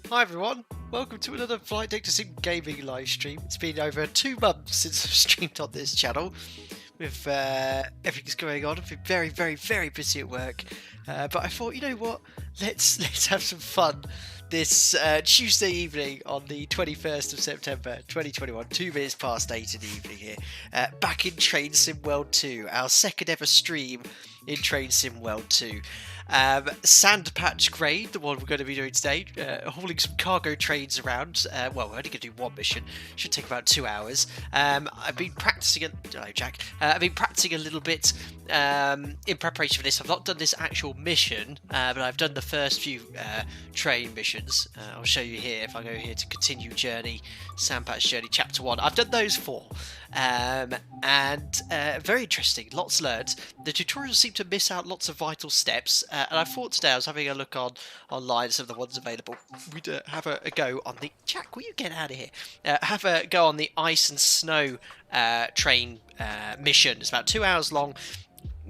Hi everyone, welcome to another Flight Deck to Sim Gaming live stream. It's been over 2 months since I've streamed on this channel with everything's going on. I've been very busy at work, but I thought, you know what, let's have some fun this Tuesday evening on the 21st of September 2021, 2 minutes past 8 in the evening here, back in Train Sim World 2, our second ever stream in Train Sim World 2. Sand Patch Grade, the one we're going to be doing today, hauling some cargo trains around. Well, we're only going to do one mission, should take about 2 hours. I've been practicing hello Jack, I've been practicing a little bit in preparation for this. I've not done this actual mission, but I've done the first few train missions. I'll show you here, if I go here to continue journey, Sand Patch Journey Chapter 1, I've done those 4. And very interesting, lots learned. The tutorials seem to miss out lots of vital steps, and I thought today I was having a look online, some of the ones available. We'd have a go on the... Jack, will you get out of here? Have a go on the ice and snow train mission. It's about 2 hours long.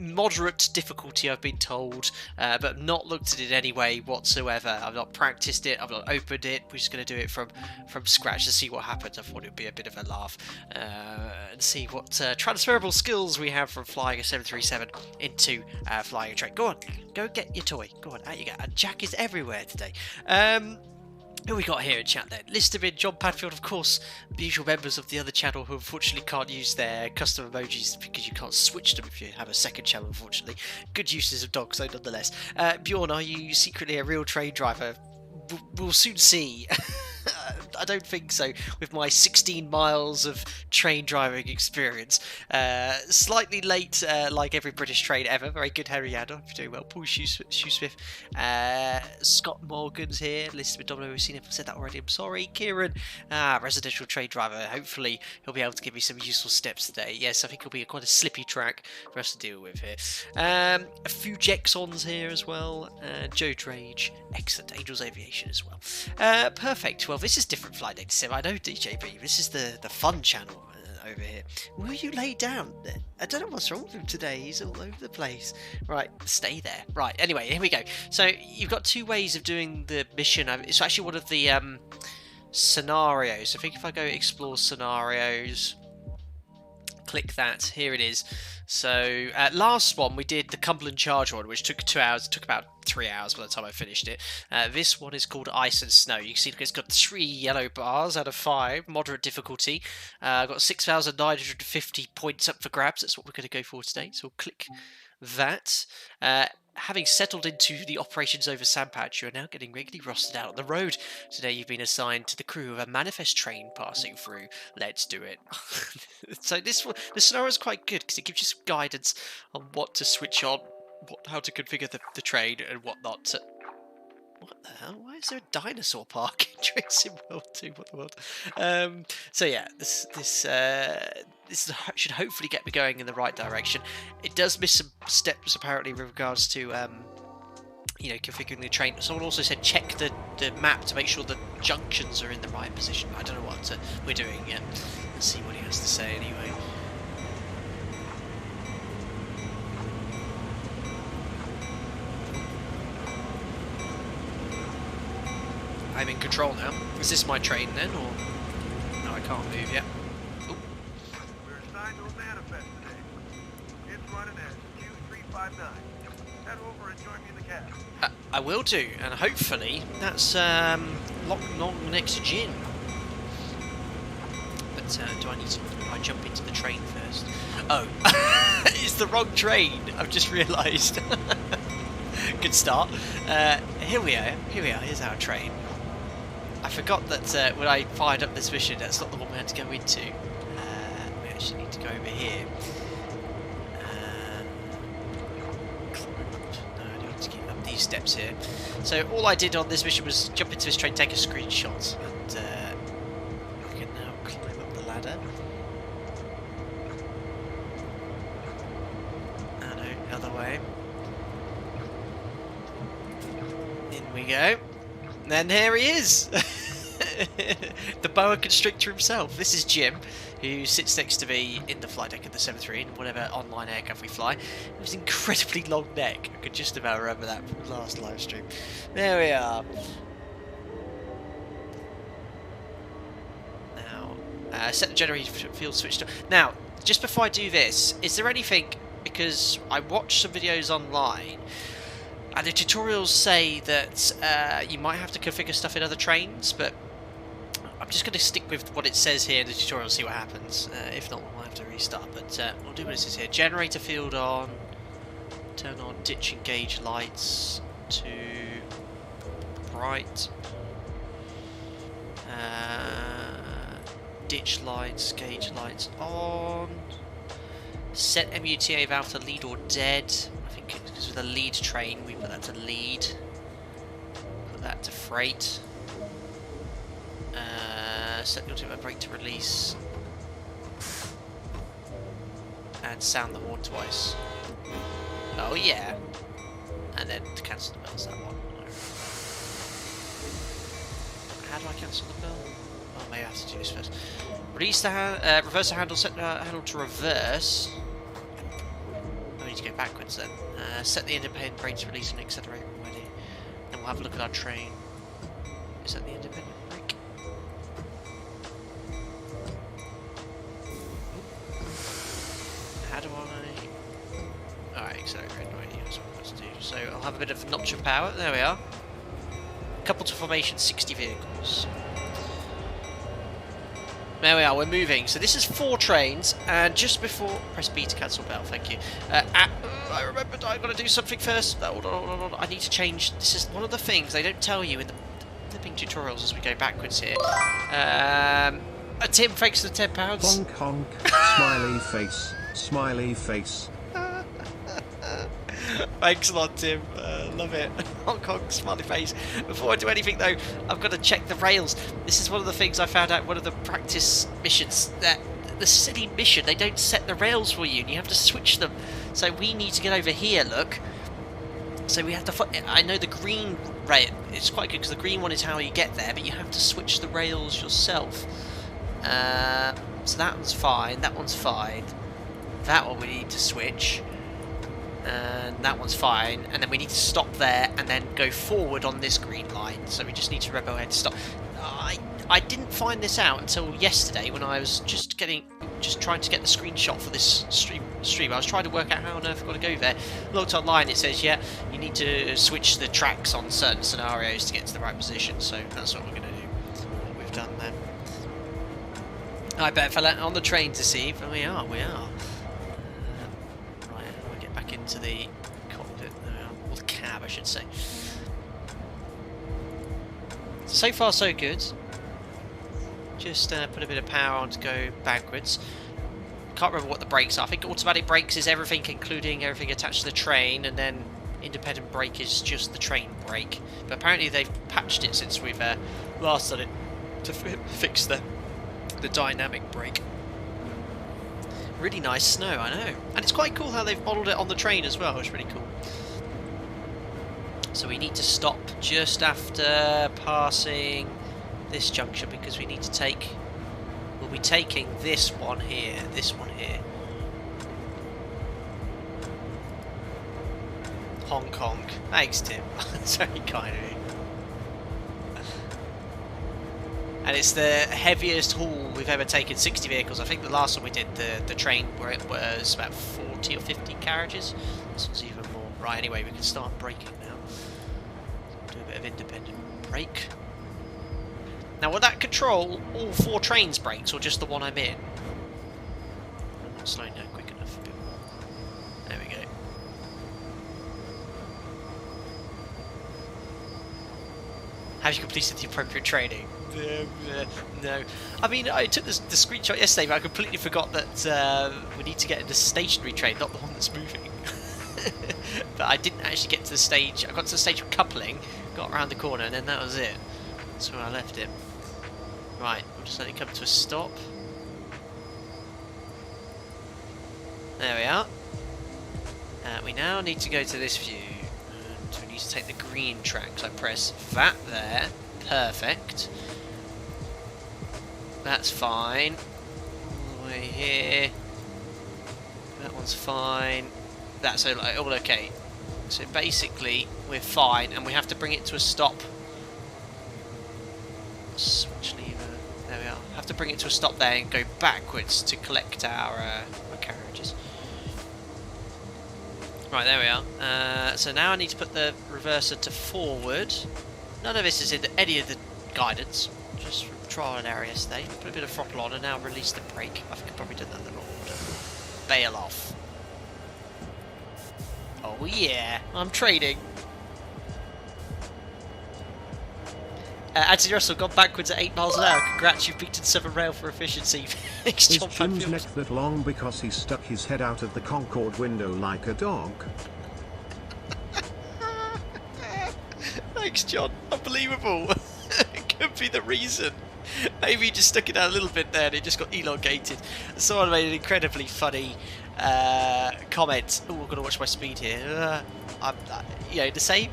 Moderate difficulty, I've been told, but not looked at it in any way whatsoever. I've not practiced it, I've not opened it. We're just going to do it from scratch to see what happens. I thought it would be a bit of a laugh and see what transferable skills we have from flying a 737 into flying a train. Go on, go get your toy. Go on, out you go. And Jack is everywhere today. Who we got here in chat then? Listerman, John Padfield, of course, the usual members of the other channel who unfortunately can't use their custom emojis because you can't switch them if you have a second channel, unfortunately. Good uses of dogs, though, nonetheless. Bjorn, are you secretly a real train driver? We'll soon see. I don't think so, with my 16 miles of train driving experience. Slightly late, like every British train ever. Very good, Henry Yaddo. You're doing well. Paul Shoesmith. Scott Morgan's here. Listed with Domino. We've seen if I've said that already. I'm sorry. Kieran, residential train driver. Hopefully, he'll be able to give me some useful steps today. Yes, I think it'll be quite a slippy track for us to deal with here. A few Jexons here as well. Joe Drage. Excellent. Angels Aviation as well. Perfect. Well, this is different Flight Deck Sim. I know, DJB. This is the fun channel over here. Will you lay down? I don't know what's wrong with him today. He's all over the place. Right, stay there. Right, anyway, here we go. So you've got 2 ways of doing the mission. It's actually one of the scenarios. I think if I go explore scenarios, click that. Here it is. So last one we did the Cumberland Charge one, which took 2 hours. It took about 3 hours by the time I finished it. This one is called Ice and Snow. You can see it's got 3 yellow bars out of 5, moderate difficulty. Got 6,950 points up for grabs. That's what we're going to go for today. So we'll click that. Having settled into the operations over Sandpatch, you are now getting regularly rostered out on the road. Today you've been assigned to the crew of a manifest train passing through. Let's do it. So the scenario is quite good because it gives you some guidance on what to switch on, how to configure the train and whatnot. What the hell? Why is there a dinosaur park in Train Sim World 2? What the world? So yeah, this should hopefully get me going in the right direction. It does miss some steps apparently with regards to you know, configuring the train. Someone also said check the map to make sure the junctions are in the right position. I don't know what we're doing yet. Let's see what he has to say anyway. I'm in control now. Is this my train then, or no? I can't move yet. Ooh. We're assigned to a manifest today. It's running at Q359. Head over and join me in the cab. I will do, and hopefully that's long next to gin. But do I jump into the train first? Oh, it's the wrong train. I've just realised. Good start. Here we are. Here's our train. I forgot that when I fired up this mission, that's not the one we had to go into. We actually need to go over here. These steps here. So all I did on this mission was jump into this train, take a screenshot, and I can now climb up the ladder. Oh no, other way. In we go. And then here he is! The boa constrictor himself. This is Jim, who sits next to me in the flight deck of the 737 in whatever online aircraft we fly. It was an incredibly long neck. I could just about remember that from the last live stream. There we are. Now, set the generator field switch to... Now, just before I do this, is there anything... Because I watched some videos online, and the tutorials say that you might have to configure stuff in other trains, but I'm just going to stick with what it says here in the tutorial, see what happens. If not, we'll have to restart, but we'll do what it says here. Generator field on, turn on ditch and gauge lights to bright, ditch lights, gauge lights on, set MUTA valve to lead or dead. I think because with a lead train we put that to lead, put that to freight. Set the automatic brake to release, and sound the horn twice. Oh yeah, and then to cancel the bells, that one. How do I cancel the bell? Oh, maybe I have to do this first. Release the reverse the handle, set the handle to reverse. I need to go backwards then. Set the independent brake to release and accelerate when ready. Then we'll have a look at our train. Is that the independent brake? How do I... Alright, accelerate when ready, that's what I'm supposed to do. So I'll have a bit of notch of power. There we are. Couple to formation, 60 vehicles. There we are, we're moving. So this is 4 trains, and just before... Press B to cancel bell, thank you. I remembered I've got to do something first. Hold on. I need to change... This is one of the things they don't tell you in the flipping tutorials as we go backwards here. Tim, thanks for the £10. Honk honk, smiley face, smiley face. Thanks a lot, Tim. Love it. Honk honk, smiley face. Before I do anything, though, I've got to check the rails. This is one of the things I found out one of the practice missions. That the silly mission, they don't set the rails for you, and you have to switch them. So we need to get over here, look. So we have to... I know the green rail... It's quite good, because the green one is how you get there, but you have to switch the rails yourself. So that one's fine. That one's fine. That one we need to switch. And that one's fine, and then we need to stop there and then go forward on this green line, so we just need to rebel ahead to stop. I didn't find this out until yesterday when I was just trying to get the screenshot for this stream. I was trying to work out how on earth I've got to go there. Looked online, it says, yeah, you need to switch the tracks on certain scenarios to get to the right position, so that's what we're going to do. What we've done then. I bet if I let on the train to see, but we are. Into the cockpit, or the cab I should say. So far so good. Just put a bit of power on to go backwards. Can't remember what the brakes are. I think automatic brakes is everything including everything attached to the train, and then independent brake is just the train brake. But apparently they've patched it since we've last done it to fix the dynamic brake. Really nice snow, I know. And it's quite cool how they've modelled it on the train as well. It's really cool. So we need to stop just after passing this junction because we need to take... We'll be taking this one here. This one here. Hong Kong. Thanks, Tim. That's very kind of you. And it's the heaviest haul we've ever taken, 60 vehicles. I think the last one we did, the train, where it was about 40 or 50 carriages. This one's even more. Right, anyway, we can start braking now. Do a bit of independent brake. Now, will that control all 4 trains' brakes, or just the one I'm in? I'm not slowing down quick enough. A bit more. There we go. Have you completed the appropriate training? No. I mean, I took the screenshot yesterday, but I completely forgot that we need to get in the stationary train, not the one that's moving. But I didn't actually get to the stage. I got to the stage of coupling, got around the corner, and then that was it. That's where I left it. Right, we'll just let it come to a stop. There we are. We now need to go to this view. And we need to take the green track. So I press that there. Perfect. That's fine. All the way here. That one's fine. That's all okay. So basically, we're fine, and we have to bring it to a stop. Switch lever. There we are. Have to bring it to a stop there and go backwards to collect our carriages. Right, there we are. So now I need to put the reverser to forward. None of this is in any of the guidance. Just trial and error yesterday. Put a bit of throttle on and now release the brake. I think I probably did that in the wrong order. Bail off. Oh yeah, I'm trading. Anthony Russell gone backwards at 8 miles an hour. Congrats, you've beaten Southern Rail for efficiency. Thanks, Is John Jim's Padfield. neck that long because he stuck his head out of the Concorde window like a dog? Thanks, John. Unbelievable. It could be the reason. Maybe he just stuck it out a little bit there and it just got elongated. Someone made an incredibly funny comment. Oh, I've got to watch my speed here. You know, the same.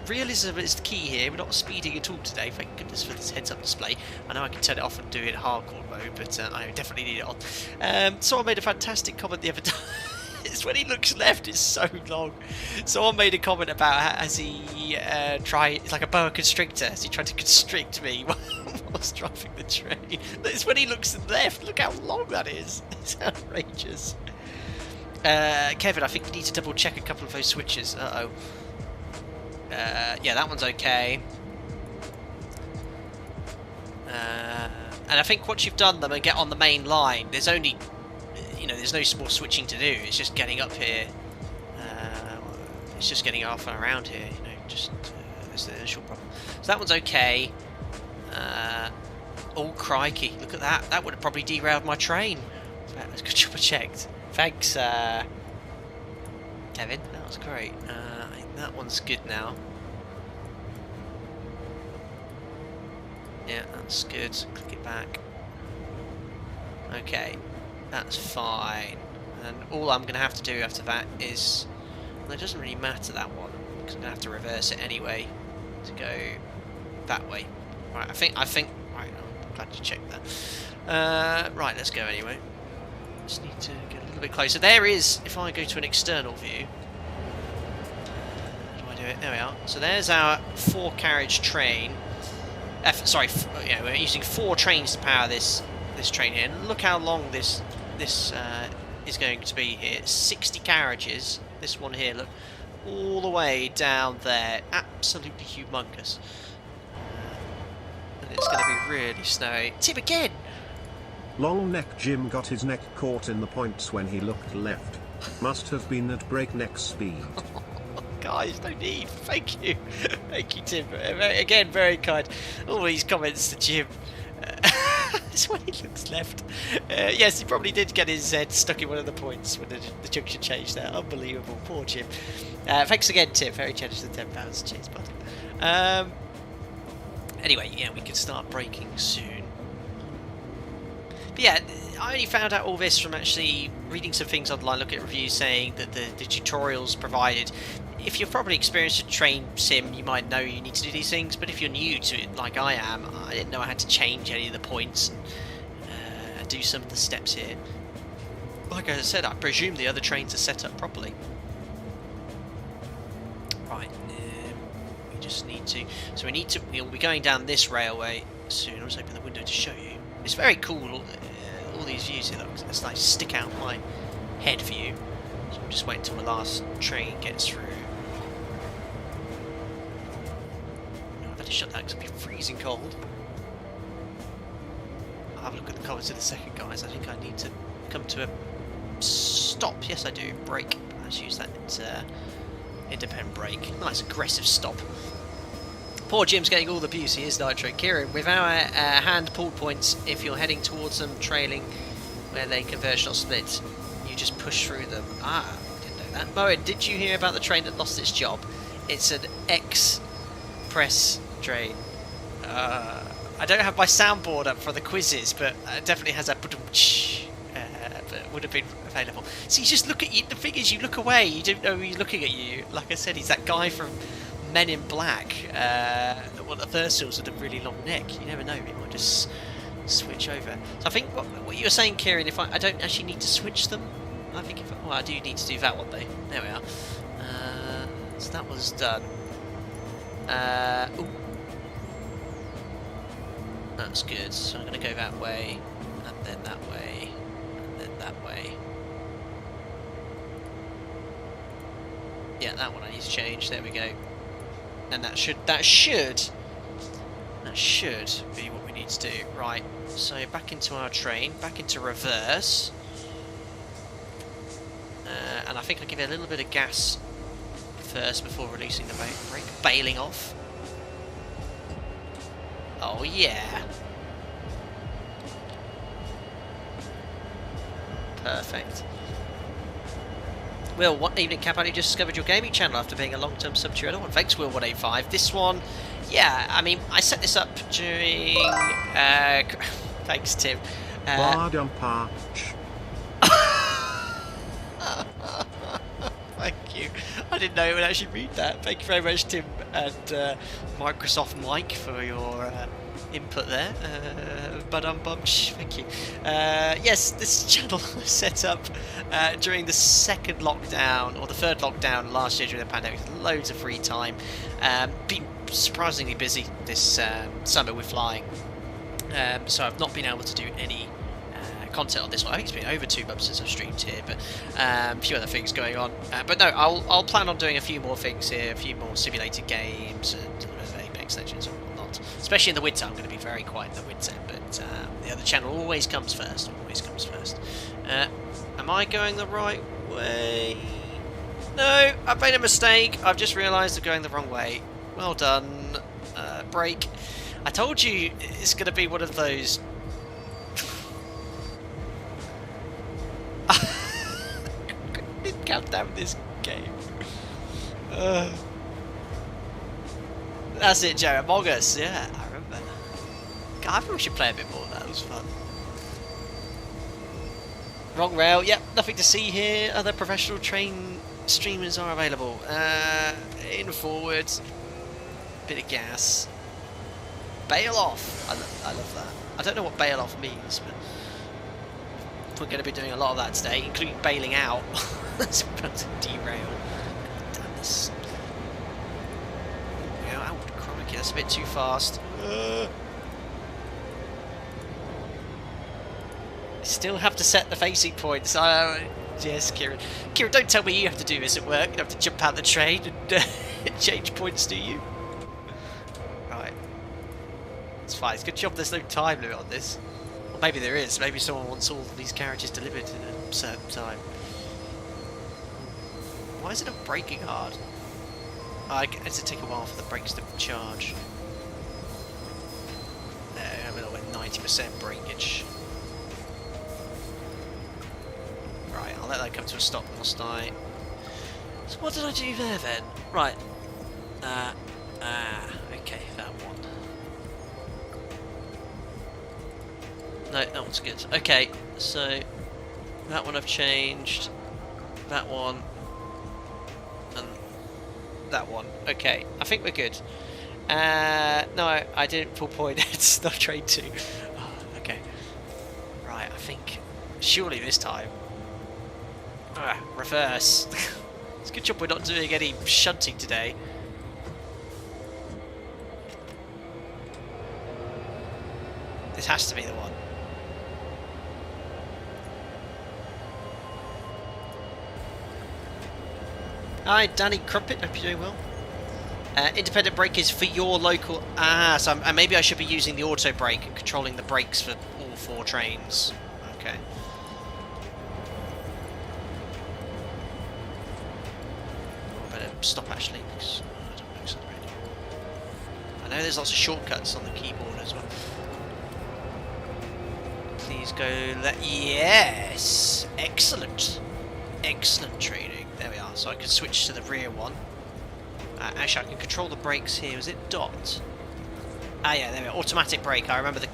Realism is the key here. We're not speeding at all today. Thank goodness for this heads-up display. I know I can turn it off and do it in hardcore mode, but I definitely need it on. Someone made a fantastic comment the other day. It's when he looks left, it's so long. Someone made a comment about as he tried, it's like a boa constrictor, as he tried to constrict me whilst driving the train. It's when he looks left. Look how long that is. It's outrageous. Kevin, I think you need to double check a couple of those switches. Uh-oh. Yeah, that one's okay. And I think once you've done them and get on the main line, there's only, you know, there's no more switching to do. It's just getting up here. It's just getting off and around here. You know, just there's the initial problem. So that one's okay. Oh crikey! Look at that. That would have probably derailed my train. That was a good job I checked. Thanks, Kevin. That was great. I think that one's good now. Yeah, that's good. Click it back. Okay, that's fine. And all I'm going to have to do after that is... Well, it doesn't really matter, that one, because I'm going to have to reverse it anyway to go that way. Right, I think... Right, I'm glad you checked that. Right, let's go anyway. Just need to get a little bit closer. There is, if I go to an external view... How do I do it? There we are. So there's our 4-carriage train. You know, we're using 4 trains to power this train here. And look how long this is going to be here. 60 carriages. This one here, look, all the way down there. Absolutely humongous. And it's going to be really snowy. Tip again. Long neck Jim got his neck caught in the points when he looked left. Must have been at breakneck speed. Guys, no need. Thank you. Thank you, Tim. Again, very kind. All these comments to Jim. It's when he looks left. Yes, he probably did get his head stuck in one of the points when the junction changed there. Unbelievable. Poor Jim. Thanks again, Tim. Very generous with £10. Cheers, bud. Anyway, yeah, we can start braking soon. But yeah, I only found out all this from actually reading some things online, looking at reviews saying that the tutorials provided, if you're probably experienced a train sim, you might know you need to do these things, but if you're new to it, like I am, I didn't know I had to change any of the points and do some of the steps here. Like I said, I presume the other trains are set up properly. Right, we just need to... So we'll be going down this railway soon. I'll just open the window to show you. It's very cool, all these views here, though. It's nice to stick out my head view. So we'll just wait until the last train gets through. I've had to shut that because it'll be freezing cold. I'll have a look at the comments in a second, guys. I think I need to come to a stop. Yes, I do. Brake. Let's use that independent brake. Nice aggressive stop. Poor Jim's getting all the abuse. He is Nitro. Kieran, with our hand pull points, if you're heading towards them trailing where they converge or split, you just push through them. Ah, didn't know that. Moen, did you hear about the train that lost its job? It's an express train. I don't have my soundboard up for the quizzes, but it definitely has that but would have been available. So you just look at you, the thing is, you look away, you don't know he's looking at you. Like I said, he's that guy from Men in Black. One of the first ones with a really long neck. You never know, he might just switch over. So I think what you were saying, Kieran, if I don't actually need to switch them, I think I do need to do that one though. There we are. So that was done. Ooh. That's good. So I'm going to go that way, and then that way, and then that way. Yeah, that one I need to change. There we go. And that should be what we need to do. Right. So back into our train, back into reverse, and I think I'll give it a little bit of gas first before releasing the brake, bailing off. Oh yeah. Perfect. Will, what evening cap? I just discovered your gaming channel after being a long-term sub to your other one. Thanks, Will185. This one, yeah, I mean, I set this up during... thanks, Tim. Thank you. I didn't know it would actually read that. Thank you very much, Tim and Microsoft Mike, for your input there. Thank you. Yes, this channel was set up during the second lockdown, or the third lockdown last year during the pandemic. Loads of free time. Been surprisingly busy this summer with flying. So I've not been able to do any content on this one. I think it's been over 2 months since I've streamed here, but a few other things going on. But no, I'll plan on doing a few more things here, a few more simulated games and Apex Legends and whatnot. Especially in the winter, I'm going to be very quiet in the winter, but the other channel always comes first. Always comes first. Am I going the right way? No, I've made a mistake. I've just realised I'm going the wrong way. Well done. Brake. I told you it's going to be one of those. Didn't count down this game. That's it, Joe. Among Us. Yeah, I remember. God, I think we should play a bit more. That was fun. Wrong rail. Yep, nothing to see here. Other professional train streamers are available. In forward. Bit of gas. Bail off. I love that. I don't know what bail off means, but we're going to be doing a lot of that today, including bailing out. That's about to derail. Damn this. Oh, crikey, that's a bit too fast. Still have to set the facing points. Yes, Kieran. Kieran, don't tell me you have to do this at work. You have to jump out the train and change points, do you? Right. It's fine. It's a good job there's no time limit on this. Or maybe there is. Maybe someone wants all these carriages delivered in a certain time. Why is it not braking hard? I guess it take a while for the brakes to charge. I'm at like 90% breakage. Right, I'll let that come to a stop whilst I... So what did I do there then? Right. Okay, that one. No, that one's good. Okay, so that one I've changed. That one. And that one. Okay, I think we're good. No, I didn't pull point. It's not train 2. Oh, okay. Right, I think surely this time. Reverse. It's a good job we're not doing any shunting today. This has to be the one. Hi, Danny Crumpet. Hope you're doing well. Independent brake is for your local... so maybe I should be using the auto brake and controlling the brakes for all 4 trains. Okay. I better stop actually, because I don't accelerate. I know there's lots of shortcuts on the keyboard as well. Please go... Yes! Excellent! Excellent trading. There we are. So I can switch to the rear one. Actually, I can control the brakes here. Is it dot? Yeah, there we are. Automatic brake. I remember the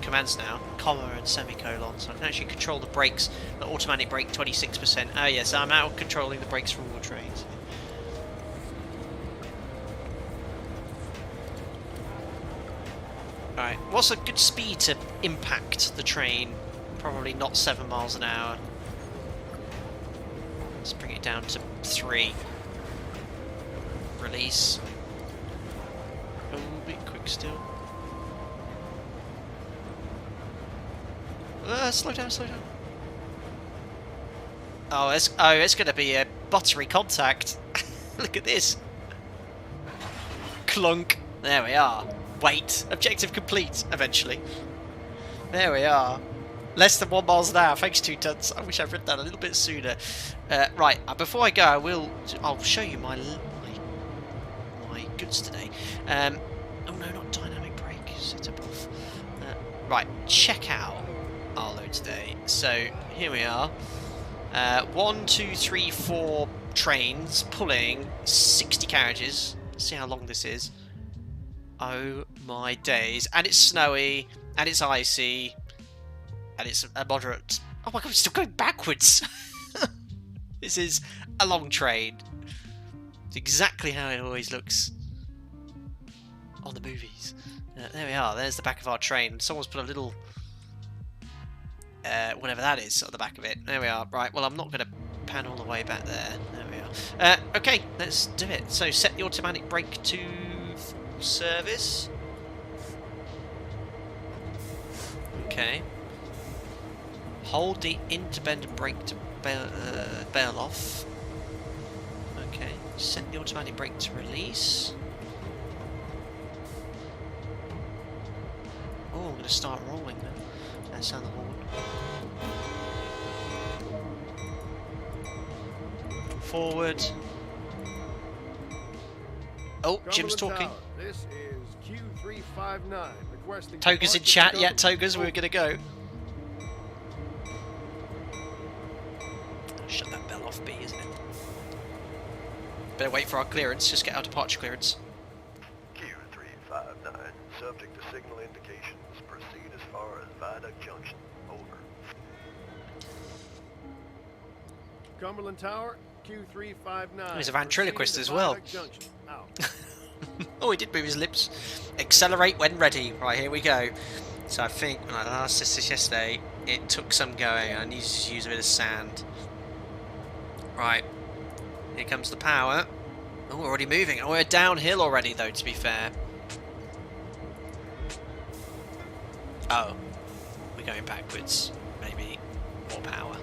commands now. Comma and semicolon. So I can actually control the brakes. The automatic brake 26%. Oh yes, I'm now controlling the brakes for all trains. Alright, what's a good speed to impact the train? Probably not 7 miles an hour. Let's bring it down to 3. Release. A little bit quick still. Slow down, slow down. Oh, it's going to be a buttery contact. Look at this. Clunk. There we are. Wait. Objective complete, eventually. There we are. Less than 1 mile an hour, thanks 2 tons. I wish I'd written that a little bit sooner. Right, before I go, I'll show you my goods today. Oh no, not dynamic brake. Set up off. Right, check out our load today. So here we are. 1, 2, 3, 4 trains pulling 60 carriages. Let's see how long this is. Oh my days! And it's snowy, and it's icy, and it's a moderate. Oh my god, it's still going backwards. This is a long train. It's exactly how it always looks on the movies. There we are. There's the back of our train. Someone's put a little whatever that is on the back of it. There we are. Right. Well, I'm not going to pan all the way back there. There we are. Okay, let's do it. So set the automatic brake to full service. Okay. Hold the independent brake to bail off. Okay. Set the automatic brake to release. Oh, I'm going to start rolling now. Let's sound the horn. Forward. Oh, Jim's talking. This is Q359 requesting. Toga's in chat. Yeah, Toga's, we're going to go. Shut that bell off, B, isn't it? Better wait for our clearance. Just get our departure clearance. Q359, subject to signal indications. Proceed as far as Viaduct Junction. Over. Cumberland Tower, Q359. Oh, he's a ventriloquist as well. Oh, he did move his lips. Accelerate when ready. Right, here we go. So I think when I last did this yesterday, it took some going. I needed to use a bit of sand. Right, here comes the power. Oh, we're already moving. Oh, we're downhill already, though, to be fair. Oh, we're going backwards. Maybe more power.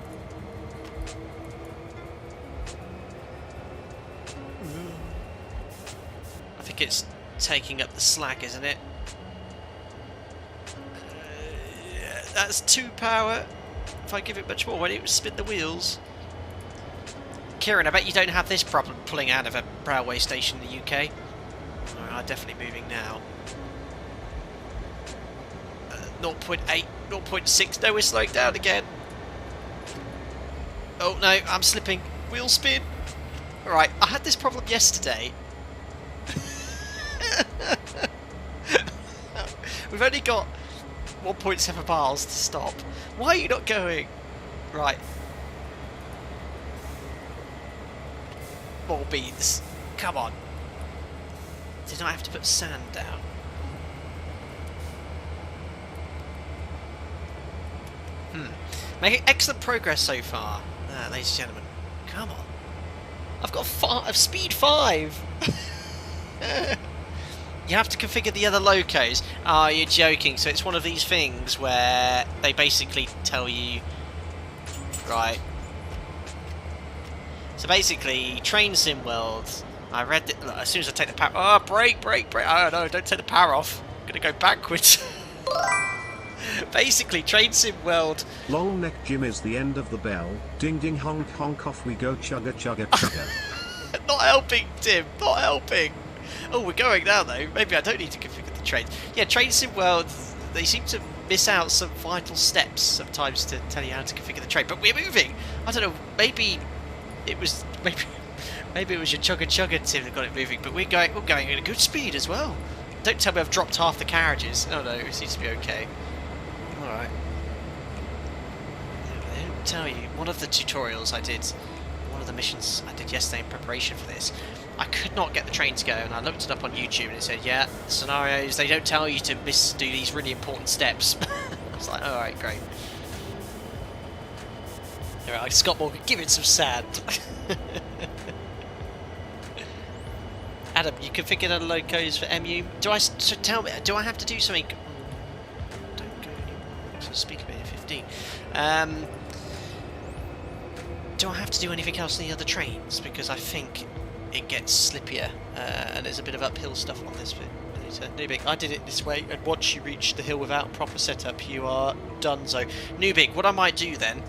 I think it's taking up the slack, isn't it? Yeah, that's 2 power. If I give it much more, won't it spin the wheels? Kieran, I bet you don't have this problem pulling out of a railway station in the UK. Oh, I'm definitely moving now. 0.8, 0.6. No, we're slowing down again. Oh no, I'm slipping. Wheel spin. Alright, I had this problem yesterday. We've only got 1.7 miles to stop. Why are you not going? Right. More beans. come on. Did I have to put sand down? Making excellent progress so far, ladies and gentlemen. Come on. I've got speed 5. You have to configure the other locos. Oh, you're joking. So it's one of these things where they basically tell you, right. So basically, Train Sim World, I read that, look, as soon as I take the power, oh, brake. Oh no, don't take the power off. I'm going to go backwards. Basically, Train Sim World. Long neck Jim is the end of the bell. Ding ding honk honk off we go chugga chugga chugga. Not helping, Tim. Not helping. Oh, we're going now though. Maybe I don't need to configure the trains. Yeah, Train Sim World, they seem to miss out some vital steps sometimes to tell you how to configure the train. But we're moving. I don't know. Maybe it was your chugga chugga, Tim, that got it moving. But we're going at a good speed as well. Don't tell me I've dropped half the carriages. Oh no, it seems to be okay. Alright. They didn't tell you. One of the tutorials I did, one of the missions I did yesterday in preparation for this, I could not get the train to go, and I looked it up on YouTube and it said, yeah, scenarios, they don't tell you to do these really important steps. I was like, alright, great. Alright, Scott Morgan, give it some sand. Adam, you configured the locos for MU. Tell me, do I have to do something? Don't go anymore. So speak about it 15. Do I have to do anything else in the other trains? Because I think it gets slippier, and there's a bit of uphill stuff on this bit. Nubik, I did it this way, and once you reach the hill without proper setup, you are donezo. Nubik, what I might do then,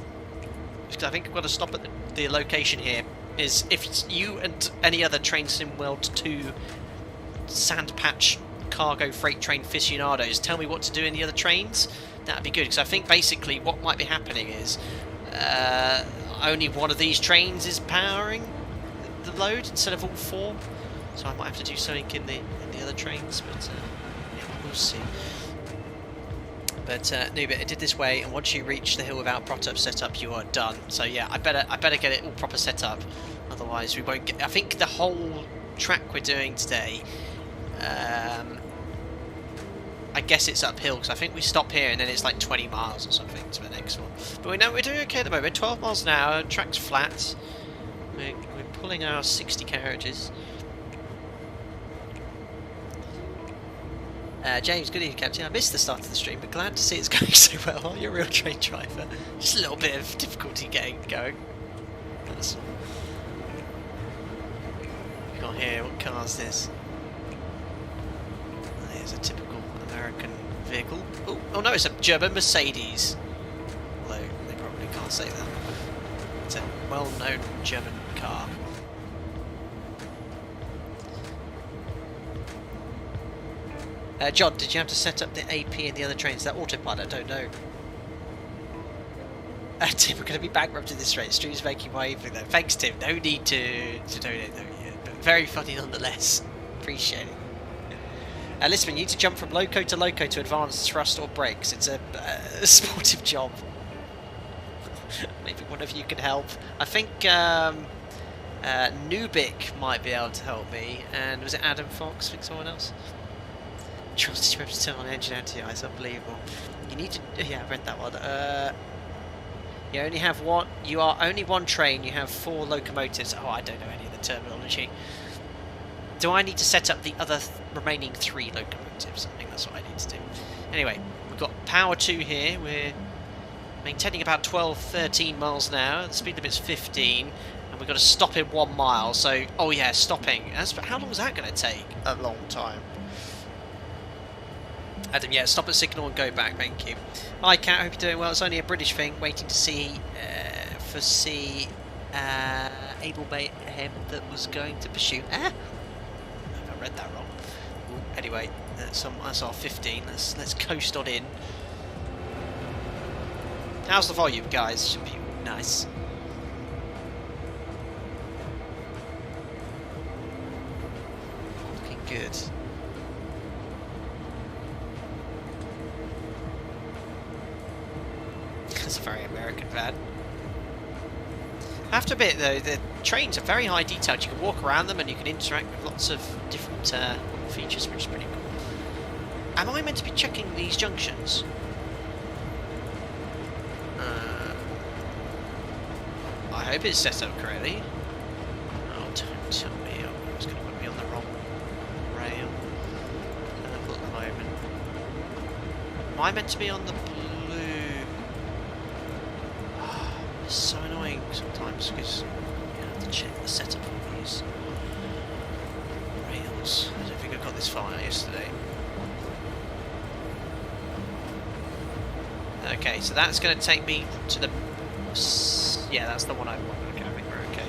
because I think I've got to stop at the location here, is if it's you and any other Train Sim World 2 sand patch cargo freight train aficionados tell me what to do in the other trains, that'd be good, because I think basically what might be happening is only one of these trains is powering the load instead of all 4, so I might have to do something in the other trains, but yeah, we'll see. But no, but it did this way, and once you reach the hill without proper setup, you are done. So yeah, I better get it all proper set up, otherwise we won't get. I think the whole track we're doing today, I guess it's uphill, because I think we stop here and then it's like 20 miles or something to the next one. But we know we're doing okay at the moment. 12 miles an hour, track's flat. We're pulling our 60 carriages. James, good evening, Captain. I missed the start of the stream, but glad to see it's going so well. You're a real train driver. Just a little bit of difficulty getting going. That's all. We've got here, what car is this? There's a typical American vehicle. Oh no, it's a German Mercedes. Although they probably can't say that. It's a well-known German car. John, did you have to set up the AP in the other trains? That autopilot, I don't know. Tim, we're going to be bankrupt in this race. Stream's making my evening though. Thanks, Tim. No need to donate though yet, but very funny nonetheless. Appreciate it. Listen, you need to jump from loco to advance thrust or brakes. It's a sportive job. Maybe one of you can help. I think Nubik might be able to help me. And was it Adam Fox? I think someone else. Trusted you to turn on engine anti-ice, unbelievable. You need to, yeah, I read that one. You only have one. You are only one train. You have 4 locomotives. Oh, I don't know any of the terminology. Do I need to set up the other remaining 3 locomotives? I think that's what I need to do. Anyway, we've got power 2 here. We're maintaining about 12-13 miles an hour. The speed limit's 15, and we've got to stop in 1 mile. So, oh yeah, stopping. How long is that going to take? A long time. Adam, yeah, stop at signal and go back, thank you. Hi Kat, hope you're doing well. It's only a British thing, waiting to see Abel Mayhem that was going to pursue. I read that wrong. Ooh, anyway, that's our 15. Let's coast on in. How's the volume, guys? Should be nice. Looking good. That's a very American van. I have to admit though, the trains are very high detailed. You can walk around them and you can interact with lots of different features, which is pretty cool. Am I meant to be checking these junctions? I hope it's set up correctly. Oh, don't tell me it's going to put me on the wrong rail at the moment. Am I meant to be on the blue? It's so annoying sometimes because you have to check the setup on these rails. I don't think I got this far yesterday. Okay, so that's going to take me to the... Yeah, that's the one I want. Okay, I think we're okay.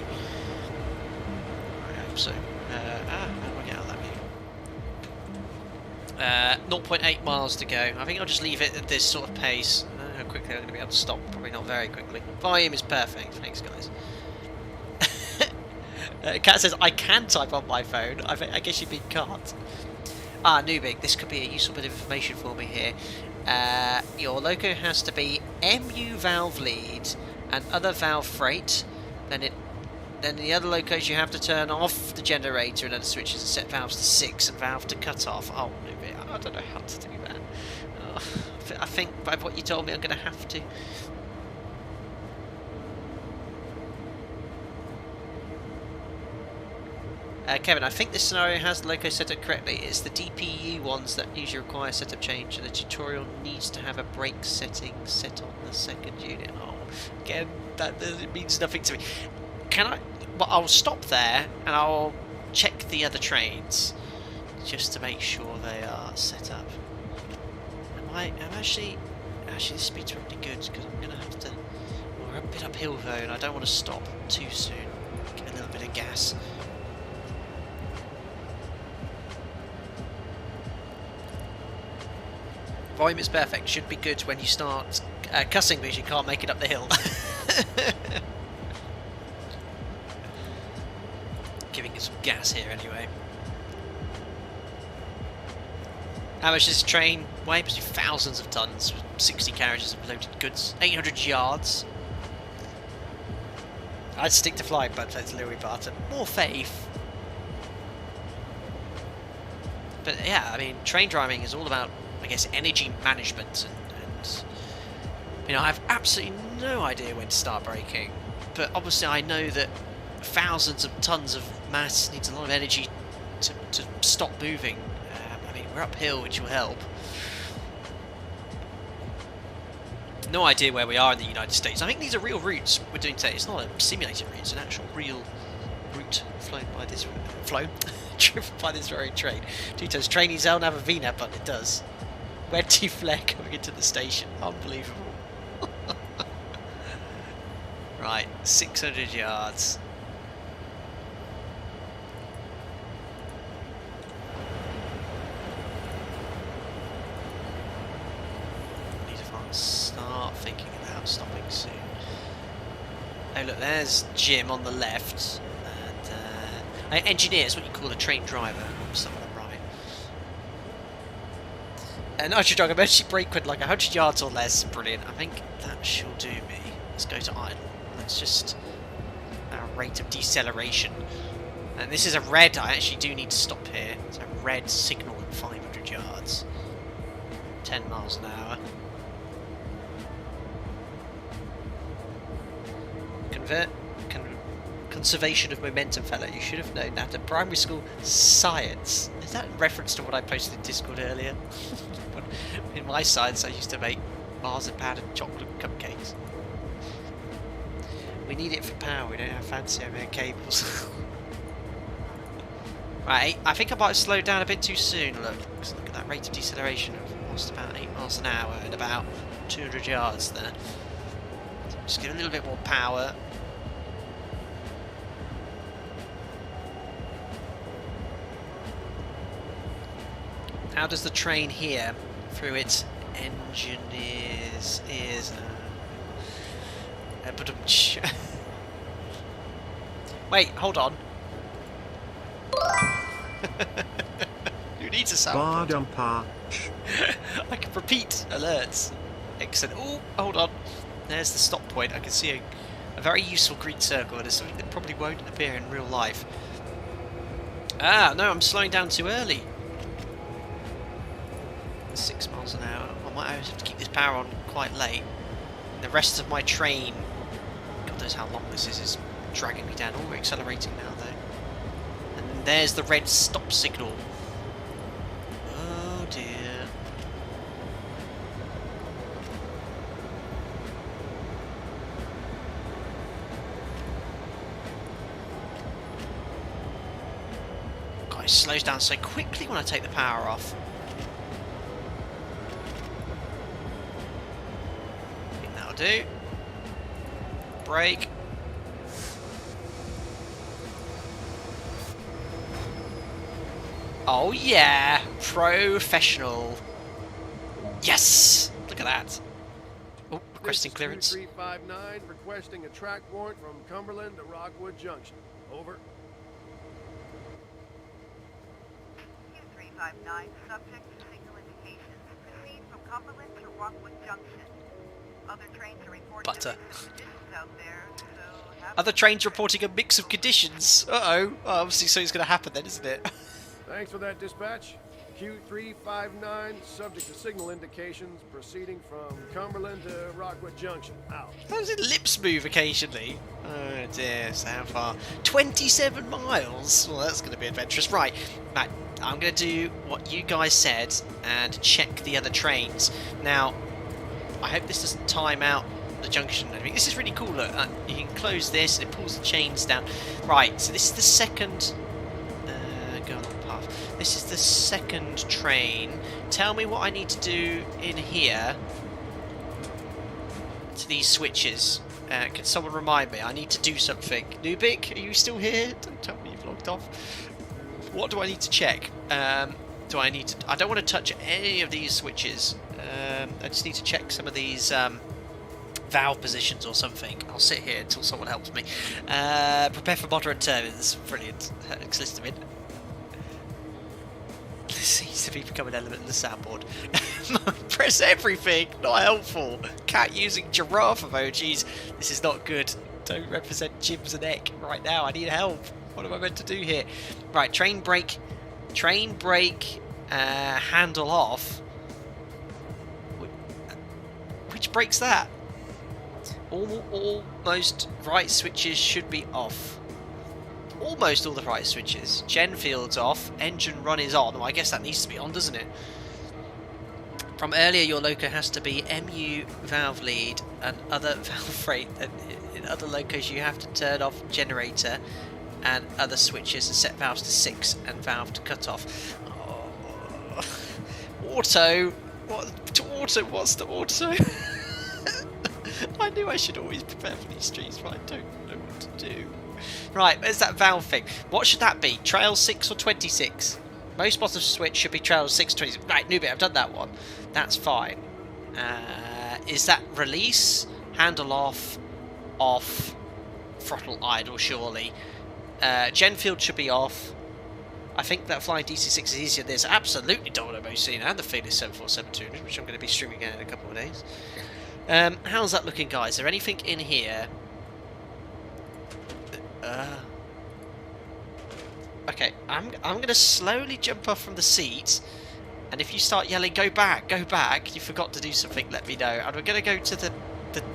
I hope so. How do I get out of that view? 0.8 miles to go. I think I'll just leave it at this sort of pace. I don't know how quickly I'm going to be able to stop. Probably not very quickly. Volume is perfect. Thanks, guys. Kat says, I can type on my phone. I guess you mean can't. Ah, Nubig, this could be a useful bit of information for me here. Your loco has to be MU valve lead and other valve freight. Then the other locos you have to turn off the generator and other switches and set valves to 6 and valve to cut off. Oh, Nubig, I don't know how to do that. I think by what you told me I'm going to have to. Kevin, I think this scenario has the loco set up correctly. It's the DPU ones that usually require setup change, and the tutorial needs to have a brake setting set on the second unit. Oh, again, that means nothing to me. Can I? Well, I'll stop there and I'll check the other trains just to make sure they are set up. I'm actually this speed's really good because I'm gonna have to. Well, we're a bit uphill though, and I don't want to stop too soon. Get a little bit of gas. Volume is perfect. Should be good when you start cussing because you can't make it up the hill. Giving it some gas here anyway. How much does this train weigh? Thousands of tons, 60 carriages of loaded goods, 800 yards. I'd stick to flying, but that's Louis Barton. More faith. But yeah, I mean, train driving is all about, I guess, energy management, and you know, I have absolutely no idea when to start braking, but obviously I know that thousands of tons of mass needs a lot of energy to stop moving. I mean, we're uphill, which will help. No idea where we are in the United States. I think these are real routes we're doing today. It's not a simulated route, it's an actual real route driven by this very train. Tito's trainees don't have a VNAV button, it does. Where do you flare coming into the station? Unbelievable. Right, 600 yards. Need to start thinking about stopping soon. Oh look, there's Jim on the left. And engineer is what you call a train driver. Some of them right. And nitrogen dog, emergency brake with like 100 yards or less. Brilliant. I think that should do me. Let's go to idle. Let's just our rate of deceleration. And this is a red. I actually do need to stop here. It's a red signal at 500 yards. 10 miles an hour. Conservation of momentum, fella. You should have known that at primary school science. Is that in reference to what I posted in Discord earlier? In my science, I used to make marzipan and chocolate cupcakes. We need it for power. We don't have fancy overhead cables. Right, I think I might have slowed down a bit too soon. Look at that rate of deceleration of almost about 8 miles an hour at about 200 yards there. Just give a little bit more power. How does the train hear through its engineer's ears? Wait, hold on. Who needs a soundboard? I can repeat alerts. Excellent. Oh, hold on. There's the stop point. I can see A very useful green circle, and it's something that probably won't appear in real life. Ah, no, I'm slowing down too early. 6 miles an hour. I might have to keep this power on quite late. The rest of my train, God knows how long this is dragging me down. Oh, we're accelerating now, though. And there's the red stop signal. Oh, dear. God, it slows down so quickly when I take the power off. Do brake. Oh yeah, professional. Yes, look at that. Oh, requesting clearance. 2359 requesting a track warrant from Cumberland to Rockwood Junction. Over. 2359 subject to signal indications. Proceed from Cumberland to Rockwood Junction. Other trains are reporting Butter. conditions out there, so Other trains reporting a mix of conditions. Uh-oh. Oh, obviously something's going to happen then, isn't it? Thanks for that dispatch. Q359 subject to signal indications proceeding from Cumberland to Rockwood Junction. Out. How does it lips move occasionally? Oh dear, so how far? 27 miles? Well, that's going to be adventurous. Right, Matt, I'm going to do what you guys said and check the other trains. Now, I hope this doesn't time out the junction. I mean, this is really cool. Look, you can close this and it pulls the chains down. Right, so this is the second... go along the path. This is the second train. Tell me what I need to do in here to these switches. Can someone remind me? I need to do something. Nubik, are you still here? Don't tell me you've logged off. What do I need to check? Do I need to... I don't want to touch any of these switches. I just need to check some of these valve positions or something. I'll sit here until someone helps me. Prepare for moderate turbines. Brilliant. Let's them in. This seems to be becoming an element of the soundboard. Press everything. Not helpful. Cat using giraffe emojis. This is not good. Don't represent Jim's neck right now. I need help. What am I meant to do here? Right, train brake. Train brake. Handle off. Which brake's that? Almost right switches should be off. Almost all the right switches. Gen field's off. Engine run is on. Well, I guess that needs to be on, doesn't it? From earlier, your loco has to be MU valve lead and other valve rate. In other locos, you have to turn off generator and other switches and set valves to 6 and valve to cut off. Oh. Auto. What to auto? What's the auto? I knew I should always prepare for these streets, but I don't know what to do. Right, there's that valve thing. What should that be? Trail 6 or 26? Most bottom switch should be trail 6 or 26. Right, Newbie, I've done that one. That's fine. Is that release? Handle off, off, throttle idle, surely. Gen field should be off. I think that flying DC6 is easier than this. Absolutely don't want to most seen. And the Fearless 747-200, which I'm going to be streaming again in a couple of days. How's that looking, guys? Is there anything in here? Okay, I'm going to slowly jump off from the seat. And if you start yelling, go back, you forgot to do something, let me know. And we're going to go to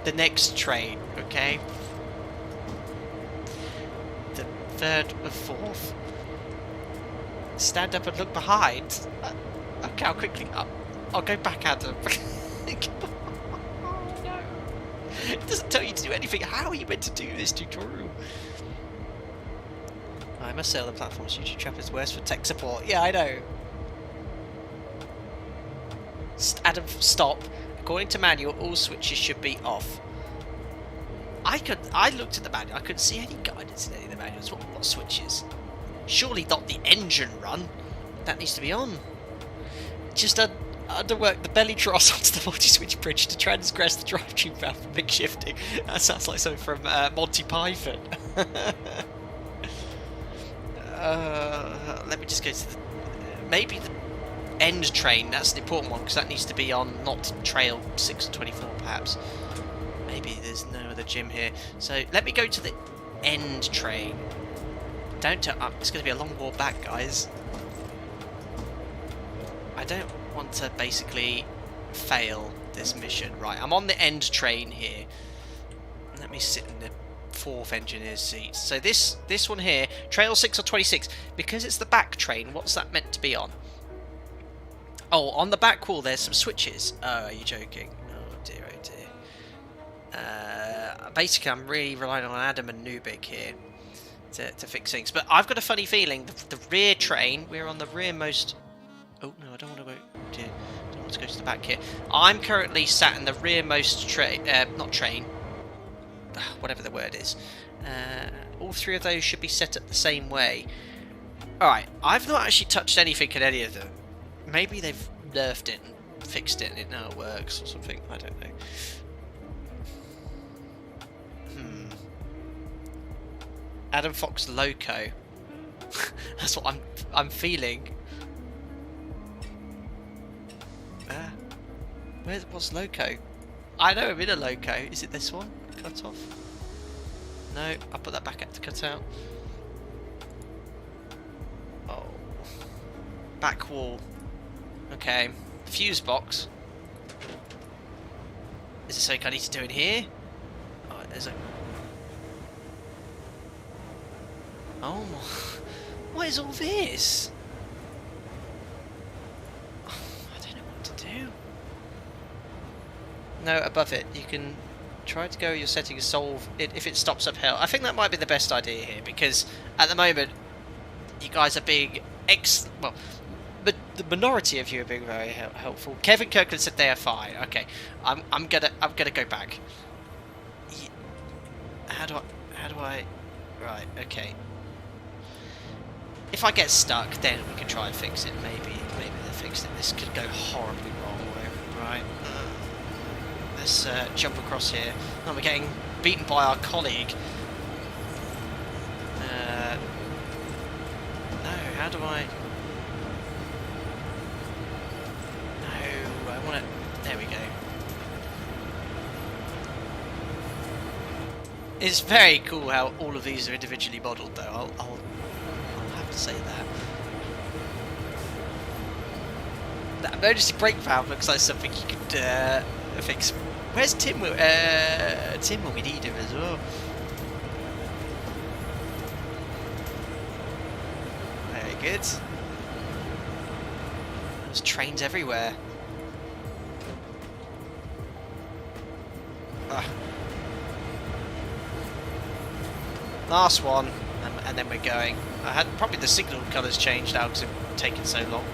the next train, okay? The third or fourth. Stand up and look behind. Okay, I'll quickly... I'll go back, Adam. Oh, no. It doesn't tell you to do anything. How are you meant to do this tutorial? I must say on the platforms YouTube trap is worse for tech support. Yeah, I know. Adam, stop. According to manual, all switches should be off. I looked at the manual. I couldn't see any guidance in any of the manuals. What switches? Surely not the engine run. That needs to be on. Just underwork the belly cross onto the multi-switch bridge to transgress the drivetrain valve for big shifting. That sounds like something from Monty Python. Let me just go to the... maybe the end train. That's the important one because that needs to be on not trail 6 or 24 perhaps. Maybe there's no other gym here. So let me go to the end train. Don't turn up. It's going to be a long walk back, guys. I don't want to basically fail this mission. Right, I'm on the end train here. Let me sit in the 4th engineer's seat. So this one here, Trail 6 or 26, because it's the back train, what's that meant to be on? Oh, on the back wall there's some switches. Oh, are you joking? Oh dear, oh dear. Basically, I'm really relying on Adam and Nubik here to fix things. But I've got a funny feeling the rear train, we're on the rearmost... Oh, no, I don't want to go... Dear, I don't want to go to the back here. I'm currently sat in the rearmost train... not train. Whatever the word is. All 3 of those should be set up the same way. Alright, I've not actually touched anything in any of them. Maybe they've nerfed it and fixed it and it now works or something. I don't know. Adam Fox Loco. That's what I'm feeling. What's Loco? I know I'm in a Loco. Is it this one? Cut off? No, I'll put that back out to cut out. Oh. Back wall. Okay. Fuse box. Is there something I need to do in here? Oh, there's a... Oh my... What is all this? I don't know what to do. No, above it. You can try to go your settings, solve it if it stops uphill. I think that might be the best idea here, because at the moment you guys are being well, but the minority of you are being very helpful. Kevin Kirkland said they are fine. Okay, I'm gonna go back. How do I? Right. Okay. If I get stuck, then we can try and fix it. Maybe they fixed it. This could go horribly wrong. Right. Let's jump across here. Oh, we're getting beaten by our colleague. No, how do I... No, I want to... There we go. It's very cool how all of these are individually modelled, though. I'll have to say that. That emergency brake valve looks like something you could fix. Where's Tim? Tim will be need him as well. Very good. There's trains everywhere. Last one, and then we're going. I had probably the signal colours changed now because it's taken so long.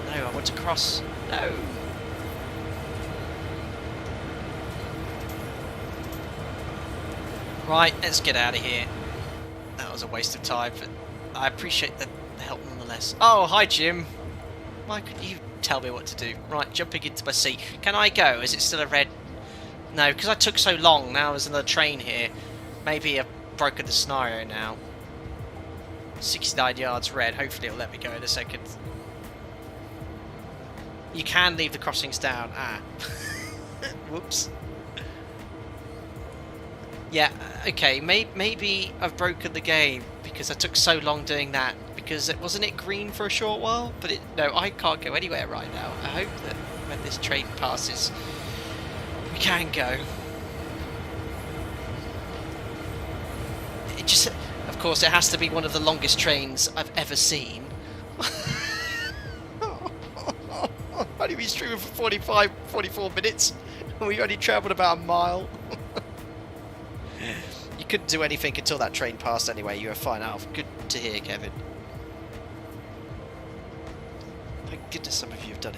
No, I want to cross. No. Right, let's get out of here. That was a waste of time, but I appreciate the help nonetheless. Oh, hi Jim. Why couldn't you tell me what to do? Right, jumping into my seat. Can I go? Is it still a red? No, because I took so long. Now there's another train here. Maybe I've broken the scenario now. 69 yards red. Hopefully it'll let me go in a second. You can leave the crossings down. Ah. Whoops. Yeah, okay, maybe I've broken the game because I took so long doing that, because wasn't it green for a short while? But no, I can't go anywhere right now. I hope that when this train passes, we can go. It just, of course, it has to be one of the longest trains I've ever seen. I've only been streaming for 44 minutes, and we only travelled about a mile. You couldn't do anything until that train passed anyway. You were fine. Oh, good to hear, Kevin. Thank goodness some of you have done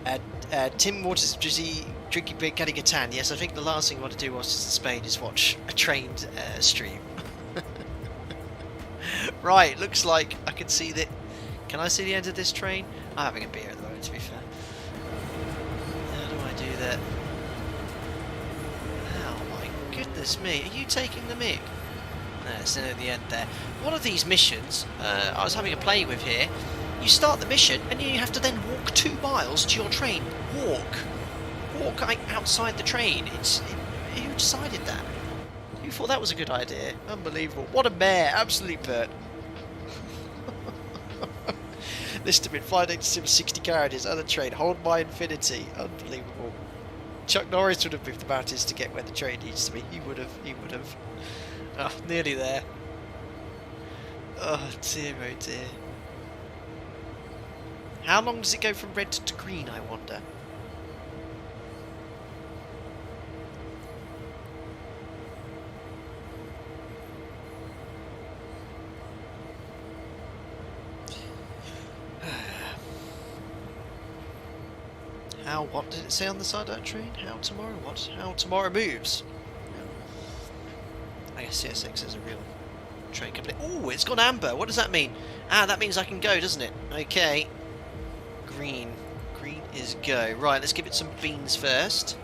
it. Tim Waters, drinking beer, getting a tan. Yes, I think the last thing I want to do whilst in Spain is watch a train stream. Right, looks like I can see that. Can I see the end of this train? I'm having a beer at the moment, to be fair. How do I do that? Goodness me, are you taking the mic? No, it's near the end there. One of these missions, I was having a play with here, you start the mission and you have to then walk 2 miles to your train. Walk. walk outside the train. Who decided that? Who thought that was a good idea? Unbelievable. What a mare. Absolutely pert. List him in Flight Data Sim 60 carriages. Other train. Hold my infinity. Unbelievable. Chuck Norris would have moved the mountains to get where the train needs to be. He would have. He would have. Oh, nearly there. Oh dear, oh dear. How long does it go from red to green, I wonder? What did it say on the side of that train? How tomorrow? What? How tomorrow moves? I guess CSX is a real train company. Oh, it's gone amber. What does that mean? Ah, that means I can go, doesn't it? Okay. Green. Green is go. Right, let's give it some beans first.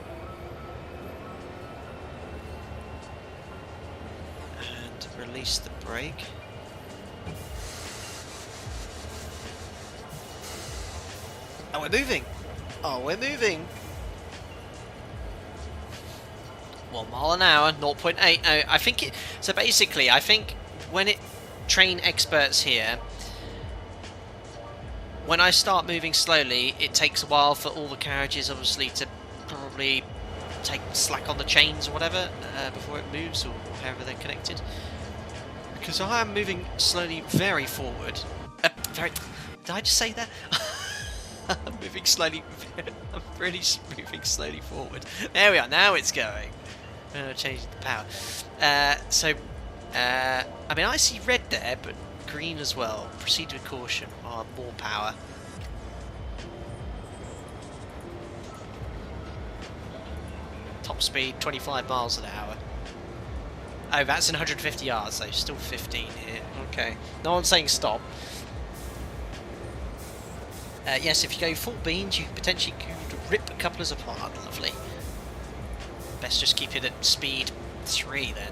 And release the brake. Oh, we're moving. Oh, we're moving. 1 mile an hour, 0.8. I think it. So basically, I think when it train experts here, when I start moving slowly, it takes a while for all the carriages, obviously, to probably take slack on the chains or whatever before it moves, or however they're connected. Because I am moving slowly, very forward. Did I just say that? I'm moving slowly. I'm really moving slowly forward. There we are. Now it's going. Changing the power. I mean, I see red there, but green as well. Proceed with caution. Oh, more power. Top speed 25 miles an hour. Oh, that's in 150 yards, though. Still 15 here. Okay. No one's saying stop. Yes, if you go full beans, you potentially could rip couplers apart. Lovely. Best just keep it at speed 3 then.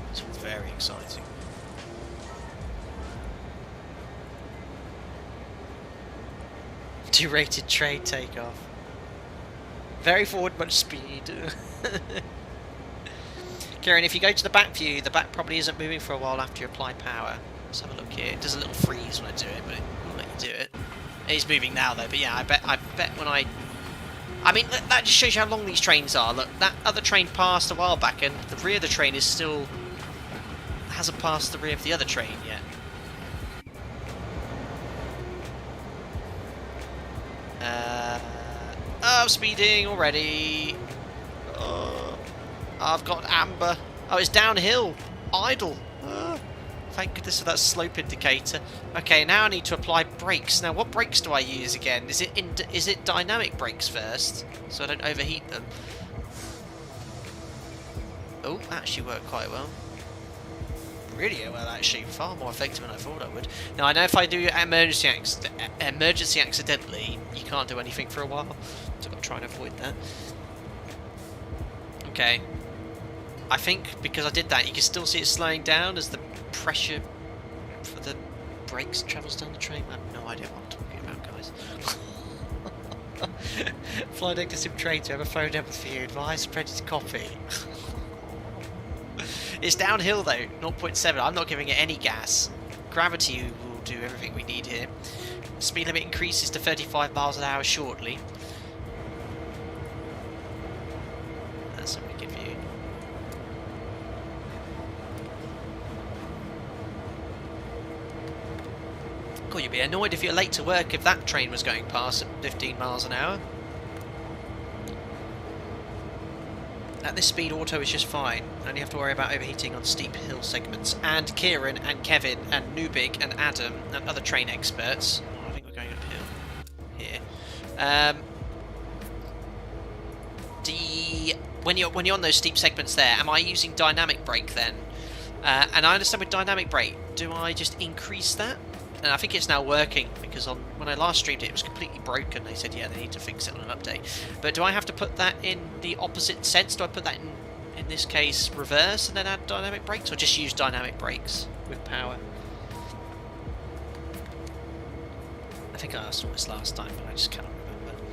It's all very exciting. Two-rated trade takeoff. Very forward, much speed. Kieran, if you go to the back view, the back probably isn't moving for a while after you apply power. Let's have a look here. It does a little freeze when I do it, but it will let you do it. It is moving now though, but yeah, I bet when I mean, that just shows you how long these trains are. Look, that other train passed a while back, and the rear of the train is still hasn't passed the rear of the other train yet. Oh, I'm speeding already. Oh, I've got amber. Oh, it's downhill. Idle. Thank goodness for that slope indicator. Okay, now I need to apply brakes. Now, what brakes do I use again? Is it dynamic brakes first, so I don't overheat them? Oh, that actually worked quite well. Really well, actually. Far more effective than I thought I would. Now, I know if I do emergency accidentally, you can't do anything for a while, so I've got to try and avoid that. Okay. I think because I did that, you can still see it slowing down as the pressure for the brakes travels down the train. I have no idea what I'm talking about, guys. Flight Deck Sim train to have a phone number for you. Advice, prejudice, copy. It's downhill though, 0.7. I'm not giving it any gas. Gravity will do everything we need here. Speed limit increases to 35 miles an hour shortly. That's a wicked view. God, you'd be annoyed if you're late to work if that train was going past at 15 miles an hour. At this speed, auto is just fine. Only have to worry about overheating on steep hill segments. And Kieran and Kevin and Nubig and Adam and other train experts. Oh, I think we're going uphill here. When you're on those steep segments there, am I using dynamic brake then? And I understand with dynamic brake, do I just increase that? And I think it's now working, because when I last streamed it, it was completely broken. They said, yeah, they need to fix it on an update. But do I have to put that in the opposite sense? Do I put that in this case, reverse and then add dynamic brakes? Or just use dynamic brakes with power? I think I asked what this last time, but I just cannot remember.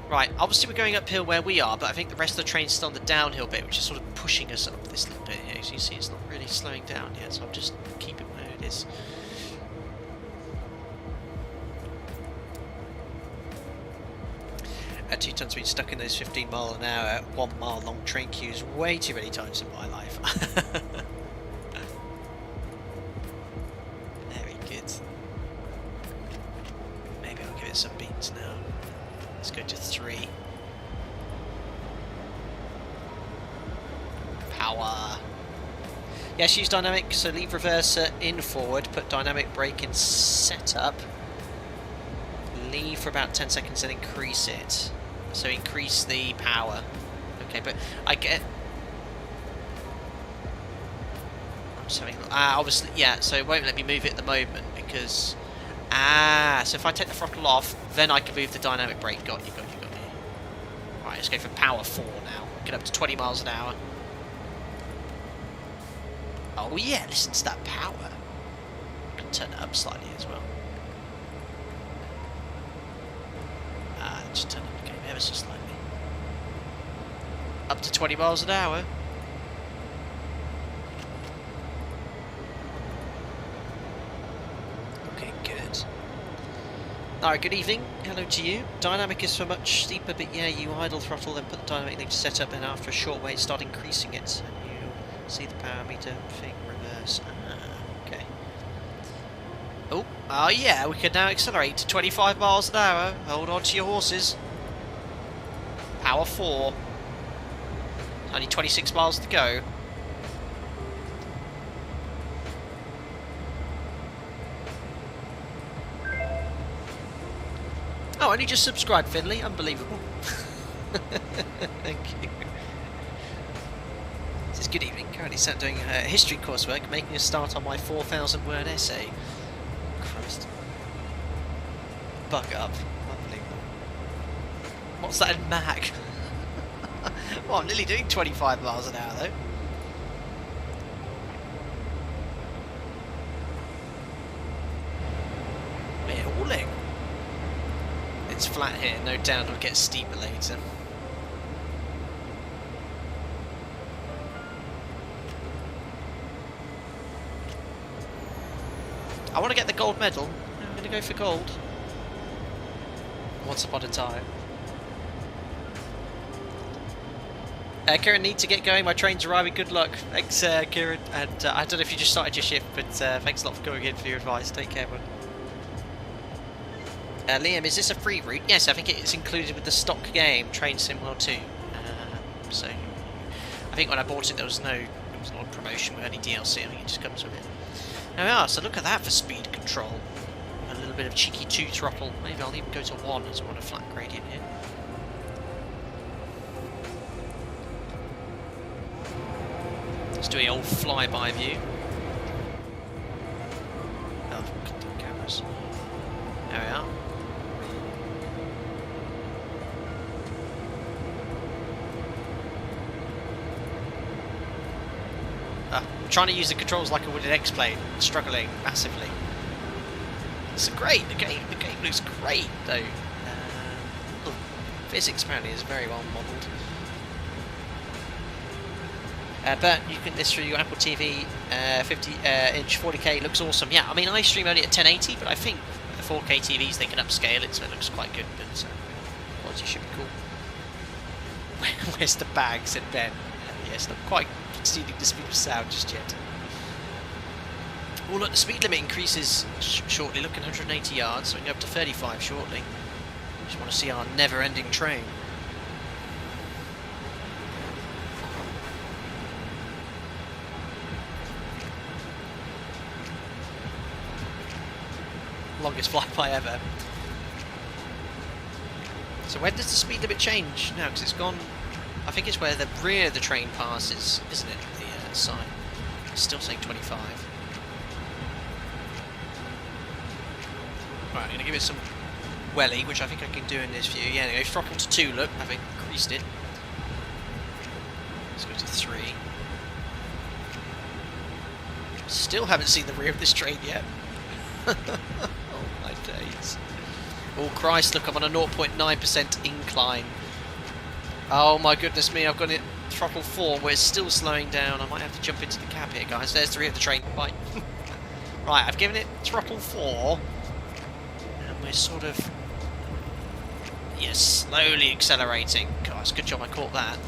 Right, obviously we're going uphill where we are, but I think the rest of the train's still on the downhill bit, which is sort of pushing us up this little bit here. As you see, it's not really slowing down yet, so I'll just keep it where it is. At 2 tons being stuck in those 15 mile an hour, 1 mile long train queues way too many times in my life. Very good. Maybe I'll give it some beats now. Let's go to 3. Power. Yes, use dynamic, so leave reverser in forward, put dynamic brake in setup. Leave for about 10 seconds and increase it. So increase the power. Okay, but I get... I'm just having... obviously, yeah, so it won't let me move it at the moment because... so if I take the throttle off, then I can move the dynamic brake. Got you. Right, let's go for power 4 now. Get up to 20 miles an hour. Oh yeah, listen to that power. I can turn it up slightly as well. Just turn up the game ever so slightly. Up to 20 miles an hour. Okay, good. Alright, good evening. Hello to you. Dynamic is so much steeper, but yeah, you idle throttle, then put the dynamic link to set up, and after a short wait, start increasing it. And you see the power meter thing reverse. Okay. Oh yeah, we can now accelerate to 25 miles an hour. Hold on to your horses. Power 4. Only 26 miles to go. Oh, only just subscribed, Finley. Unbelievable. Thank you. This is good evening. Currently sat doing history coursework, making a start on my 4,000 word essay. Christ. Bug up. Unbelievable. What's that in Mac? Well, I'm nearly doing 25 miles an hour though. We're hauling. It's flat here, no doubt it'll get steeper later. I want to get the gold medal. I'm going to go for gold. Once upon a time. Kieran, need to get going. My train's arriving. Good luck. Thanks, Kieran. And I don't know if you just started your shift, but thanks a lot for coming in for your advice. Take care, bud. Liam, is this a free route? Yes, I think it is included with the stock game, Train Sim World 2. So, I think when I bought it, there was not a promotion with any DLC. I think it just comes with it. Now we are, so look at that for speed control. A little bit of cheeky 2 throttle. Maybe I'll even go to 1 as I want a flat gradient here. Let's do a old flyby view. Oh, cameras. There we are. I'm trying to use the controls like I would in X-Plane, struggling massively. It's great. The game looks great though. Physics apparently is very well modelled. But you can this through your Apple TV 50-inch 40K. Looks awesome. Yeah, I mean I stream only at 1080, but I think the 4K TVs they can upscale it, so it looks quite good. But quality should be cool. Where's the bag? Said Ben. Yes, not quite exceeding the speed of sound just yet. Oh look, the speed limit increases shortly. Looking 180 yards, so we can go up to 35 shortly. Just want to see our never-ending train. Longest flyby ever. So when does the speed limit change? No, because it's gone. I think it's where the rear of the train passes, isn't it? The sign. It's still saying 25. Right, I'm going to give it some welly, which I think I can do in this view. Yeah, anyway, throttle to 2, look, I've increased it. Let's go to 3. Still haven't seen the rear of this train yet. Oh my days. Oh Christ, look, I'm on a 0.9% incline. Oh my goodness me, I've got it throttle 4 where it's still slowing down. I might have to jump into the cab here, guys. There's the rear of the train. Bye. Right, I've given it throttle 4. And we're sort of... yes, slowly accelerating. Guys, good job I caught that.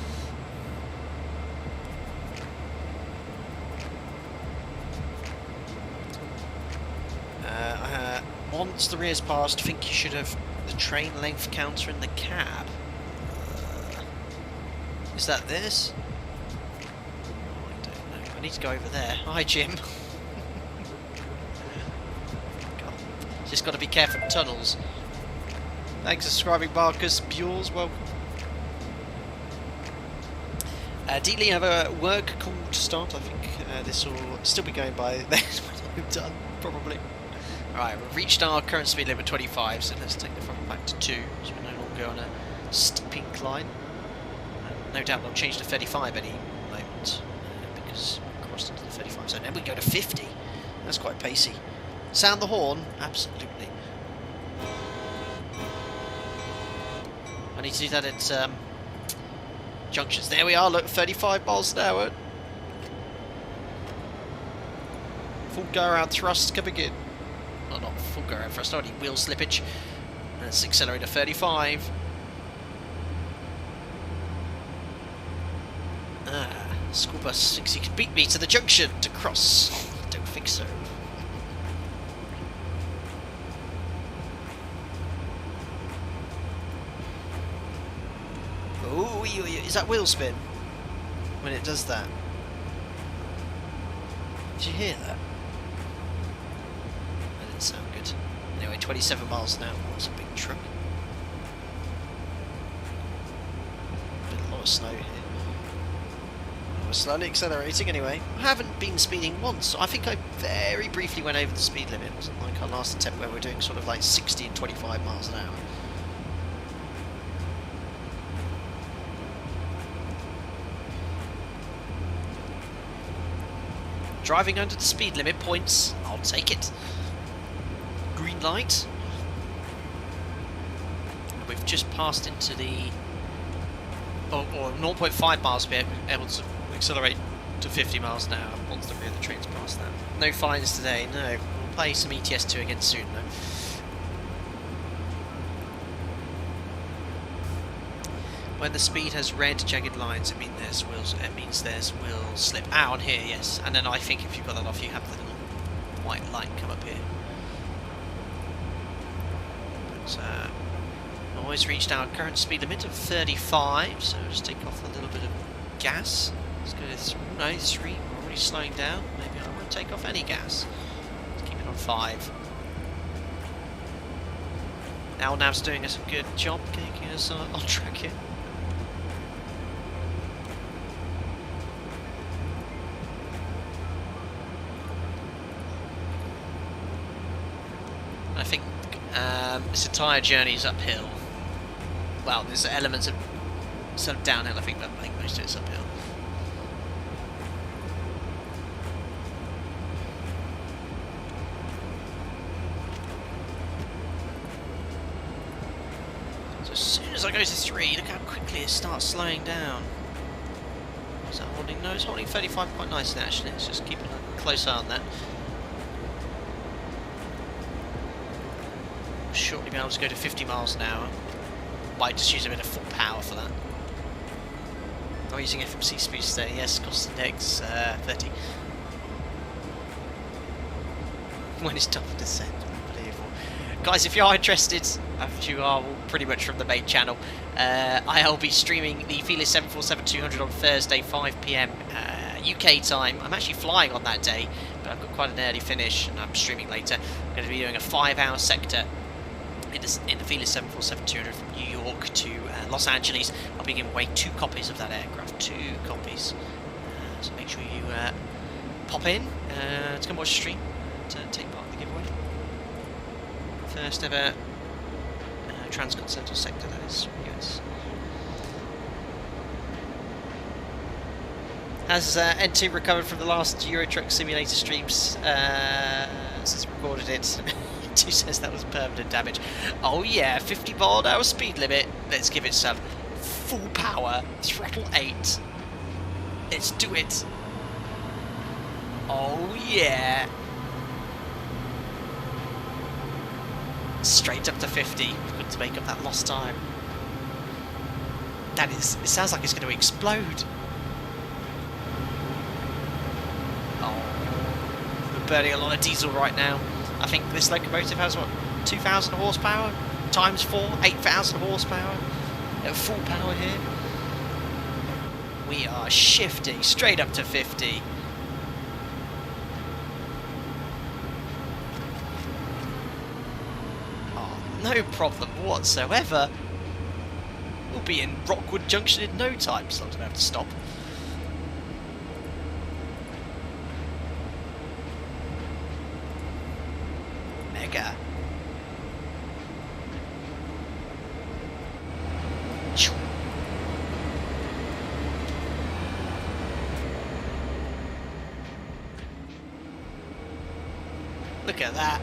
Once the rear's passed, I think you should have the train length counter in the cab. Is that this? Oh, I don't know. I need to go over there. Hi, Jim. God. Just got to be careful of tunnels. Thanks for subscribing, Marcus. Buell's welcome. Dealey, have a work call to start. I think this will still be going by then when I'm done, probably. Alright, we've reached our current speed limit 25, so let's take the throttle back to 2, so we're no longer on a steep incline. No doubt they'll change to 35 any moment, because we crossed into the 35 zone. Then we go to 50. That's quite pacey. Sound the horn? Absolutely. I need to do that at junctions. There we are, look, 35 miles an hour. Full go around thrust coming in. Well, not full go around thrust, already wheel slippage. Let's accelerate to 35. School bus thinks he can beat me to the junction to cross. Don't think so. Oh, is that wheel spin? When it does that? Did you hear that? That didn't sound good. Anyway, 27 miles an hour. That's a big truck. Been a lot of snow here. We're slowly accelerating anyway. I haven't been speeding once. I think I very briefly went over the speed limit. It wasn't like our last attempt where we're doing sort of like 60 and 25 miles an hour. Driving under the speed limit points. I'll take it. Green light. And we've just passed into the... or 0.5 miles per hour, able to accelerate to 50 miles an hour once the rear of the train's past that. No fines today, no. We'll play some ETS2 again soon, though. When the speed has red jagged lines, it means there's wheel slip. Ah, on here, yes. And then I think if you've got that off, you have the little white light come up here. But always reached our current speed limit of 35, so just take off a little bit of gas. Let's go to 3. We're already slowing down. Maybe I won't take off any gas. Let's keep it on 5. Nav's doing us a good job getting us on track here. I think this entire journey is uphill. Well, there's elements of sort of downhill, I think, but I think most of it's uphill. So as soon as I go to 3, look how quickly it starts slowing down. Is that holding? No, it's holding 35 quite nicely actually. It's just keeping a close eye on that. Shortly be able to go to 50 miles an hour. Might just use a bit of full power for that. I'm using FMC speeds today, yes, cost index 30. When it's top of descent, unbelievable. Guys, if you are interested, as you are pretty much from the main channel, I'll be streaming the Fearless 747-200 on Thursday, 5 PM UK time. I'm actually flying on that day, but I've got quite an early finish and I'm streaming later. I'm going to be doing a 5-hour sector in the Fearless 747-200 from New York to Los Angeles. I'll be giving away 2 copies of that aircraft, 2 copies. So make sure you pop in to come watch the stream and take part in the giveaway. First ever transcontinental sector, that is, US. Has N2 recovered from the last Euro Truck Simulator streams since I recorded it? Who says that was permanent damage? Oh yeah, 50-mile-an-hour speed limit. Let's give it some full power. Throttle 8. Let's do it. Oh yeah. Straight up to 50. We've got to make up that lost time. That is, it sounds like it's going to explode. Oh, we're burning a lot of diesel right now. I think this locomotive has, what, 2,000 horsepower? Times 4, 8,000 horsepower. At full power here. We are shifting straight up to 50. Oh, no problem whatsoever. We'll be in Rockwood Junction in no time, so I'm going to have to stop. Mega. Look at that.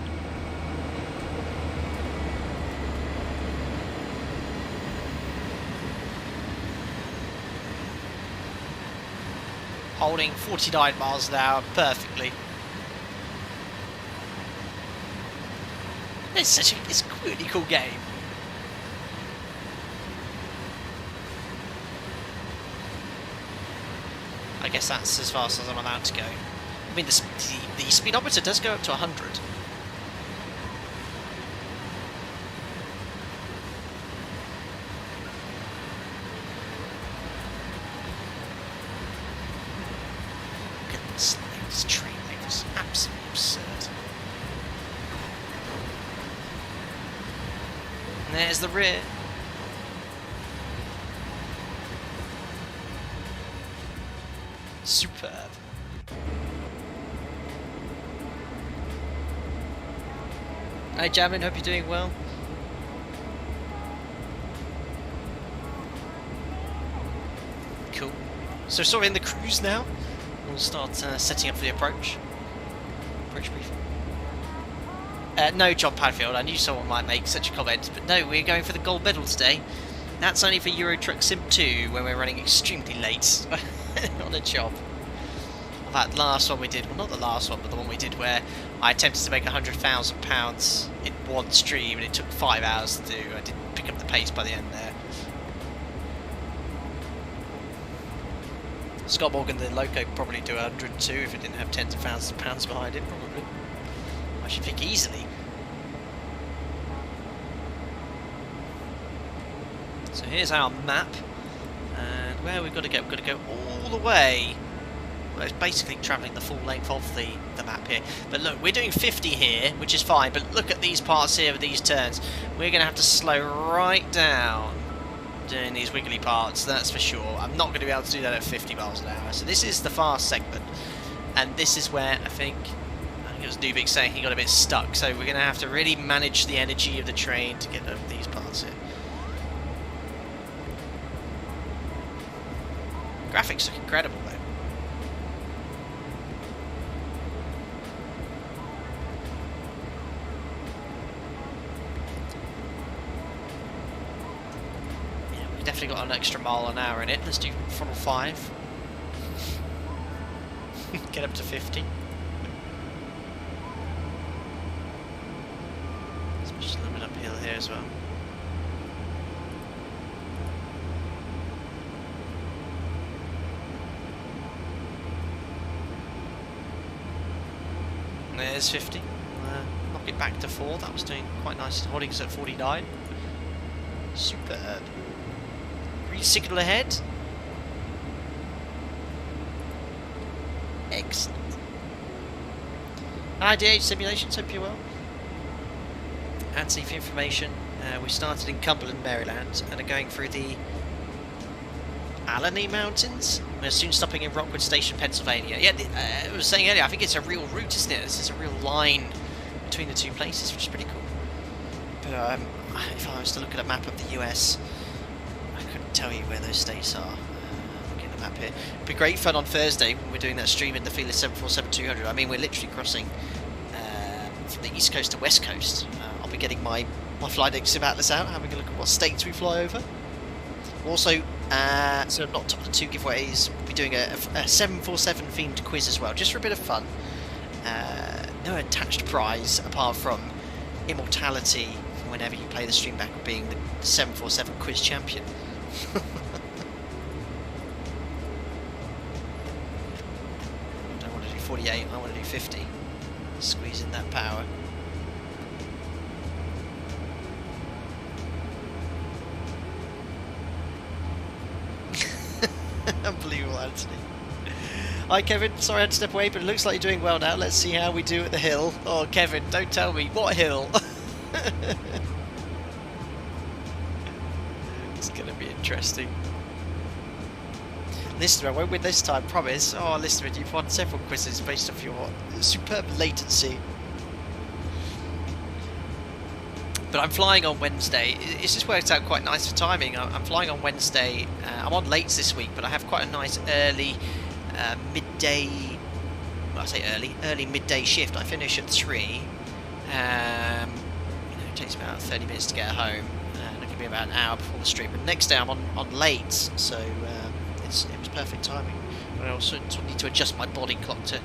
Holding 49 miles an hour perfectly. It's a really cool game. I guess that's as fast as I'm allowed to go. I mean, the speedometer does go up to 100. Look at this train lane. It's absolutely absurd. And there's the rear. Superb. Hi Jamin, hope you're doing well. Cool. So sort of in the cruise now. We'll start setting up for the approach. Approach briefing. No, John Padfield, I knew someone might make such a comment, but no, we're going for the gold medal today. That's only for Euro Truck Sim 2, when we're running extremely late on a job. That last one we did, well not the last one, but the one we did where I attempted to make £100,000 in one stream and it took 5 hours to do. I didn't pick up the pace by the end there. Scott Morgan, the Loco, could probably do 102 if it didn't have tens of thousands of pounds behind it, probably. I should think easily. So here's our map, and where we've got to go, we've got to go all the way. Well, it's basically travelling the full length of the map here. But look, we're doing 50 here, which is fine, but look at these parts here with these turns. We're going to have to slow right down doing these wiggly parts, that's for sure. I'm not going to be able to do that at 50 miles an hour. So this is the fast segment, and this is where I think it was Dubik saying he got a bit stuck. So we're going to have to really manage the energy of the train to get over these parts here. Graphics look incredible though. Definitely got an extra mile an hour in it. Let's do throttle 5. Get up to 50. Let's push a little bit uphill here as well. There's 50. Knock it back to 4. That was doing quite nice. Holding us at 49. Superb. Signal ahead. Excellent. Hi DH Simulations, hope you're well. And see for information, we started in Cumberland, Maryland, and are going through the Allegheny Mountains. We're soon stopping in Rockwood Station, Pennsylvania. Yeah, I was saying earlier, I think it's a real route, isn't it? This is a real line between the two places, which is pretty cool. But if I was to look at a map of the US, tell you where those states are. Looking at the map here. It'd be great fun on Thursday when we're doing that stream in the Fearless 747-200. I mean, we're literally crossing from the East Coast to West Coast. I'll be getting my flight deck sim atlas out, having a look at what states we fly over. Also, so not top of the 2 giveaways, we'll be doing a 747 themed quiz as well, just for a bit of fun. No attached prize apart from immortality whenever you play the stream back of being the 747 quiz champion. I don't want to do 48, I want to do 50. Squeeze in that power. Unbelievable, Anthony. Hi Kevin, sorry I had to step away, but it looks like you're doing well now. Let's see how we do at the hill. Oh Kevin, don't tell me. What hill? It's going to be interesting. Listener, I won't win this time, promise. Oh listener, you've won several quizzes based off your superb latency. But I'm flying on Wednesday. It's just worked out quite nice for timing. I'm flying on Wednesday. I'm on lates this week, but I have quite a nice early midday. Well, I say early midday shift. I finish at 3. You know, it takes about 30 minutes to get home, and it can be about an hour before the stream. But next day I'm on late, so it was perfect timing. But I also need to adjust my body clock to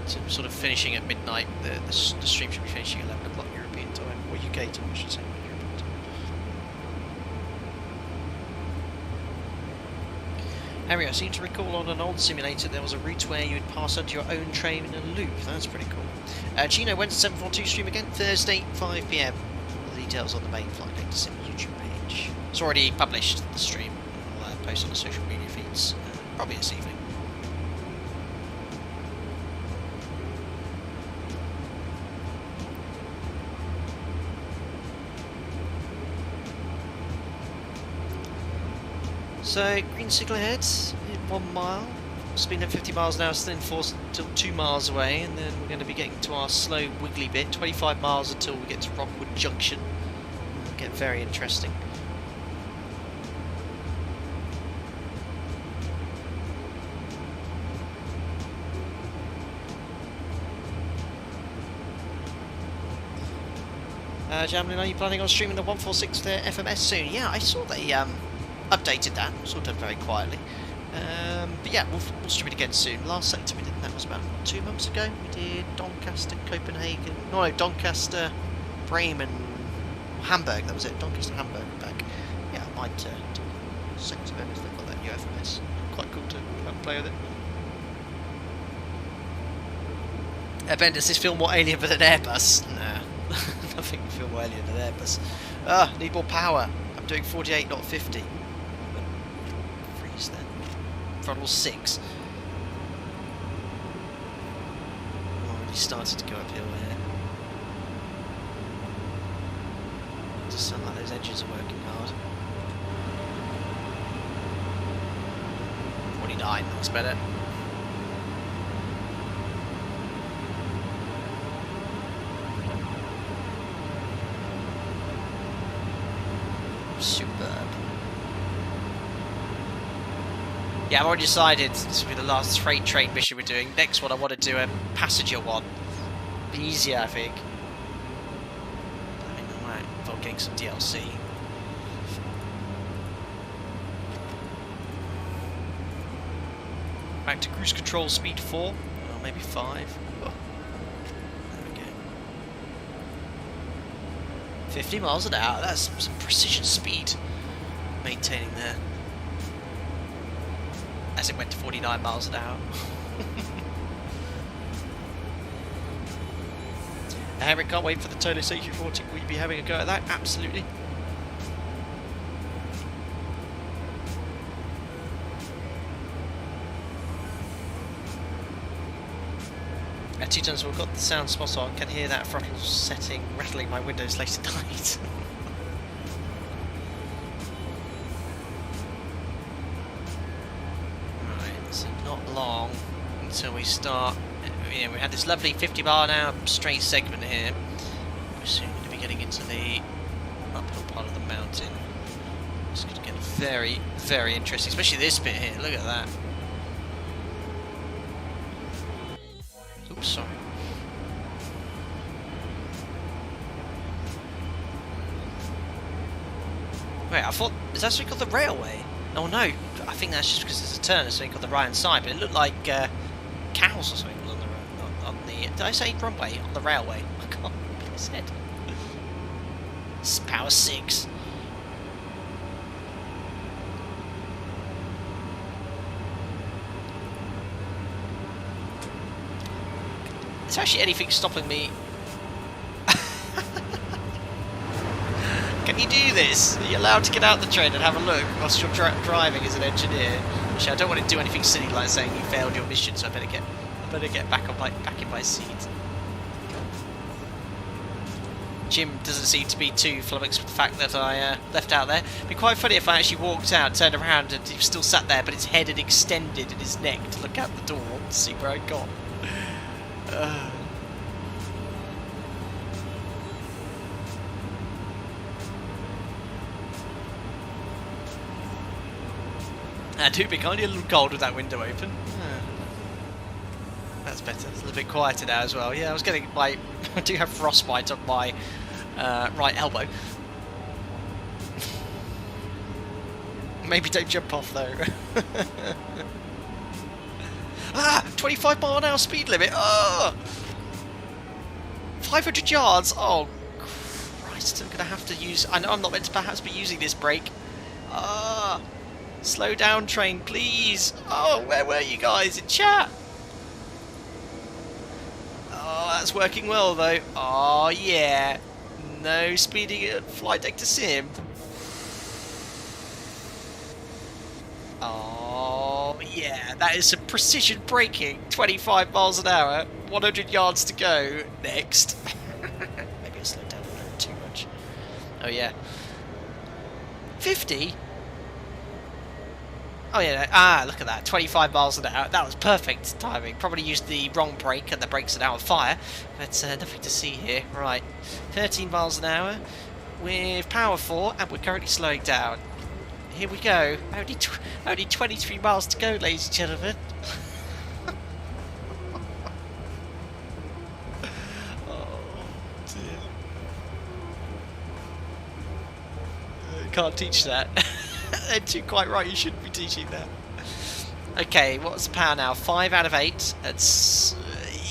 sort of finishing at midnight. The stream should be finishing at 11 o'clock European time, or UK time, I should say. European time. Harry, I seem to recall on an old simulator there was a route where you would pass under your own train in a loop. That's pretty cool. Gino, when's the 742 stream again? Thursday, 5 PM. All the details on the main Flight Deck to Sim YouTube page. It's already published, the stream. I'll post on the social media feeds probably this evening. So, green signal ahead in 1 mile. Speed at 50 miles an hour, still enforced until 2 miles away, and then we're going to be getting to our slow wiggly bit, 25 miles until we get to Rockwood Junction. It'll get very interesting. Jamlin, are you planning on streaming the 146 to FMS soon? Yeah, I saw they updated that, sort of very quietly. But yeah, we'll stream it again soon. Last sector we did that was about 2 months ago. We did Doncaster, Copenhagen, no, Doncaster, Bremen, Hamburg. That was it. Doncaster, Hamburg, back. Yeah, I might do sector then if they've got that new FMS. Quite cool to play with it. Ben, does this feel more alien than an Airbus? Nah, nothing can feel more alien than an Airbus. Need more power. I'm doing 48, not 50. Freeze then. Throttle 6. Already started to go uphill here. It does sound like those engines are working hard. 49, that's better. Superb. Yeah, I've already decided this will be the last freight train mission we're doing. Next one, I want to do a passenger one. Be easier, I think. I think I might involve getting some DLC. Back to cruise control, speed 4, or maybe 5. Oh. There we go. 50 miles an hour, that's some precision speed maintaining there. As it went to 49 miles an hour. Henrik, can't wait for the Tolos A340. Will you be having a go at that? Absolutely. Two times we've got the sound spot on. Can hear that throttle setting rattling my windows late at night. Right, so not long until we start. You know, we had this lovely 50 mile an hour straight segment here. We're soon going to be getting into the uphill part of the mountain. It's going to get very, very interesting, especially this bit here. Look at that. Oops, sorry. Wait, I thought, is that something called the railway? Oh no, I think that's just because it's a turn, it's something called the right hand side, but it looked like cows or something on the did I say runway? On the railway. I can't remember what I said. It's power 6. Is there actually anything stopping me? Can you do this? Are you allowed to get out the train and have a look whilst you're driving as an engineer? Actually, I don't want to do anything silly like saying you failed your mission, so I better get back in my seat. Jim doesn't seem to be too flummoxed with the fact that I left out there. It'd be quite funny if I actually walked out, turned around, and he was still sat there, but his head had extended in his neck to look out the door to see where I'd gone. I do be kind of a little cold with that window open. That's better. It's a little bit quieter now as well. Yeah, I was getting I do have frostbite on my right elbow. Maybe don't jump off though. 25 mile an hour speed limit. 500 yards. Oh Christ! I'm gonna have to use. I know I'm not meant to perhaps be using this brake. Slow down, train, please. Oh, where were you guys in chat? Oh, that's working well though. Oh yeah. No speeding at flight deck to sim. Oh yeah, that is some precision braking. 25 miles an hour, 100 yards to go. Next. Maybe I slowed down a little too much. Oh yeah. 50? Oh yeah, look at that, 25 miles an hour, that was perfect timing. Probably used the wrong brake and the brakes are now on fire, but nothing to see here. Right, 13 miles an hour with power 4 and we're currently slowing down. Here we go, only 23 miles to go, ladies and gentlemen. Oh dear. Can't teach that. They're quite right, you shouldn't be teaching that. Okay, what's the power now? 5 out of 8. That's,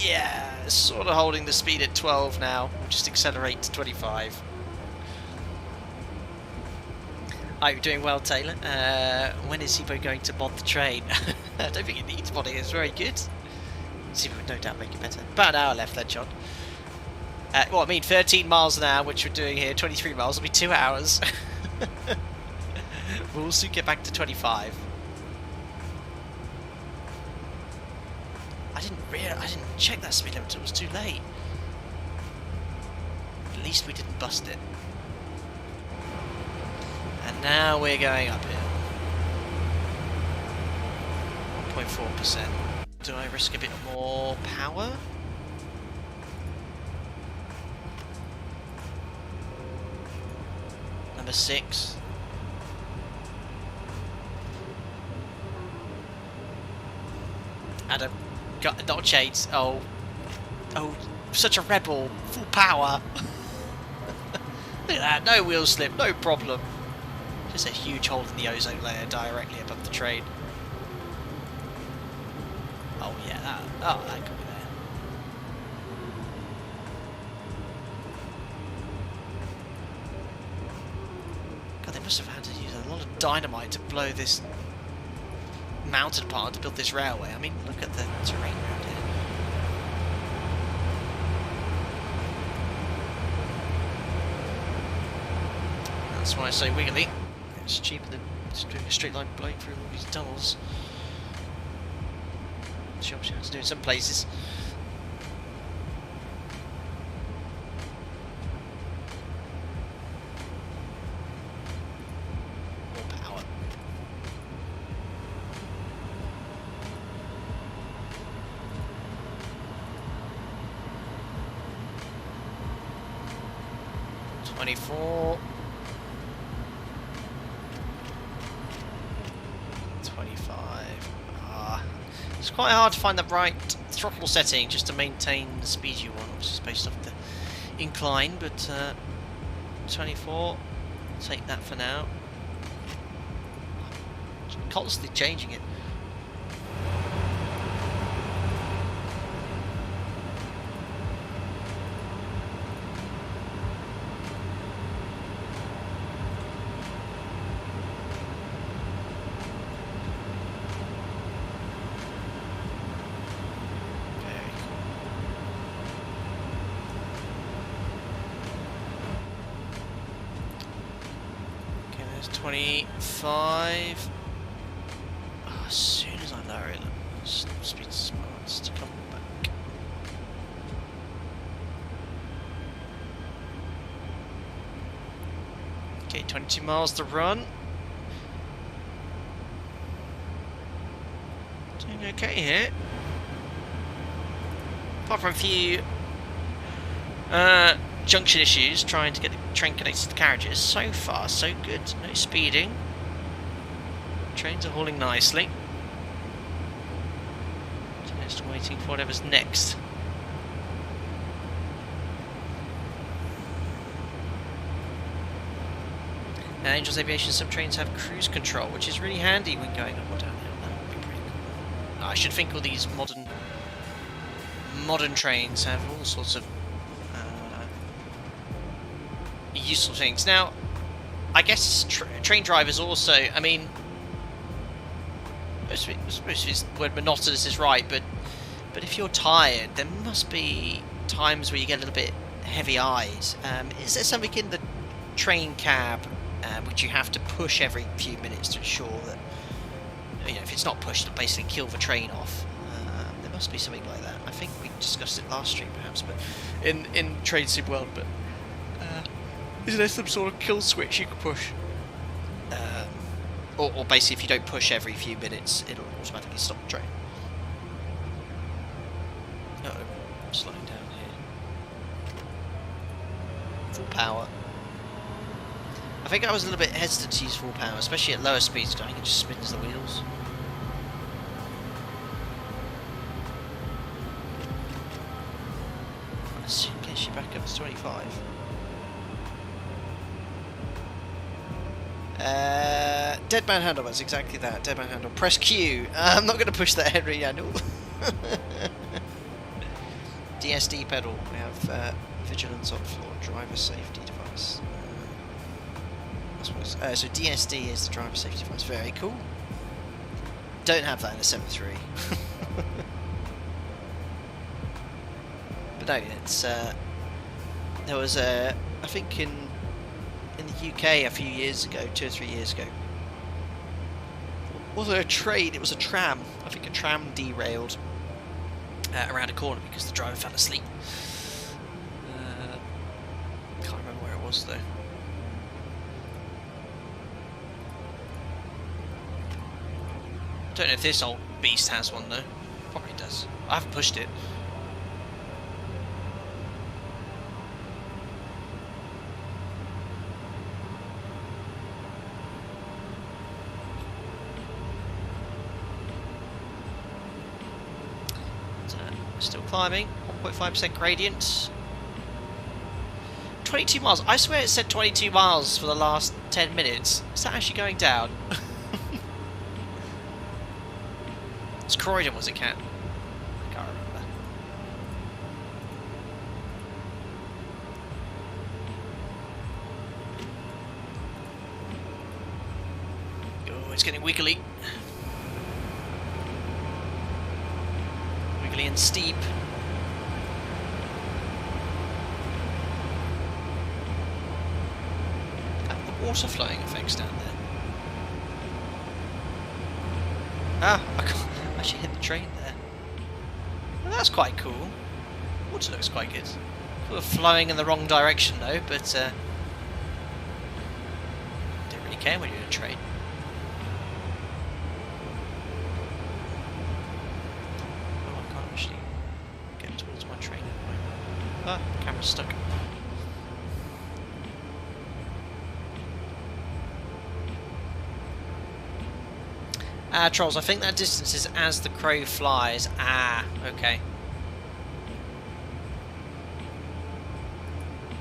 yeah, sort of holding the speed at 12 now. We'll just accelerate to 25. Oh, you're doing well, Taylor. When is Sibo going to mod the train? I don't think it needs modding, it's very good. Sibo would no doubt make it better. About an hour left then, John. Well, I mean 13 miles an hour, which we're doing here, 23 miles, will be 2 hours. We'll soon get back to 25. I didn't check that speed limit until it was too late. At least we didn't bust it. And now we're going uphill. 1.4%. Do I risk a bit more power? Number 6. Adam, got not shades. Oh, such a rebel, full power. Look at that, no wheel slip, no problem. Just a huge hole in the ozone layer directly above the train. Oh yeah, that could be there. God, they must have had to use a lot of dynamite to blow this mountain apart to build this railway. I mean, look at the terrain around here. That's why I say wiggly. It's cheaper than just doing a straight line blowing through all these tunnels. Which obviously has to do in some places. It's quite hard to find the right throttle setting just to maintain the speed you want, which is based off the incline, but 24, take that for now. constantly changing it. Okay, there's 25. Oh, as soon as I lower it, speed starts to come back. Okay, 22 miles to run. Doing okay here. Apart from a few junction issues trying to get the train connected to the carriages. So far, so good. No speeding. Trains are hauling nicely. Just waiting for whatever's next. Now, Angels Aviation subtrains have cruise control, which is really handy when going up or downhill. That would be pretty cool. I should think all these modern trains have all sorts of useful things. Now, I guess train drivers also, I mean, most of the word monotonous is right, but if you're tired, there must be times where you get a little bit heavy-eyed. Is there something in the train cab which you have to push every few minutes to ensure that, you know, if it's not pushed, it'll basically kill the train off? There must be something like that. I think we discussed it last stream, perhaps, but in Train Sim World. But is there some sort of kill switch you can push? Or basically, if you don't push every few minutes, it'll automatically stop the train. Uh oh, I'm slowing down here. Full power. I think I was a little bit hesitant to use full power, especially at lower speeds, because I think it just spins the wheels. Let's get you back up to 25. Dead man handle, that's exactly that. Dead man handle. Press Q. I'm not going to push that Henry handle. DSD pedal. We have vigilance on floor. Driver safety device. So DSD is the driver safety device. Very cool. Don't have that in a 7.3. But no, it's there was I think in the UK a few years ago, 2 or 3 years ago. Was it a train? It was a tram. I think a tram derailed around a corner because the driver fell asleep. Can't remember where it was though. Don't know if this old beast has one though. Probably does. I haven't pushed it. Still climbing. 1.5% gradient. 22 miles. I swear it said 22 miles for the last 10 minutes. Is that actually going down? It's Croydon, was it, Cat? I can't remember. Oh, it's getting wiggly. Wiggly and steep. The water flowing effects down there. Ah, I can't actually hit the train there. Well, that's quite cool. Water looks quite good. Sort of flowing in the wrong direction though, but don't really care when you're in a train. Oh, I can't actually get towards my train at the moment. Ah, the camera's stuck. Trolls, I think that distance is as the crow flies. Ah, okay.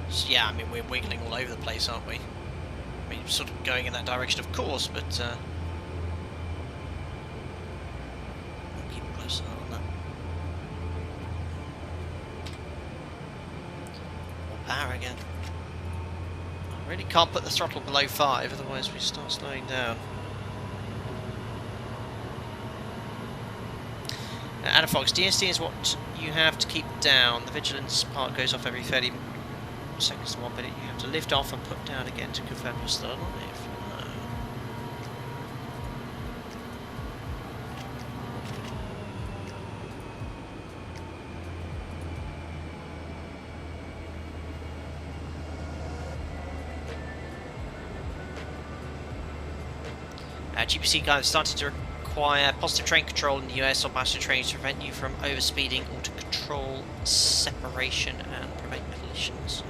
So, yeah, I mean, we're wiggling all over the place, aren't we? I mean, sort of going in that direction, of course, but close on that. More power again. I really can't put the throttle below 5, otherwise we start slowing down. Anafox, DSD is what you have to keep down. The vigilance part goes off every 30 seconds to 1 minute. You have to lift off and put down again to confirm you're still alive. GPC guys started to require positive train control in the US on passenger trains to prevent you from overspeeding or to control separation and prevent collisions.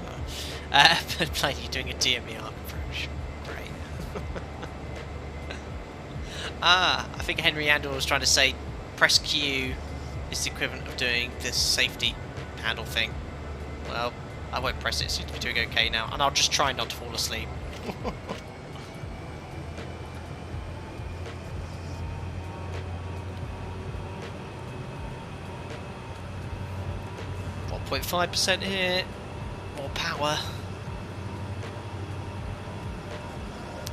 But plain you're doing a DME arc approach. Great. I think Henry Andor was trying to say press Q is the equivalent of doing this safety handle thing. Well, I won't press it, it seems to be doing okay now, and I'll just try not to fall asleep. 0.5% here, more power.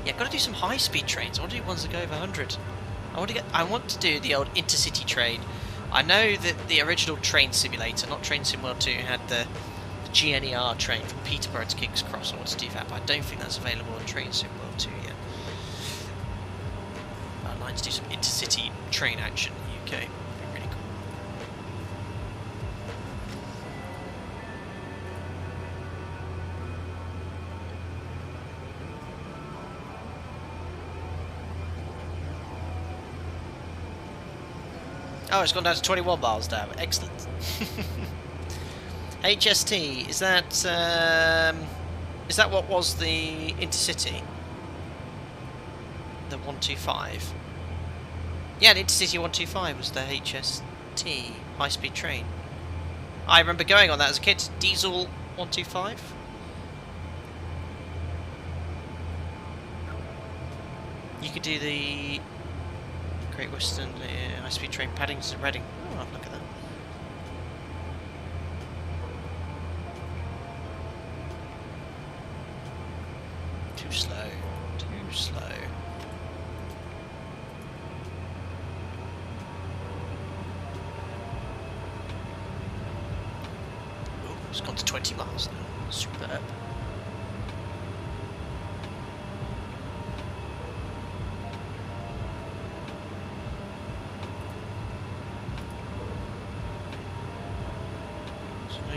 Yeah, gotta do some high-speed trains. I want to do ones that go over 100. I want to do the old intercity train. I know that the original train simulator, not Train Sim World 2, had the GNER train from Peterborough to King's Cross. I want to do that, but I don't think that's available on Train Sim World 2 yet. I'd like to do some intercity train action in the UK. Oh, it's gone down to 21 miles now. Excellent. HST, is that what was the intercity? The 125. Yeah, the intercity 125 was the HST high-speed train. I remember going on that as a kid. Diesel 125. You could do the Great Western high-speed train Paddington Reading. Oh, look at that. Too slow. Too slow. Oh, it's gone to 20 miles now. Superb.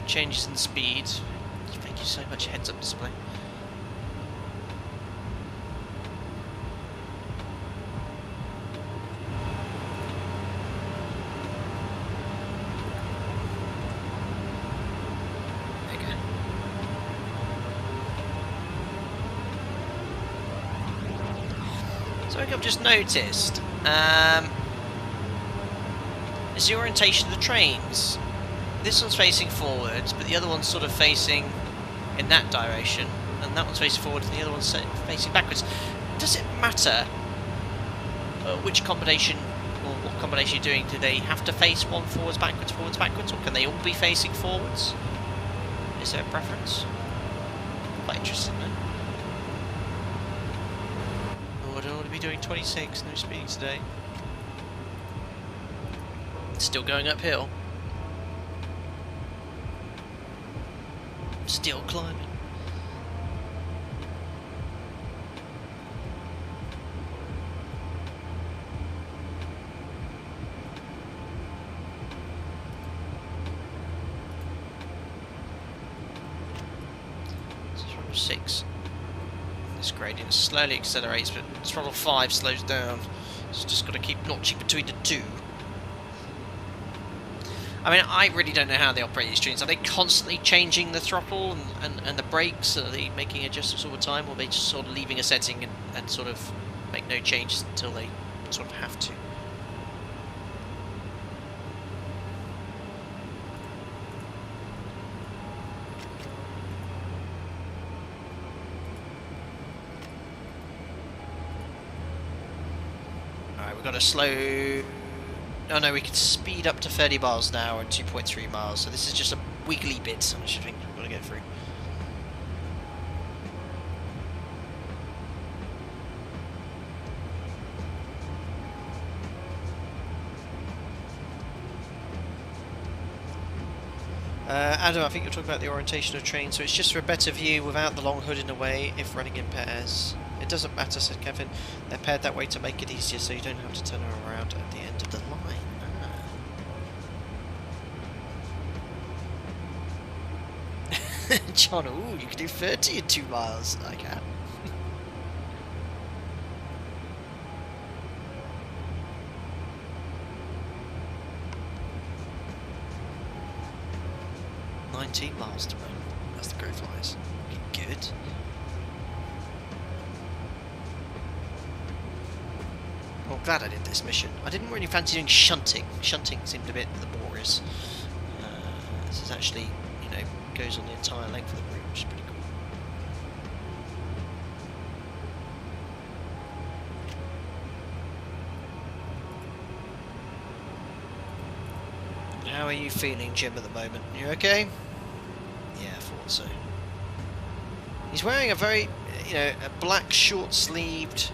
Changes in speed. Thank you so much, heads-up display. There you go. So I've just noticed is the orientation of the trains. This one's facing forwards, but the other one's sort of facing in that direction, and that one's facing forward, and the other one's facing backwards. Does it matter which combination, or what combination you're doing? Do they have to face one forwards, backwards, or can they all be facing forwards? Is there a preference? Quite interesting, though. Oh, I don't want to be doing 26, no speeding today. Still going uphill. Still climbing. Throttle 6. This gradient slowly accelerates, but throttle 5 slows down. So just got to keep notching between the two. I mean, I really don't know how they operate these trains. Are they constantly changing the throttle and the brakes? Are they making adjustments all the time, or are they just sort of leaving a setting and sort of make no changes until they sort of have to? Alright, we've got to slow Oh no, we can speed up to 30 miles an hour and 2.3 miles. So this is just a wiggly bit. I should think we're going to go through. Adam, I think you're talking about the orientation of trains, so it's just for a better view without the long hood in the way if running in pairs. It doesn't matter, said Kevin. They're paired that way to make it easier so you don't have to turn around at the end of the line. Ah. John, ooh, you can do 30 in 2 miles. I can. 19 miles to run as the crow flies. Looking good. Well, glad I did this mission. I didn't really fancy doing shunting. Shunting seemed a bit laborious. This is actually, you know, goes on the entire length of the route, which is pretty cool. How are you feeling, Jim, at the moment? You okay? Yeah, I thought so. He's wearing a very, you know, a black short-sleeved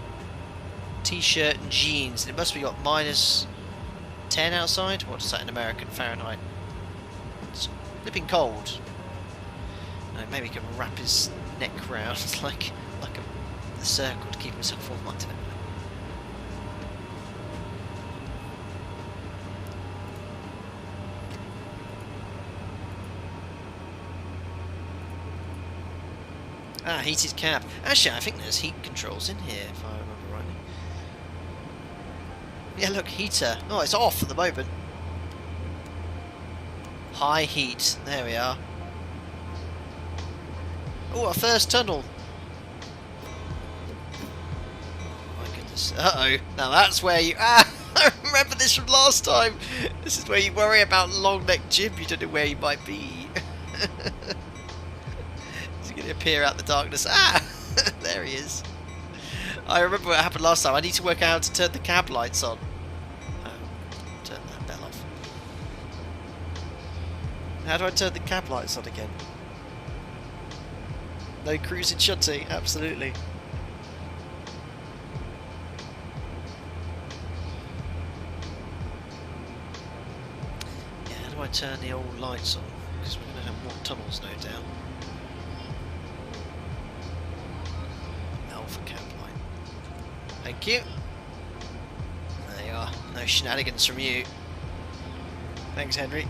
t-shirt and jeans. It must be got -10 outside. What is that in American Fahrenheit? It's flipping cold. Maybe he can wrap his neck round like a circle to keep himself warm. I don't know. Ah, heated cab. Actually, I think there's heat controls in here, if I remember rightly. Yeah, look, heater. Oh, it's off at the moment. High heat. There we are. Oh, our first tunnel. Oh my goodness. Uh-oh. Now that's where you... Ah! I remember this from last time. This is where you worry about long neck Jim. You don't know where he might be. Going to appear out the darkness. Ah! There he is. I remember what happened last time. I need to work out how to turn the cab lights on. Turn that bell off. How do I turn the cab lights on again? No cruising shunting, absolutely. Yeah, how do I turn the old lights on? Because we're going to have more tunnels, no doubt. For cab light. Thank you. There you are. No shenanigans from you. Thanks, Henry.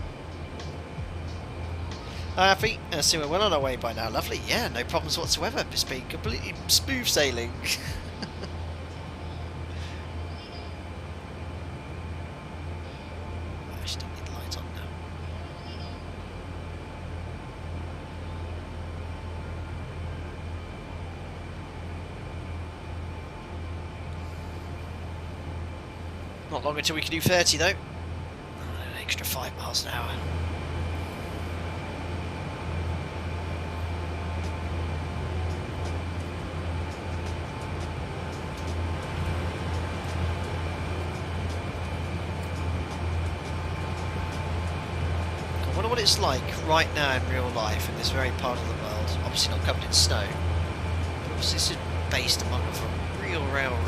Happy. I see we're well on our way by now. Lovely. Yeah, no problems whatsoever. It's been completely smooth sailing. I still need the light on now. Not long until we can do 30 though. An extra 5 miles an hour. I wonder what it's like right now in real life in this very part of the world. Obviously not covered in snow. But obviously this is based among a real railroad.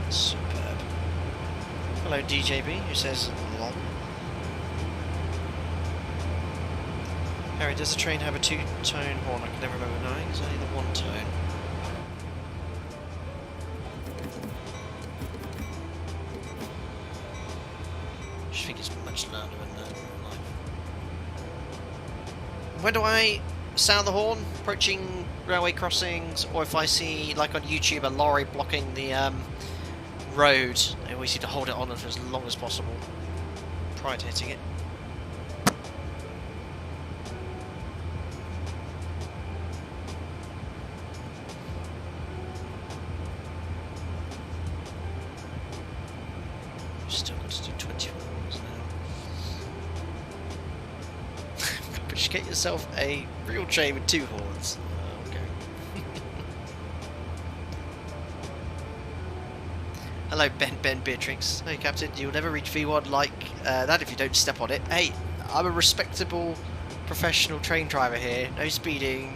Superb. Hello DJB, who says lol. Harry, does the train have a two-tone horn? I can never remember knowing. It's only the one tone. I just think it's much louder in life. When do I sound the horn? Approaching railway crossings, or if I see, like on YouTube, a lorry blocking the road, I always need to hold it on for as long as possible prior to hitting it. Still got to do 20 miles Carriage. Get yourself a real train with 2 horns. Okay. Hello, Ben Beatrix. Hey, Captain. You'll never reach V1 like that if you don't step on it. Hey, I'm a respectable professional train driver here. No speeding.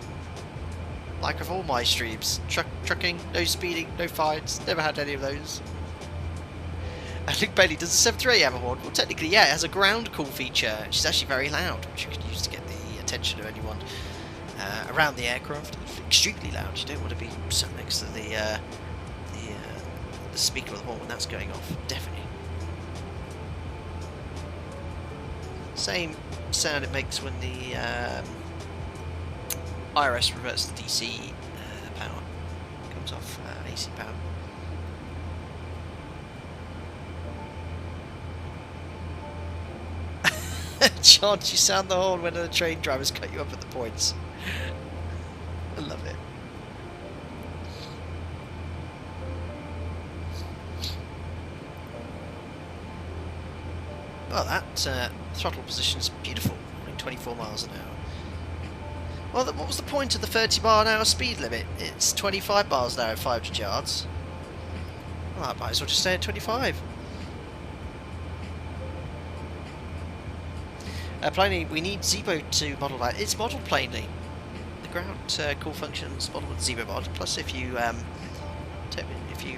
Like of all my streams. Trucking, no speeding, no fines. Never had any of those. I think Bailey, does the 738 have a horn? Well, technically, yeah, it has a ground call feature, which is actually very loud, which you can use to get the attention of anyone around the aircraft. It's extremely loud. You don't want to be sat next to the speaker of the horn when that's going off. Definitely. Same sound it makes when the IRS reverts to DC power. Comes off AC power. John, you sound the horn when the train drivers cut you up at the points. I love it. Well, that throttle position is beautiful, running 24 miles an hour. Well, what was the point of the 30 mile an hour speed limit? It's 25 miles an hour at 500 yards. Well, I might as well just stay at 25. Plainly, we need Zebo to model that. It's modelled plainly. The ground call function is modelled with Zebo mod. Plus, if you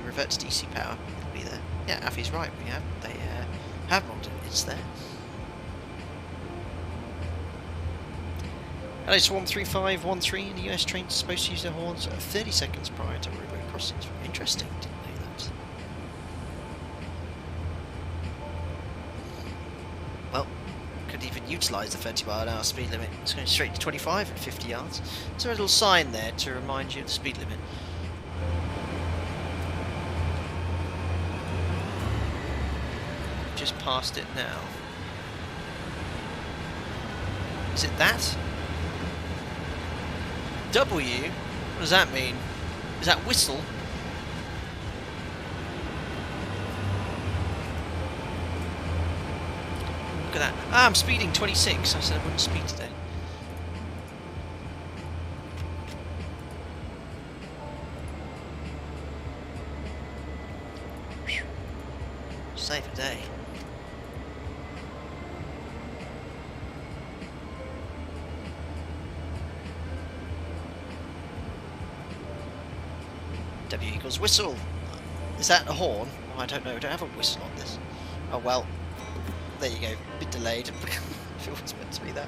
revert to DC power, it'll be there. Yeah, Affy's right. They have modelled it. It's there. Hello, Swarm 3513. The US trains are supposed to use their horns 30 seconds prior to roadway crossings. Interesting. Didn't know that. Well, could even utilise the 30 mile an hour speed limit. It's going straight to 25 at 50 yards. There's a little sign there to remind you of the speed limit. Just past it now. Is it that? W? What does that mean? Is that whistle? Look at that. Ah, I'm speeding 26. I said I wouldn't speed today. Save a day. W equals whistle. Is that a horn? Oh, I don't know. I don't have a whistle on this. Oh well. There you go. A bit delayed. If it was meant to be that.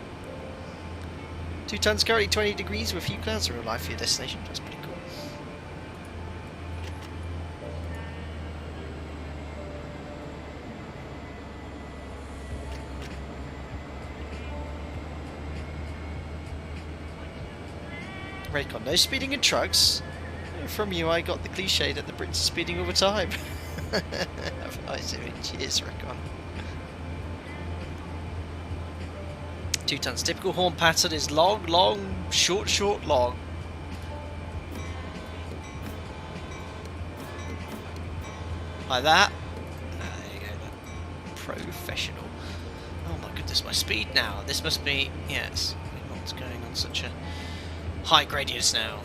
2 tons currently 20 degrees with a few clouds in real life for your destination. That's pretty cool. Raycon, no speeding in trucks. From you, I got the cliche that the Brits are speeding all the time. Have a nice image. Cheers, Raycon. 2 tons. Typical horn pattern is long, long, short, short, long. Like that. There you go. Professional. Oh my goodness, my speed now. This must be, yes, not going on such a high gradients now.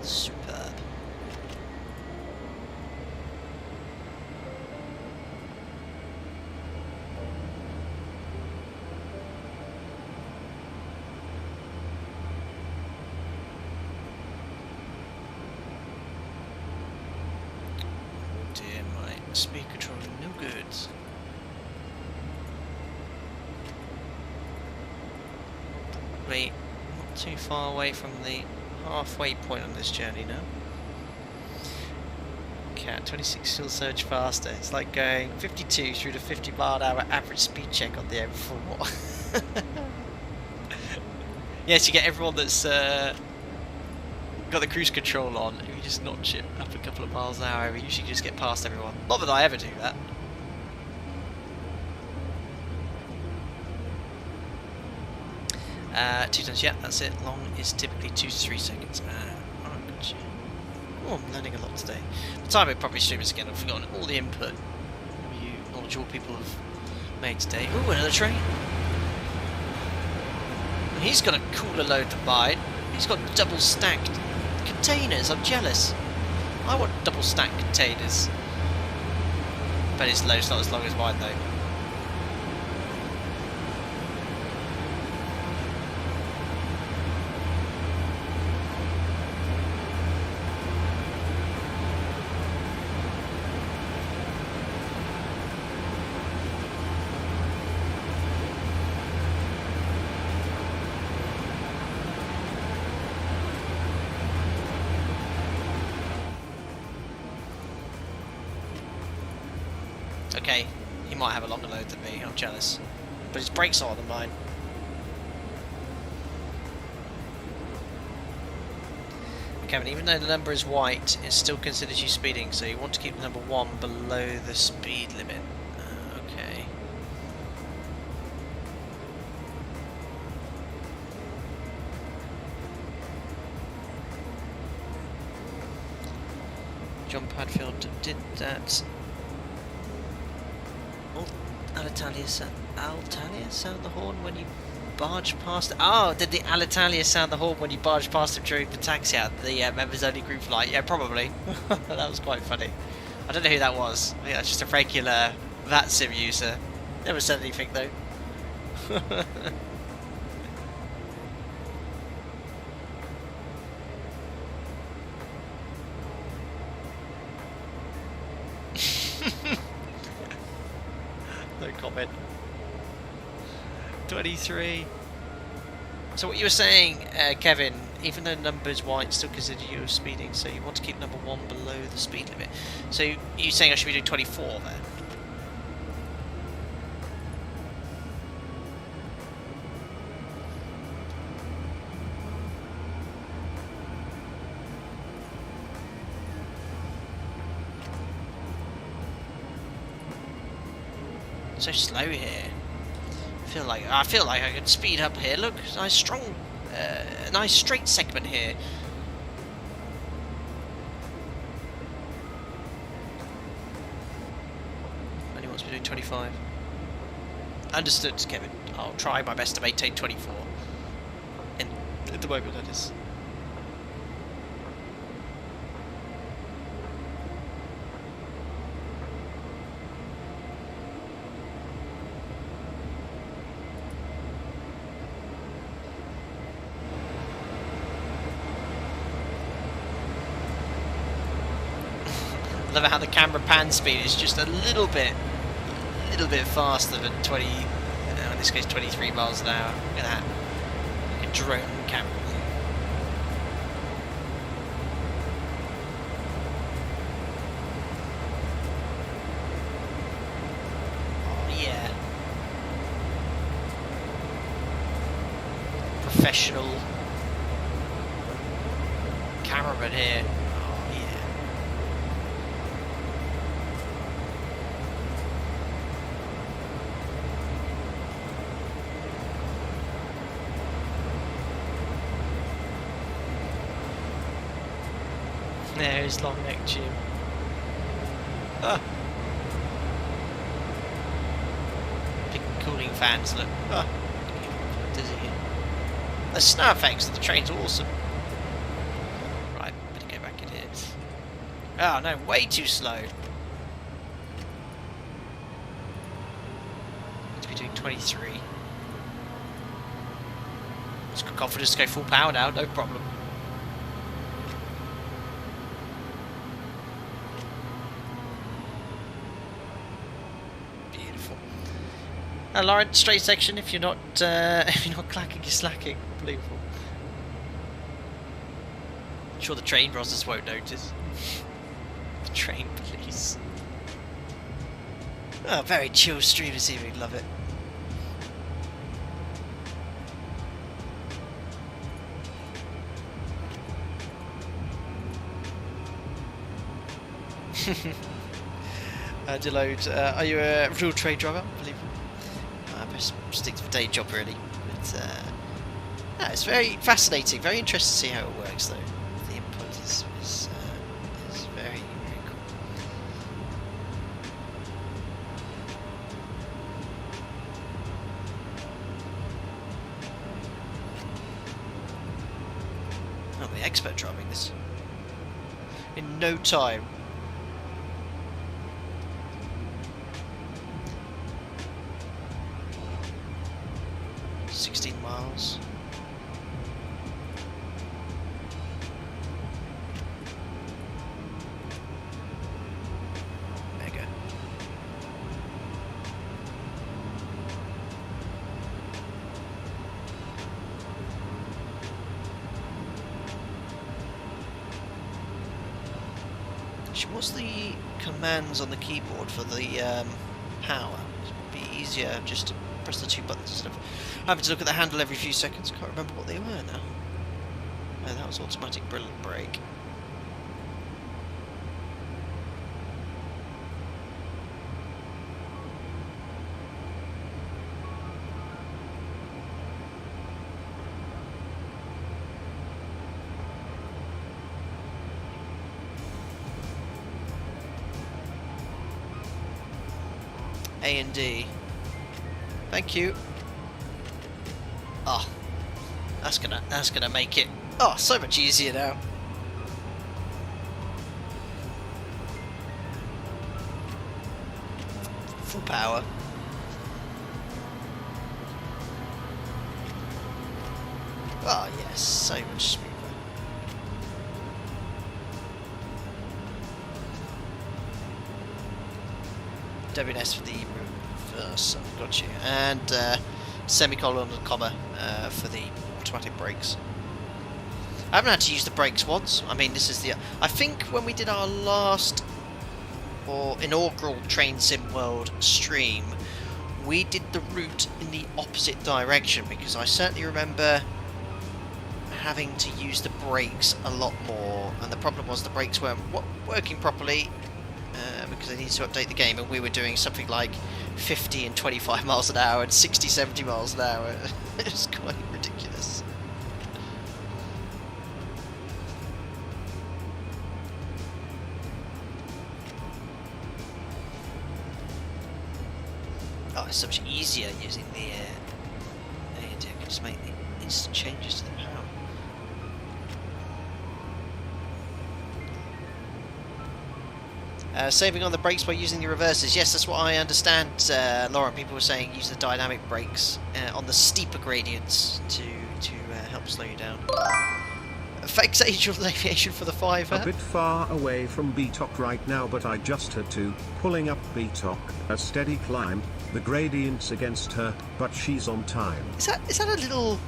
Superb. Dear, my speed control is no good. Probably not too far away from the halfway point on this journey now. Cat 26 still surge faster. It's like going 52 through the 50 mile an hour average speed check on the M4. Yes, you get everyone that's got the cruise control on. You just notch it up a couple of miles an hour. We usually just get past everyone. Not that I ever do that. Two tons, yeah, that's it. Long is typically 2 to 3 seconds. Alright, gotcha. Oh, I'm learning a lot today. The time I probably stream this again, I've forgotten all the input you knowledgeable people have made today. Ooh, another train. He's got a cooler load than mine. He's got double stacked containers. I'm jealous. I want double stacked containers. But his load's not as long as mine though. Okay, he might have a longer load than me, I'm jealous. But his brakes are than mine. Kevin, even though the number is white, it still considers you speeding, so you want to keep the number 1 below the speed limit. Okay. John Padfield did that. Alitalia sound the horn when you barge past. Oh, did the Alitalia sound the horn when you barged past him during the taxi out the members only group flight? Yeah, probably. That was quite funny. I don't know who that was. I think that's just a regular VATSIM user. Never said anything though. No comment. 23. So what you were saying, Kevin, even though number's white, still consider you speeding, so you want to keep number 1 below the speed limit. So you're saying I should be doing 24 then? So slow here. I feel like I could speed up here. Look, nice strong, nice straight segment here. Only wants me doing 25. Understood, Kevin. I'll try my best to maintain 24. At the moment, that is. I love how the camera pan speed is just a little bit faster than 20, in this case 23 miles an hour. Look at that, like a drone camera. Oh yeah, professional cameraman here. There's long neck Jim. Ah. Big cooling fans, look. Ah. Dizzy here. The snow effects of the train's awesome. Right, better go back in here. Oh no, way too slow. To be doing 23. It's got confidence to go full power now, no problem. Lauren, straight section. If you're not clacking, you're slacking. Unbelievable. I'm sure the train rozzers won't notice. The train police. Oh, very chill stream this evening. Love it. Deload, are you a real train driver? Unbelievable. I best stick to the day job really. But no, it's very fascinating, very interesting to see how it works though. The input is be expert driving this. In no time. Miles. There you go. What's the commands on the keyboard for the power? It'd be easier just to press the 2 buttons instead of having to look at the handle every few seconds. Can't remember what they were now. Oh, that was automatic brake. A and D. Thank you. Oh, that's gonna make it so much easier now. Full power. Oh yes, so much smoother. WNS for the reverse, got you, and semicolon and comma for the automatic brakes. I haven't had to use the brakes once. I mean, this is the... I think when we did our last or inaugural Train Sim World stream, we did the route in the opposite direction, because I certainly remember having to use the brakes a lot more, and the problem was the brakes weren't working properly because they needed to update the game, and we were doing something like 50 and 25 miles an hour and 60, 70 miles an hour. It was quite ridiculous. Oh, it's so much easier using the A&D. I can just make the instant changes to the power. Saving on the brakes by using the reverses. Yes, that's what I understand, Lauren. People were saying use the dynamic brakes on the steeper gradients to help slow you down. Thanks, Angel Aviation, for the $5. A bit far away from BTOC right now, but I just had to. Pulling up BTOC, a steady climb, the gradients against her, but she's on time. Is that a little...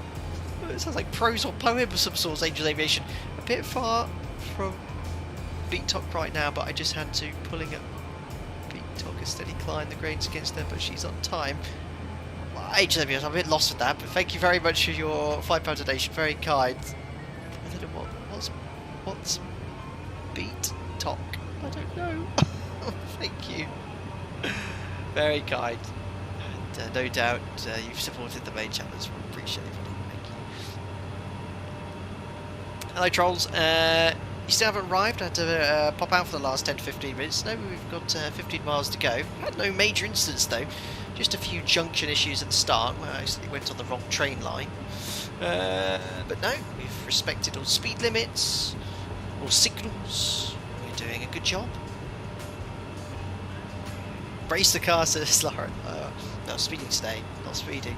It sounds like prose or poem of some sort, Angel Aviation. A bit far from BTOC right now, but I just had to. Pulling up BTOC, a steady climb, the grades against her, but she's on time. Well, Angel Aviation, I'm a bit lost with that, but thank you very much for your £5 donation. Very kind. I don't know what's BTOC. I don't know. Thank you. Very kind. And no doubt you've supported the main channels. We appreciate it. Thank you. Hello, trolls. You still haven't arrived? I had to pop out for the last 10 to 15 minutes. No, we've got 15 miles to go. Had no major incidents though. Just a few junction issues at the start where I actually went on the wrong train line. But no, we've respected all speed limits, all signals. We're doing a good job. Brace the car, says Lauren. No speeding today, not speeding.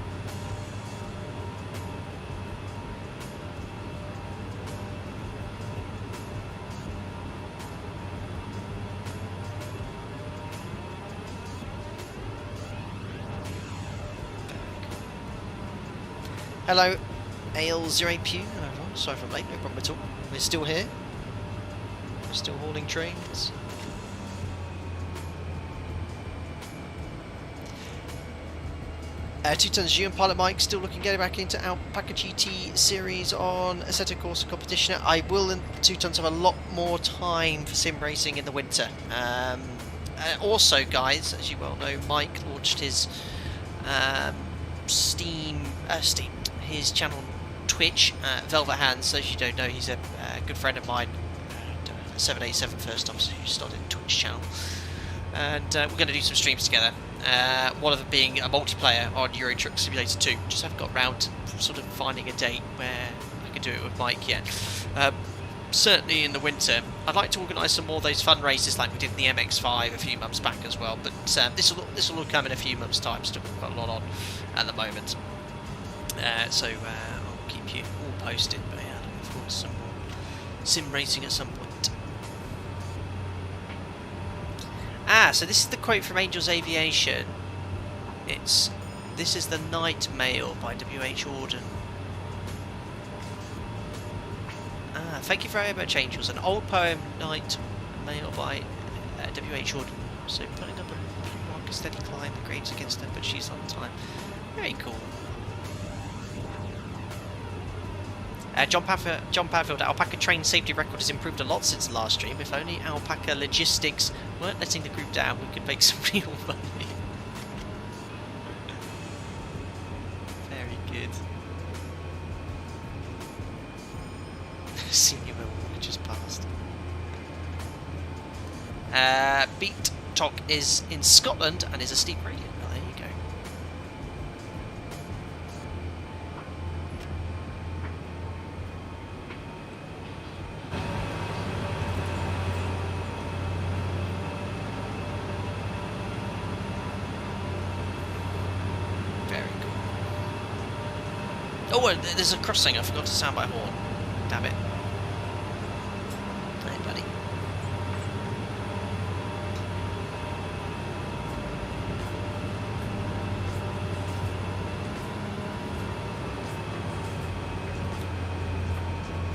Hello, AL0APU. Sorry if I'm late, no problem at all. We're still here. We're still hauling trains. 2 tons G and Pilot Mike still looking to get back into Alpaca GT series on Assetto Corsa competition. I will, and 2 tons have a lot more time for sim racing in the winter. Also, guys, as you well know, Mike launched his his channel on Twitch, Velvet Hands. So as you don't know, he's a good friend of mine, 787 first officer who started a Twitch channel, and we're going to do some streams together. One of them being a multiplayer on Euro Truck Simulator 2. Just haven't got round to sort of finding a date where I can do it with Mike yet. Certainly in the winter, I'd like to organise some more of those fundraisers like we did in the MX-5 a few months back as well. But this will all come in a few months' time. Still got a lot on at the moment, so I'll keep you all posted. But yeah, looking forward to some more sim racing at some point. So this is the quote from Angels Aviation. This is the Night Mail by W.H. Auden. Thank you very much, Angels. An old poem, Night Mail by W.H. Auden. So putting up a rock, a steady climb, the grade's against her, but she's on time. Very cool. John Padfield, Alpaca train safety record has improved a lot since the last stream. If only Alpaca Logistics weren't letting the group down, we could make some real money. Very good. Senior Millwall just passed. Beat Talk is in Scotland and is a steep gradient. Oh, there you go. Very cool. Oh, there's a crossing. I forgot to sound my horn. Damn it. Hey, buddy.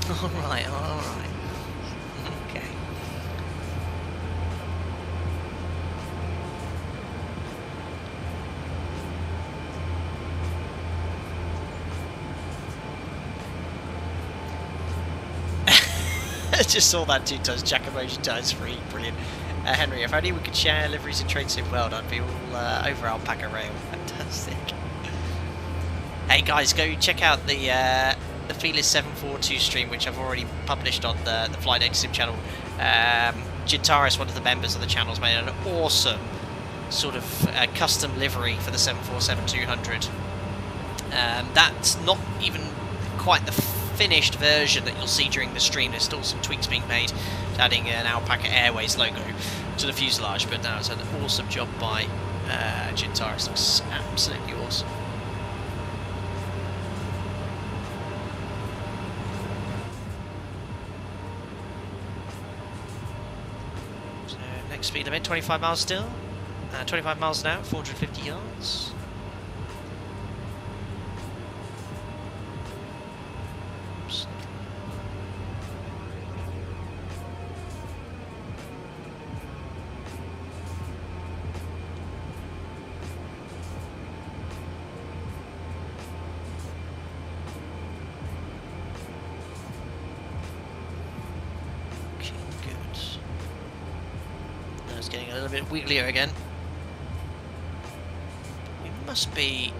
Alright, alright. Okay. Just saw that 2 tons jack emoji times 3. Brilliant. Henry, if only we could share liveries and train sim world, I'd be all over Alpaca Rail. Fantastic. Hey guys, go check out the Felis 742 stream, which I've already published on the Flight Data Sim channel. Jintaris, one of the members of the channel, has made an awesome sort of custom livery for the 747-200. That's not even quite the finished version that you'll see during the stream. There's still some tweaks being made, adding an Alpaca Airways logo to the fuselage, but that was an awesome job by Jintaris. Looks absolutely awesome. So next speed limit 25 miles still, 25 miles an hour, 450 yards. Getting a little bit wheelier again. We must be,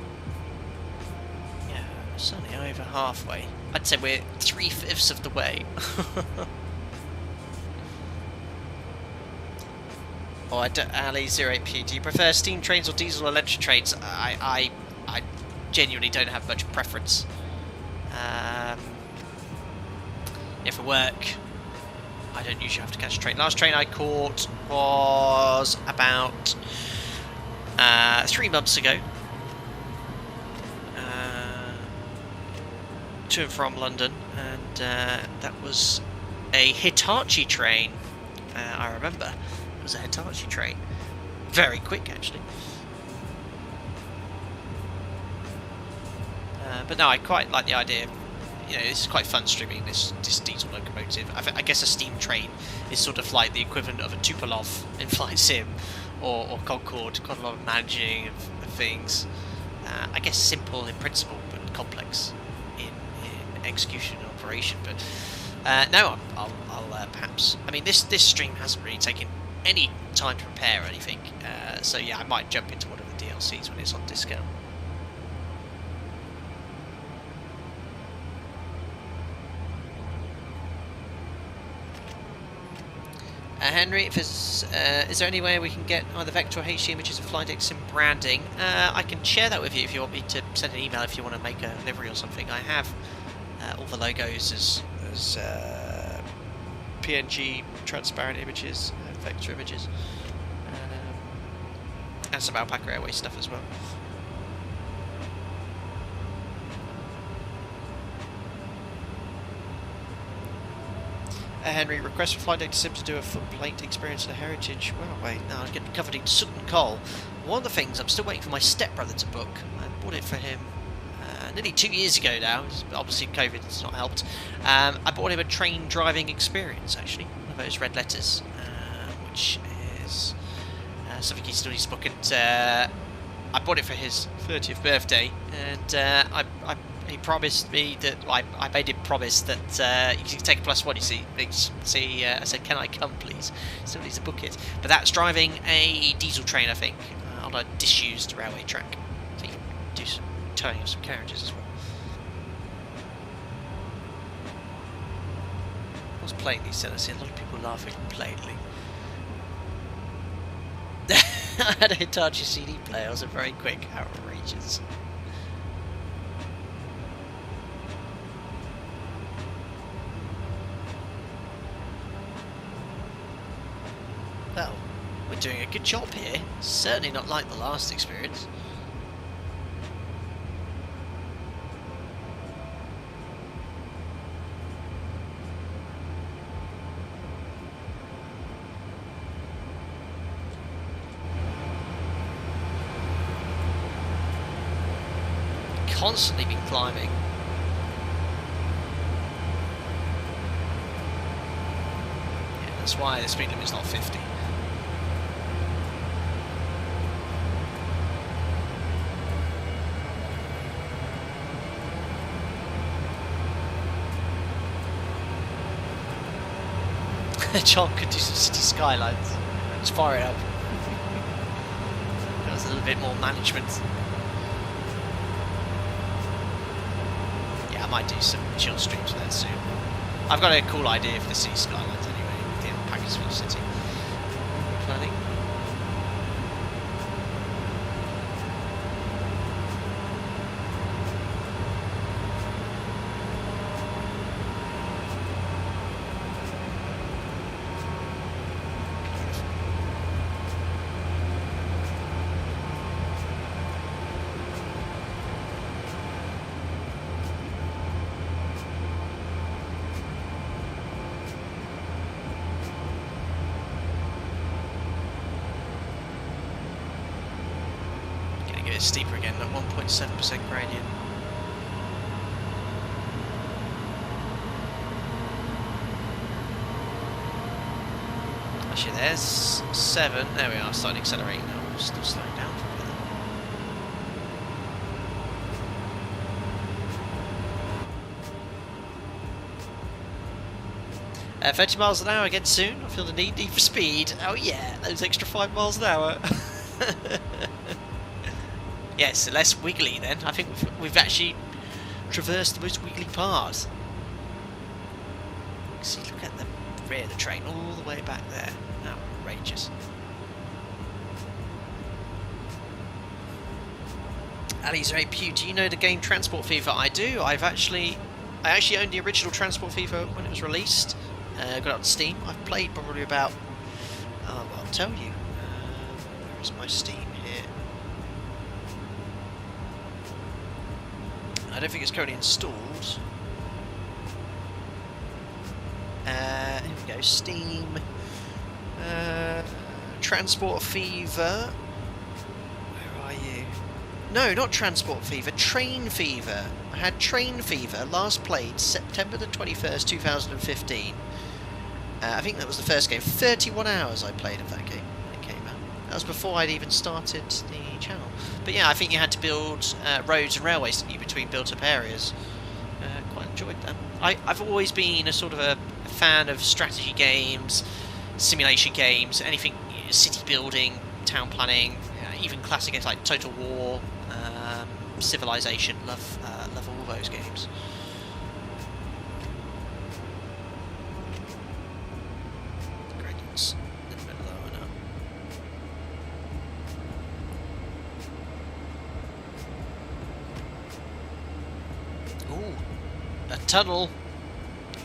yeah, certainly over halfway. I'd say we're 3/5 of the way. Oh, Ali08P, do you prefer steam trains or diesel or electric trains? I genuinely don't have much preference. Yeah, for work, I don't usually have to catch a train. Last train I caught was about 3 months ago. To and from London, and that was a Hitachi train. I remember it was a Hitachi train. Very quick, actually. But no, I quite like the idea of, you know, this is quite fun streaming this diesel locomotive. I guess a steam train is sort of like the equivalent of a Tupolev in Flight Sim or Concorde. Quite a lot of managing of things. I guess simple in principle, but complex in execution and operation. But no, I'll perhaps. I mean, this stream hasn't really taken any time to prepare or anything. So yeah, I might jump into one of the DLCs when it's on discount. Henry, if is there any way we can get either vector or HD images of Flight Sim branding? I can share that with you if you want me to send an email if you want to make a livery or something. I have all the logos as PNG transparent images, vector images, and some Alpaca Airways stuff as well. Henry, request for Flight Deck Sim to do a footplate experience in a heritage. Well, wait, no, I'm getting covered in soot and coal. One of the things I'm still waiting for my stepbrother to book. I bought it for him nearly 2 years ago now. Obviously, COVID has not helped. I bought him a train driving experience, actually, one of those red letters, which is something he still needs to book. And I bought it for his 30th birthday, and he promised me that I made him promise that you can take a +1. You see, I said, "Can I come, please?" Still needs to book it, but that's driving a diesel train, I think, on a disused railway track. So you can do some towing of some carriages as well. I was playing these, and I see a lot of people laughing plainly. I had a Hitachi CD player. It was a very quick, outrageous. Well, we're doing a good job here. Certainly not like the last experience. Constantly been climbing. Yeah, that's why the speed limit's not 50. John could do some city skylines. Let's fire it up. That was a little bit more management. Yeah, I might do some chill streams with that soon. I've got a cool idea for the city skylines anyway, in Packageville City. Planning. It's steeper again at 1.7% gradient. Actually, there's 7. There we are, starting to accelerate now. We're still slowing down for a bit. 30 miles an hour again soon. I feel the need for speed. Oh yeah, those extra 5 miles an hour. Yes, less wiggly then. I think we've actually traversed the most wiggly part. See, look at the rear of the train all the way back there. Outrageous. Ali's very Pew, do you know the game Transport Fever? I do. I actually owned the original Transport Fever when it was released. Got it on Steam. I've played probably about... well, I'll tell you. Where is my Steam here? I don't think it's currently installed. Here we go, Steam. Transport Fever. Where are you? No, not Transport Fever, Train Fever. I had Train Fever, last played September the 21st, 2015. I think that was the first game. 31 hours I played of that game when it came out. That was before I'd even started the channel. But yeah, I think you had to build roads and railways, didn't you, between built-up areas. Quite enjoyed that. I've always been a sort of a fan of strategy games, simulation games, anything, city building, town planning, even classic games like Total War, Civilization. Love all those games. Gradients a little bit lower now. Ooh, a tunnel.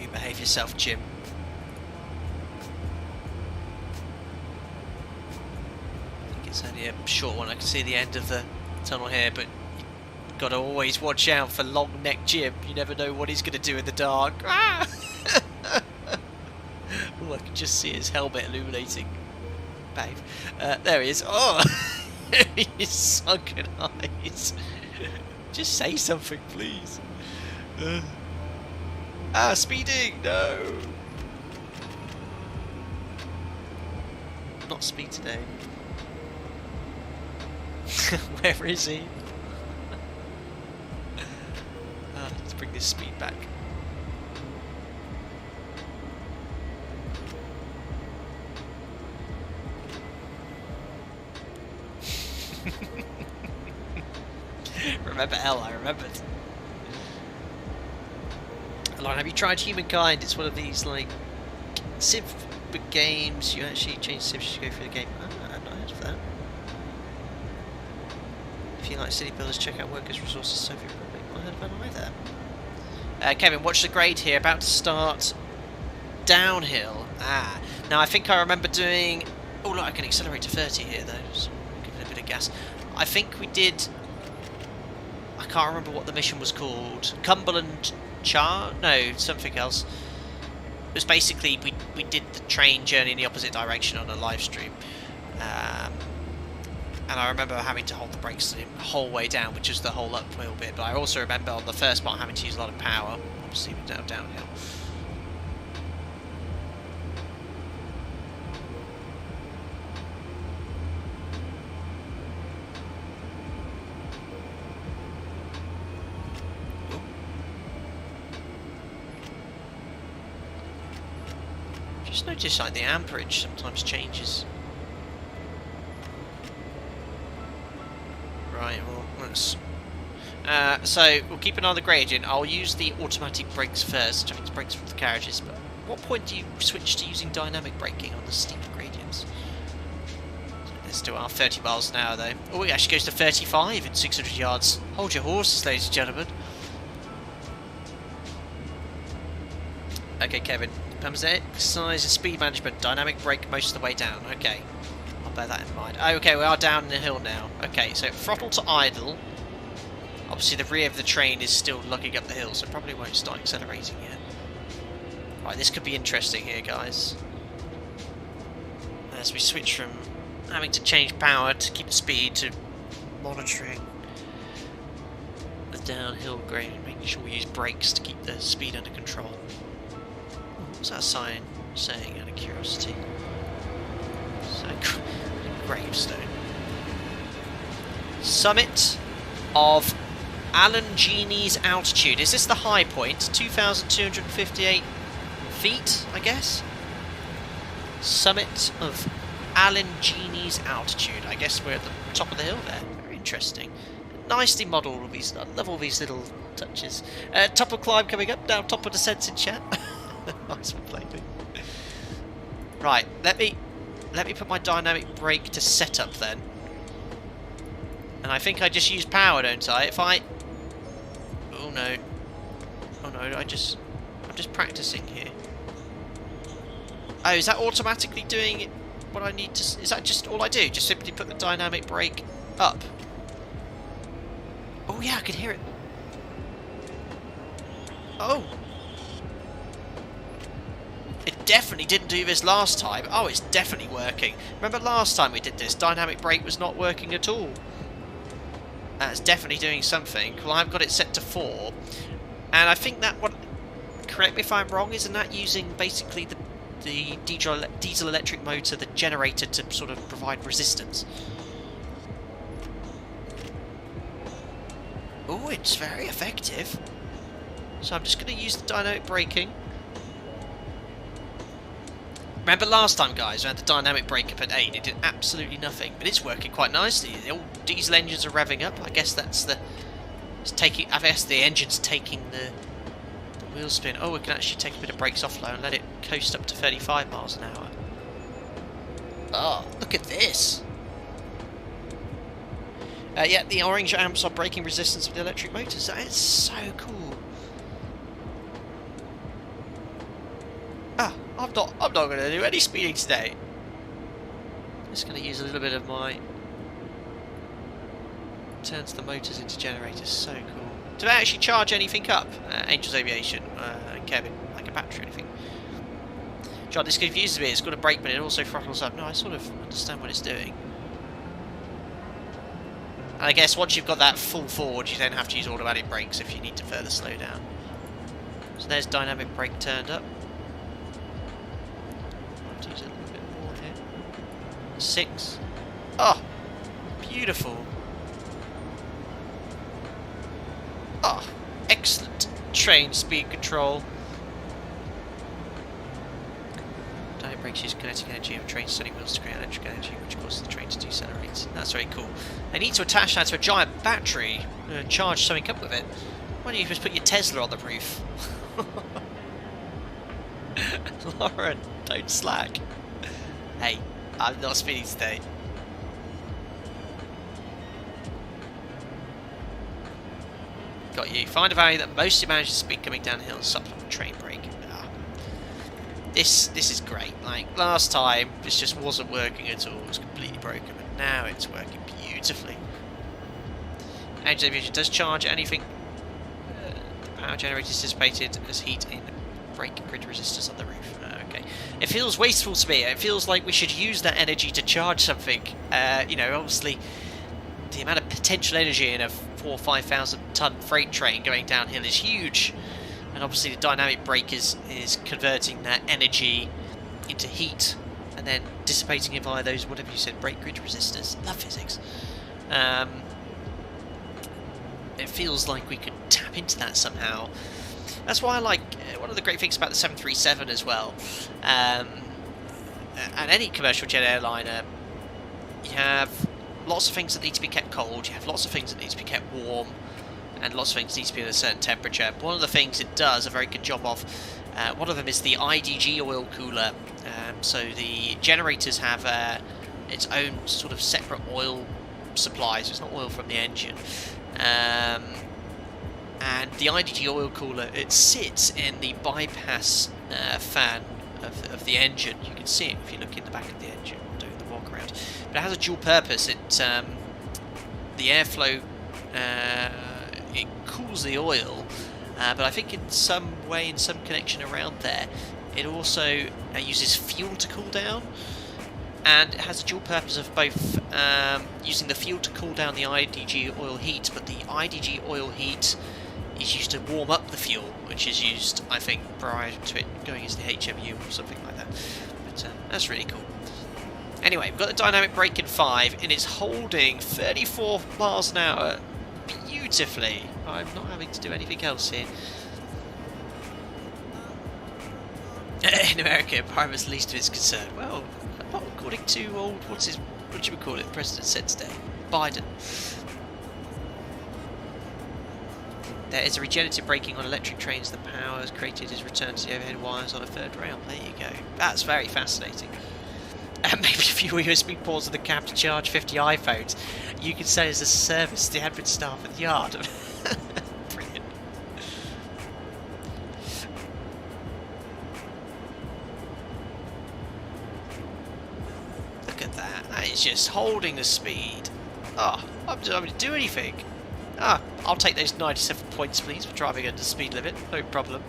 You behave yourself, Jim. I think it's only a short one. I can see the end of the tunnel here, but you've got to always watch out for long neck Jim. You never know what he's going to do in the dark. Ah! Oh, I can just see his helmet illuminating. Babe. There he is. Oh! His sunken eyes. Just say something, please. Speeding! No! Not speed today. Where is he? Let's bring this speed back. Remember L, I remembered. Like, have you tried Humankind? It's one of these, like, civ games. You actually change civs as you go through the game. I've not heard of that. If you like city builders, check out Workers' Resources, Soviet Republic. Not heard of that either. Kevin, watch the grade here. About to start downhill. Now I think I remember doing... Oh, look, I can accelerate to 30 here, though. So give it a bit of gas. I think we did... I can't remember what the mission was called. Cumberland No, something else. It was basically we did the train journey in the opposite direction on a live stream, and I remember having to hold the brakes the whole way down, which is the whole uphill bit. But I also remember on the first part having to use a lot of power. Obviously, we're now downhill. Just notice like the amperage sometimes changes. Right, well, let's... so, we'll keep an eye on the gradient. I'll use the automatic brakes first, which I think it's brakes from the carriages, but at what point do you switch to using dynamic braking on the steep gradients? Let's do our 30 miles an hour though. Oh, it actually goes to 35 in 600 yards. Hold your horses, ladies and gentlemen. Okay, Kevin. Comes there, exercise and speed management, dynamic brake most of the way down. Okay, I'll bear that in mind. Okay, we are down the hill now. Okay, so throttle to idle. Obviously the rear of the train is still lugging up the hill, so probably won't start accelerating yet. Right, this could be interesting here, guys. As we switch from having to change power to keep the speed to monitoring the downhill grade, making sure we use brakes to keep the speed under control. What's that sign saying, out of curiosity? So, gravestone. Summit of Alangini's altitude. Is this the high point? 2,258 feet, I guess? Summit of Alangini's altitude. I guess we're at the top of the hill there. Very interesting. Nicely modelled, all these. I love all these little touches. Top of climb coming up, down top of descent in chat. Nice one, played. Right, let me put my dynamic brake to setup then. And I think I just use power, don't I? If I... Oh no. Oh no, I'm just practicing here. Oh, is that automatically doing what I need to... Is that just all I do? Just simply put the dynamic brake up? Oh yeah, I can hear it. Oh! It definitely didn't do this last time. Oh, it's definitely working. Remember last time we did this, dynamic brake was not working at all. That's definitely doing something. Well, I've got it set to 4. And I think that what... Correct me if I'm wrong, isn't that using basically the diesel electric motor, the generator, to sort of provide resistance? Oh, it's very effective. So I'm just going to use the dynamic braking. Remember last time, guys, we had the dynamic brake up at 8. It did absolutely nothing, but it's working quite nicely. The old diesel engines are revving up. I guess that's the... It's taking... I guess the engine's taking the wheel spin. Oh, we can actually take a bit of brakes off low and let it coast up to 35 miles an hour. Oh, look at this. Yeah, the orange amps are braking resistance with the electric motors. That is so cool. Ah, I'm not going to do any speeding today. Just going to use a little bit of my... Turns the motors into generators. So cool. Do they actually charge anything up? Angel's Aviation, Kevin, like a battery or anything? John, this confuses me. It's got a brake, but it also throttles up. No, I sort of understand what it's doing. And I guess once you've got that full forward, you then have to use automatic brakes if you need to further slow down. So there's dynamic brake turned up. I'll have to use it a little bit more here. 6. Oh, beautiful. Oh, excellent train speed control. Dynamic brakes use kinetic energy of train steering wheels to create electric energy, which causes the train to decelerate. That's very cool. They need to attach that to a giant battery and charge something up with it. Why don't you just put your Tesla on the roof? Lauren, don't slack. Hey, I'm not speeding today. Got you. Find a value that mostly manages speed coming downhill and supplement train brake. Ah. This is great. Like last time, this just wasn't working at all. It was completely broken, but now it's working beautifully. Engine aviation does charge anything. The power generator is dissipated as heat in brake grid resistors on the roof. Okay. It feels wasteful to me. It feels like we should use that energy to charge something. You know, obviously, the amount of potential energy in a 4,000 or 5,000 ton freight train going downhill is huge, and obviously the dynamic brake is converting that energy into heat and then dissipating it via those, whatever you said, brake grid resistors. Love physics. It feels like we could tap into that somehow. That's why I like one of the great things about the 737 as well, and any commercial jet airliner. You have lots of things that need to be kept cold, you have lots of things that need to be kept warm, and lots of things need to be at a certain temperature. One of the things it does a very good job of, one of them is the IDG oil cooler. So the generators have its own sort of separate oil supply, so it's not oil from the engine. And the IDG oil cooler, it sits in the bypass fan of the engine. You can see it if you look in the back of the engine doing the walk around. But it has a dual purpose. It the airflow it cools the oil, but I think in some way, in some connection around there, it also uses fuel to cool down, and it has a dual purpose of both using the fuel to cool down the IDG oil heat, but the IDG oil heat is used to warm up the fuel, which is used, I think, prior to it going into the HMU or something like that. But that's really cool. Anyway, we've got the dynamic brake in 5, and it's holding 34 miles an hour beautifully. I'm not having to do anything else here. In America, environment's least of its concern. Well, not according to old, what do you call it, the President said today, Biden. There is a regenerative braking on electric trains. The power is created is returned to the overhead wires on a third rail. There you go. That's very fascinating. And maybe a few USB ports in the cab to charge 50 iPhones. You can sell it as a service to the admin staff at the yard. Brilliant. Look at that. That is just holding the speed. Oh, I'm not having to do anything. Ah, I'll take those 97 points, please, for driving under the speed limit. No problem.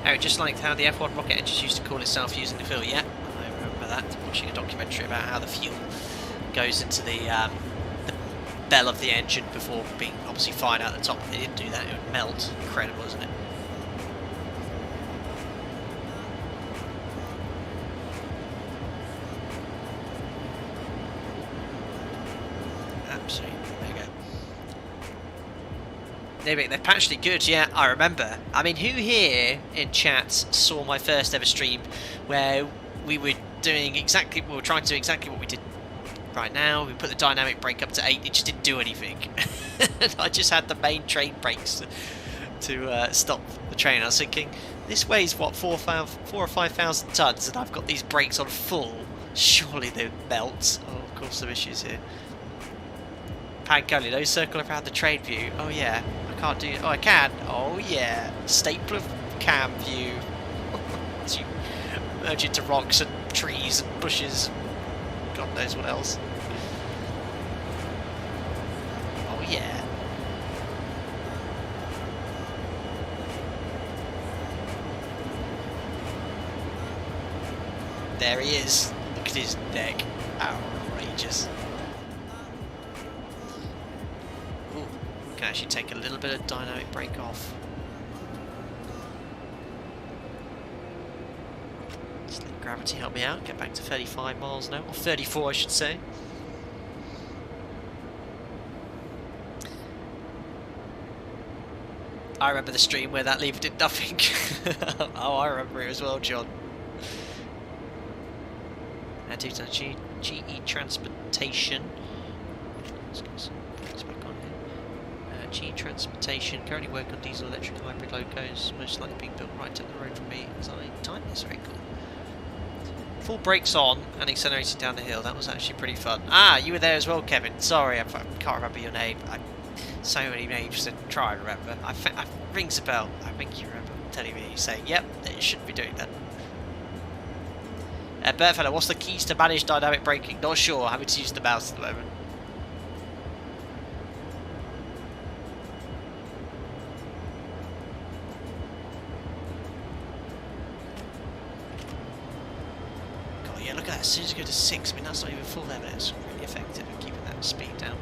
Oh, just like how the F1 rocket engines used to call itself using the fuel. Yeah, I remember that. Watching a documentary about how the fuel goes into the bell of the engine before being obviously fired out the top. If they didn't do that, it would melt. Incredible, isn't it? Absolutely. There you go. They're patched it good, yeah, I remember. I mean, who here in chat saw my first ever stream where we were doing exactly, we were trying to do exactly what we did right now. We put the dynamic brake up to 8, it just didn't do anything. I just had the main train brakes to stop the train. I was thinking, this weighs what, 4 or 5,000 tons, and I've got these brakes on full, Surely they melt. Oh, of course, some issues here. Pangoli, no circle around the train view. Oh yeah, I can't do. Oh, I can. Oh yeah, staple of cam view. As you merge into rocks and trees and bushes. God knows what else. Oh yeah. There he is. Look at his neck. Outrageous. Ooh, can actually take a little bit of dynamic brake off. Just let gravity help me out. Get back to 35 miles an hour. Or 34, I should say. I remember the stream where that lever did nothing. Oh, I remember it as well, John. Due to GE Transportation. Let's get some things back on here. GE Transportation currently working on diesel electric hybrid locos, most likely being built right down the road from me as I time this. Very cool. Full brakes on and accelerating down the hill. That was actually pretty fun. Ah, you were there as well, Kevin. Sorry, I can't remember your name. So many names to try and remember. I rings a bell. I think you remember telling me, saying, "Yep, they shouldn't be doing that." Bertfellow, what's the keys to manage dynamic braking? Not sure, having to use the mouse at the moment. God, yeah, look at that. As soon as you go to 6, I mean, that's not even full there, but it's really effective at keeping that speed down.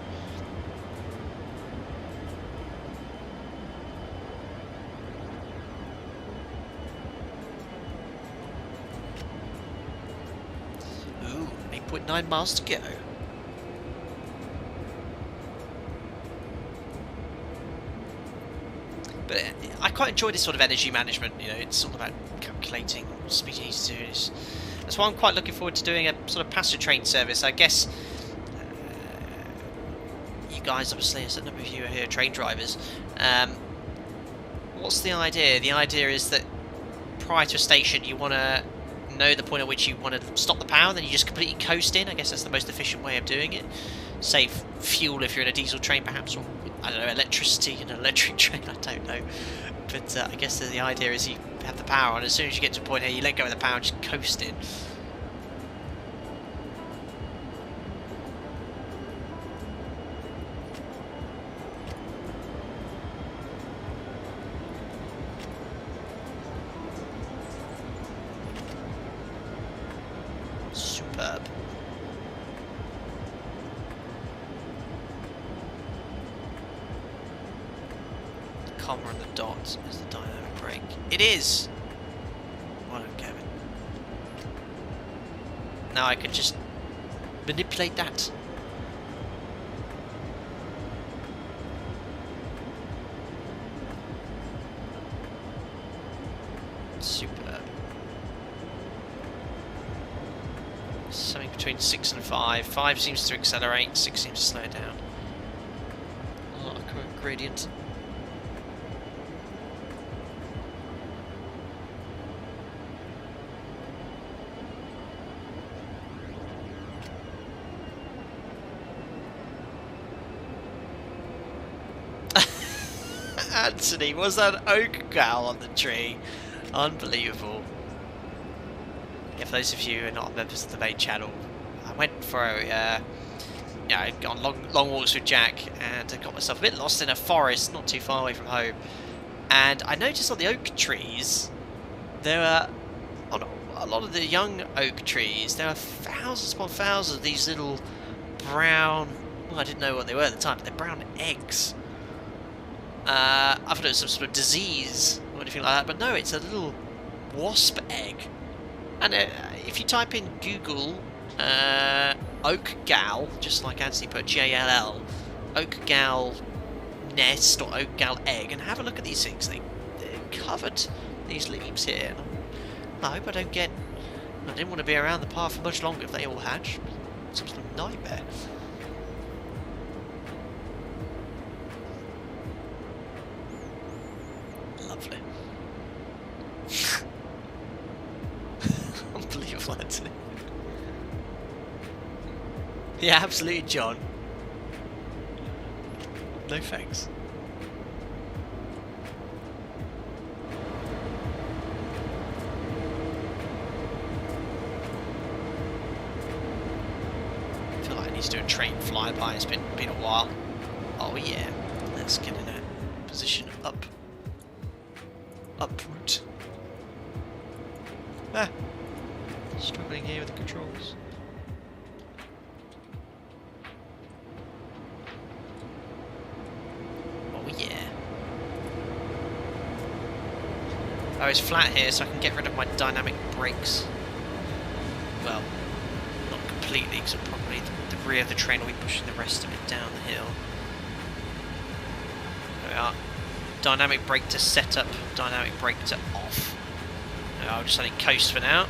Ooh, 8.9 miles to go. But I quite enjoy this sort of energy management. You know, it's all about calculating what speed you need to do. That's why I'm quite looking forward to doing a sort of passenger train service. I guess you guys, obviously, as a number of you are here, train drivers. What's the idea? The idea is that prior to a station, you want to know the point at which you want to stop the power, then you just completely coast in. I guess that's the most efficient way of doing it. Save fuel if you're in a diesel train, perhaps, or I don't know, electricity in an electric train. I don't know, but I guess the idea is you have the power on. As soon as you get to a point here, you let go of the power, and just coast in. Superb. The comma and the dot is the dynamic brake. It is! Well done, Kevin. Now I can just manipulate that. Superb. Something between 6 and 5. 5 seems to accelerate, 6 seems to slow down. A lot of gradient. Anthony, was that an oak gal on the tree? Unbelievable. Yeah, for those of you who are not members of the main channel, I went for a, yeah, on long walks with Jack, and I got myself a bit lost in a forest not too far away from home. And I noticed on the oak trees, there are, on a lot of the young oak trees, there are thousands upon thousands of these little brown, well, I didn't know what they were at the time, but they're brown eggs. I thought it was some sort of disease or anything like that, but no, it's a little wasp egg. And if you type in Google oak gal, just like Anthony put JLL, oak gal nest or oak gal egg, and have a look at these things. They're covered, these leaves here. I hope I don't get. I didn't want to be around the path for much longer if they all hatch. It's some sort of nightmare. Lovely. Unbelievable, Anthony. Yeah, absolutely, John. No thanks. I feel like I need to do a train flyby. It's been a while. Oh yeah. Let's get in a position upward. Ah. Struggling here with the controls. Oh yeah. Oh, it's flat here, so I can get rid of my dynamic brakes. Well, not completely, because probably the rear of the train will be pushing the rest of it down the hill. There we are. Dynamic brake to set up, dynamic brake to off. I'll just let it coast for now.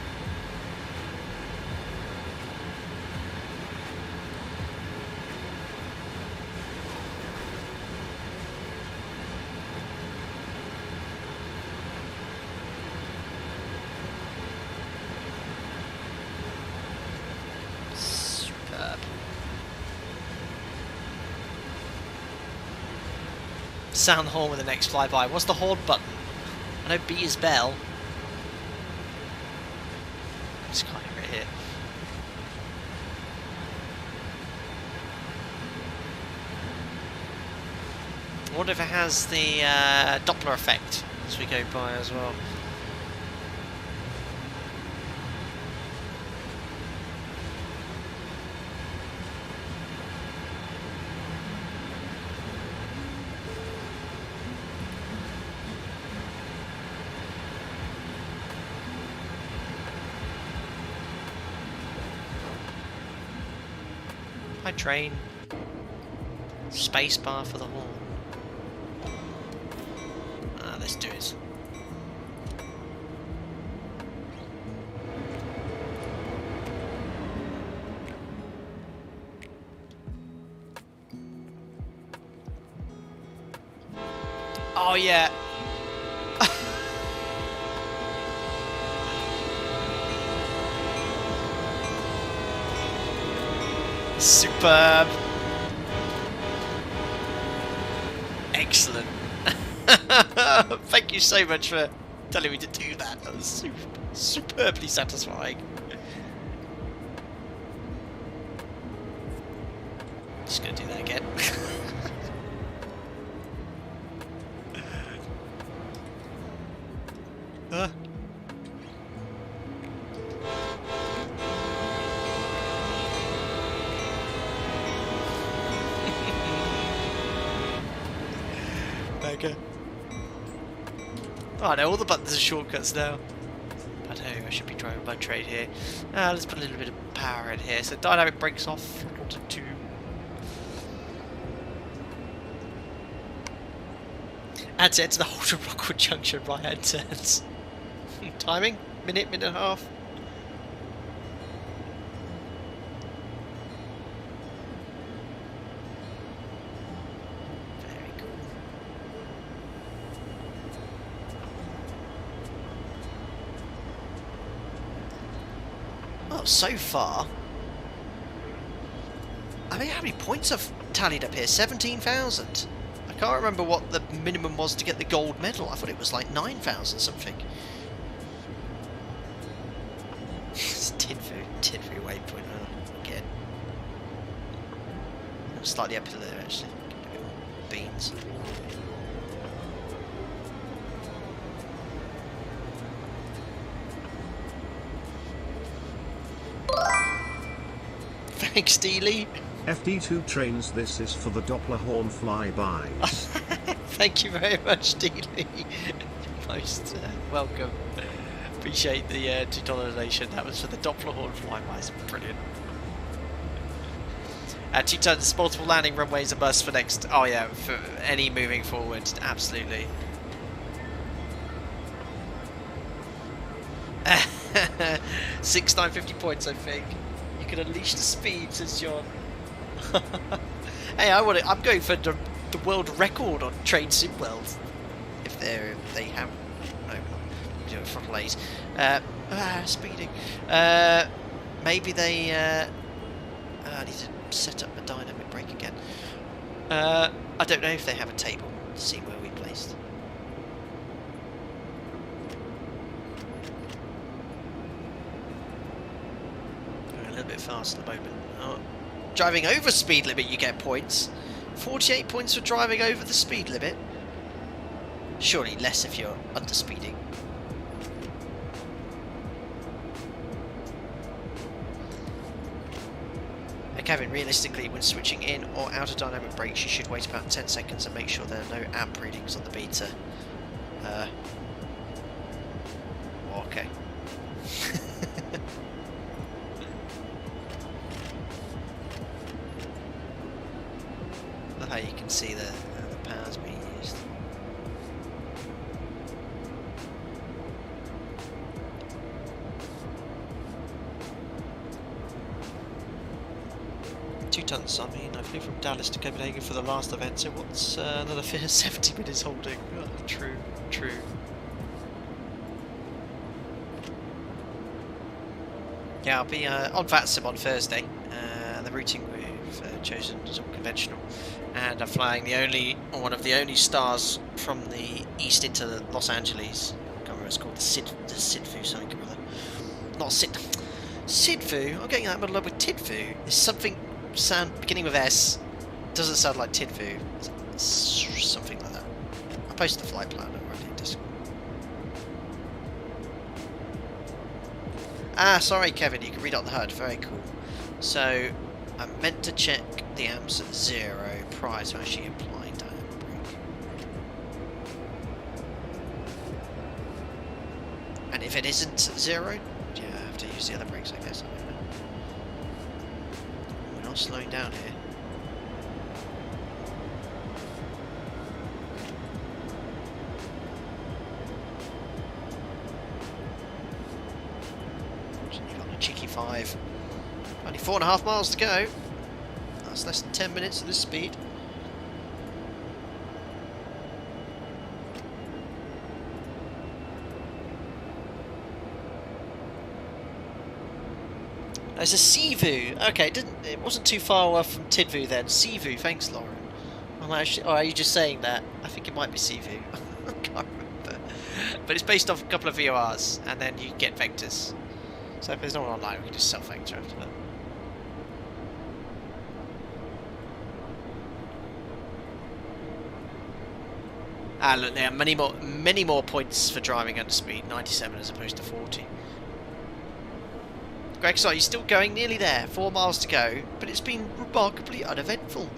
Superb. Sound the horn with the next flyby. What's the horn button? I know B is bell. Just can't hear it here. I wonder if it has the Doppler effect as we go by as well. Hi train. Spacebar for the horn. Let's do it. Oh yeah. Superb. Excellent. Thank you so much for telling me to do that. That was superbly satisfying. Just gonna do that again. Okay. Oh no, all the buttons are shortcuts now. I know, I should be driving by trade here. Let's put a little bit of power in here. So dynamic brakes off, throttle to 2. Add to the whole of Rockwood Junction right hand turns. Timing? Minute and a half. Very cool. Well, so far, I mean, how many points I've tallied up here? 17,000. I can't remember what the minimum was to get the gold medal. I thought it was like 9,000 something. It's tin for waypoint again. I'm slightly up there actually. Beans. Thanks, Steely. FD2 trains, this is for the Doppler horn flybys. Thank you very much, Steely. Most welcome. Appreciate the $2 donation. That was for the Doppler horn flybys. Brilliant. 2 tons, multiple landing runways a must for next. Oh yeah, for any moving forward, absolutely. 6,950 points, I think. You can unleash the speed, says John. Hey, I'm going for the world record on Train Sim World. If they have, no, we do it front lays. Speeding. Maybe they. I need to set up a dynamic brake again. I don't know if they have a table to see where we placed. Going a little bit fast at the moment. Oh, driving over speed limit, you get points. 48 points for driving over the speed limit. Surely less if you're under speeding. Kevin, realistically, when switching in or out of dynamic brakes, you should wait about 10 seconds and make sure there are no amp readings on the meter. Okay. Look how you can see the power's being used. I mean, I flew from Dallas to Copenhagen for the last event, so what's another 70 minutes holding? Oh, true. Yeah, I'll be on VATSIM on Thursday. The routing we've chosen is all conventional, and I'm flying one of the only stars from the east into Los Angeles. I can't remember what it's called, the Sidfu something or other. Not Sidfu. I'm getting that muddled up with Tidfu. It's something sound beginning with S. Doesn't sound like Tidfu. It's something like that. I posted the flight plan already in Discord. Ah, sorry, Kevin. You can read out the HUD. Very cool. So I'm meant to check the amps at 0 prior to actually applying dynamic brake. And if it isn't 0, yeah, I have to use the other brakes, I guess. Not slowing down here. You've got a cheeky 5. Only 4.5 miles to go. That's less than 10 minutes at this speed. There's a Sivu. Okay, it wasn't too far off from Tidvu then. Sivu, thanks, Lauren. I'm actually, or are you just saying that? I think it might be Sivu. I can't remember. But it's based off a couple of VORs, and then you get vectors. So if there's no one online, we can just self-vector after that. Ah, look, there are many more points for driving under speed. 97 as opposed to 40. Greg, sorry, you're still going, nearly there. 4 miles to go, but it's been remarkably uneventful.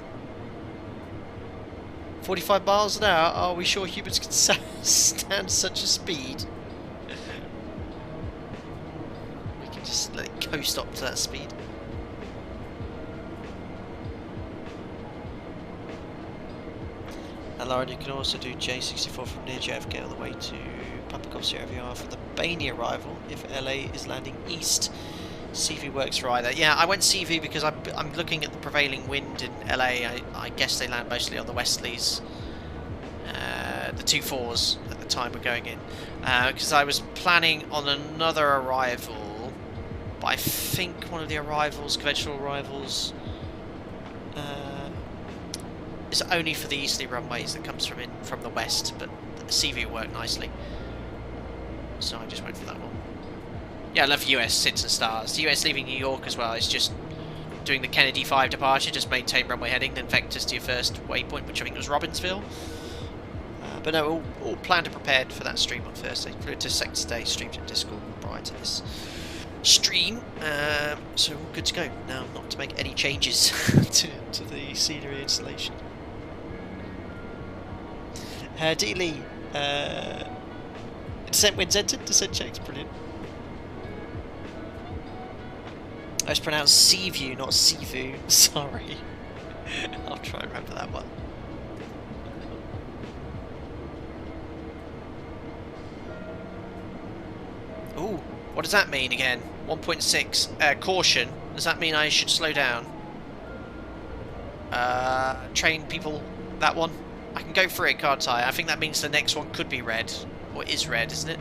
45 miles an hour? Are we sure humans can stand such a speed? We can just let it coast up to that speed. And Lauren, you can also do J64 from near JFK all the way to Papa Golf Sierra VR for the Bainey arrival if LA is landing east. CV works for either. Yeah, I went CV because I'm looking at the prevailing wind in LA. I guess they land mostly on the westerlies, the 2-4s at the time we're going in. Because I was planning on another arrival, but I think one of the arrivals, conventional arrivals, is only for the easterly runways that comes from the west, but the CV worked nicely. So I just went for that one. Yeah, I love US SIDS and stars. The US leaving New York as well is just doing the Kennedy 5 departure, just maintain runway heading, then vectors to your first waypoint, which I think was Robbinsville. But no, all planned and prepared for that stream on Thursday. Flew to Sector Day, streamed in Discord prior to this stream. So all good to go. Now, not to make any changes to the scenery installation. D. Lee, descent winds entered, descent checks, brilliant. It's pronounced Seaview, not Seavu. Sorry. I'll try and remember that one. Ooh, what does that mean again? 1.6 caution. Does that mean I should slow down? Train people. That one. I can go for it, can't I? I think that means the next one could be red, or is red, isn't it?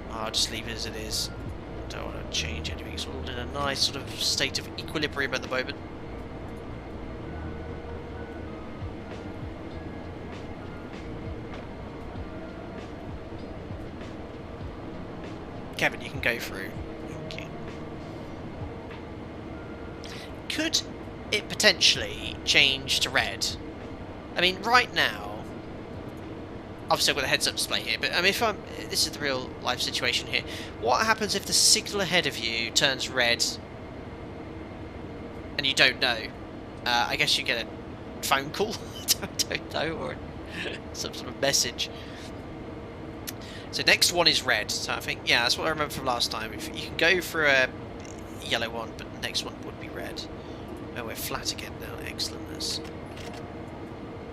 Oh, I'll just leave it as it is. Don't want to change anything. It's all in a nice sort of state of equilibrium at the moment. Kevin, you can go through. Okay. Could it potentially change to red? I mean, right now, obviously I've got a heads-up display here, but I mean, this is the real life situation here. What happens if the signal ahead of you turns red and you don't know? I guess you get a phone call. I don't know, or some sort of message. So next one is red. So I think, yeah, that's what I remember from last time. If you can go for a yellow one, but the next one would be red. Oh, we're flat again now. Excellent. There's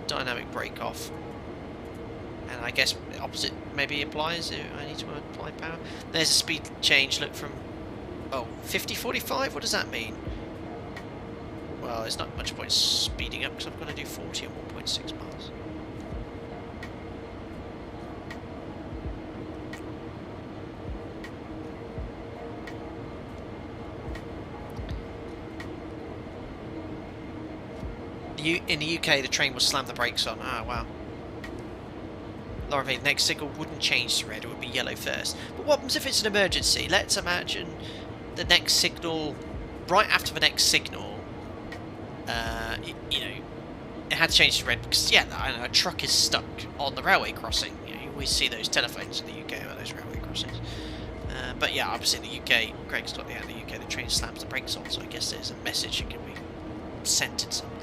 dynamic brake off. And I guess the opposite maybe applies. I need to apply power. There's a speed change. Look from 50, 45. What does that mean? Well, there's not much point speeding up because I've got to do 40 and 1.6 miles. In the UK, the train will slam the brakes on. Ah, wow. Laura, next signal wouldn't change to red, it would be yellow first. But what happens if it's an emergency? Let's imagine the next signal, right after the next signal, you know, it had to change to red because, yeah, I know, a truck is stuck on the railway crossing. You know, you always see those telephones in the UK about those railway crossings. But yeah, obviously in the UK, Greg's got the UK, the train slams the brakes on, so I guess there's a message that can be sent in some way.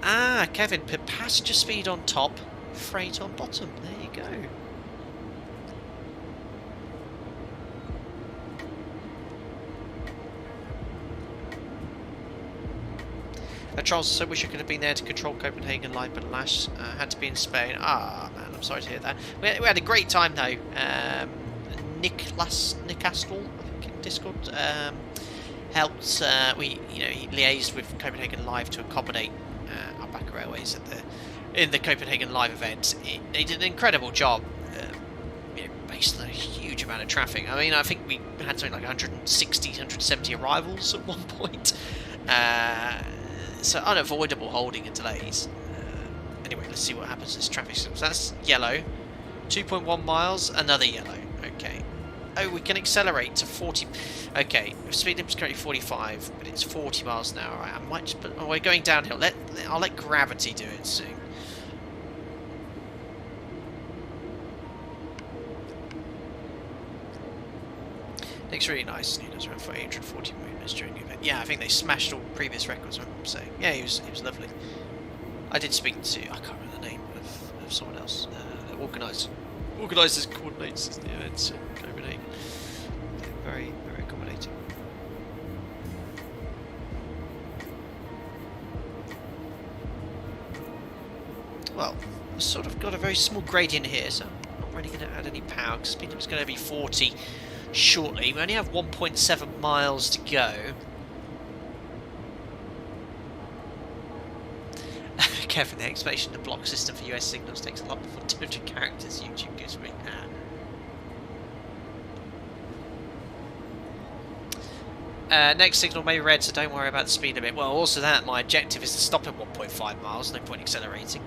Ah, Kevin, put passenger speed on top, freight on bottom. There you go. Charles, I so wish I could have been there to control Copenhagen live, but alas, had to be in Spain. Ah, man, I'm sorry to hear that. We had a great time though. Nick Astle, I think, in Discord, helped. He liaised with Copenhagen Live to accommodate Back Railways in the Copenhagen Live event. They did an incredible job, based on a huge amount of traffic. I mean, I think we had something like 160, 170 arrivals at one point. So unavoidable holding and delays. Anyway, let's see what happens to this traffic. So that's yellow. 2.1 miles, another yellow. Okay. Oh, we can accelerate to 40. Okay, speed limit's currently 45, but it's 40 miles an hour. I might just put, we're going downhill. I'll let gravity do it soon. Looks really nice. He does around 840 movements during the event. Yeah, I think they smashed all previous records. So yeah, he was lovely. I did speak to, I can't remember the name of someone else. Organisers, coordinates the events in Copenhagen. Very, very accommodating. Well, I've sort of got a very small gradient here, so I'm not really going to add any power because speed limit's going to be 40 shortly. We only have 1.7 miles to go. Kevin, the explanation of the block system for US signals takes a lot before 200 characters. YouTube gives me. Next signal may be red, so don't worry about the speed limit. Well, also that, my objective is to stop at 1.5 miles, no point accelerating.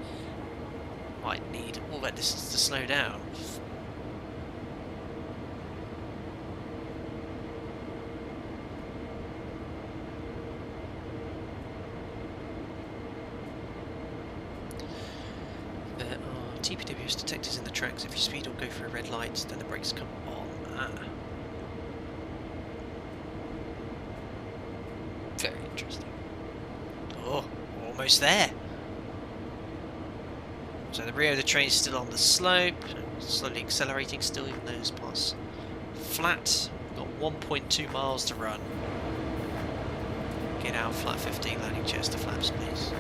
Might need all that distance to slow down. TPWS detectors in the tracks. If you speed or go through a red light, then the brakes come on. Very interesting. Oh, almost there. So the rear of the train is still on the slope, slowly accelerating still, even though it's past flat. Got 1.2 miles to run. Get out, flat 15, landing chest to flaps, please.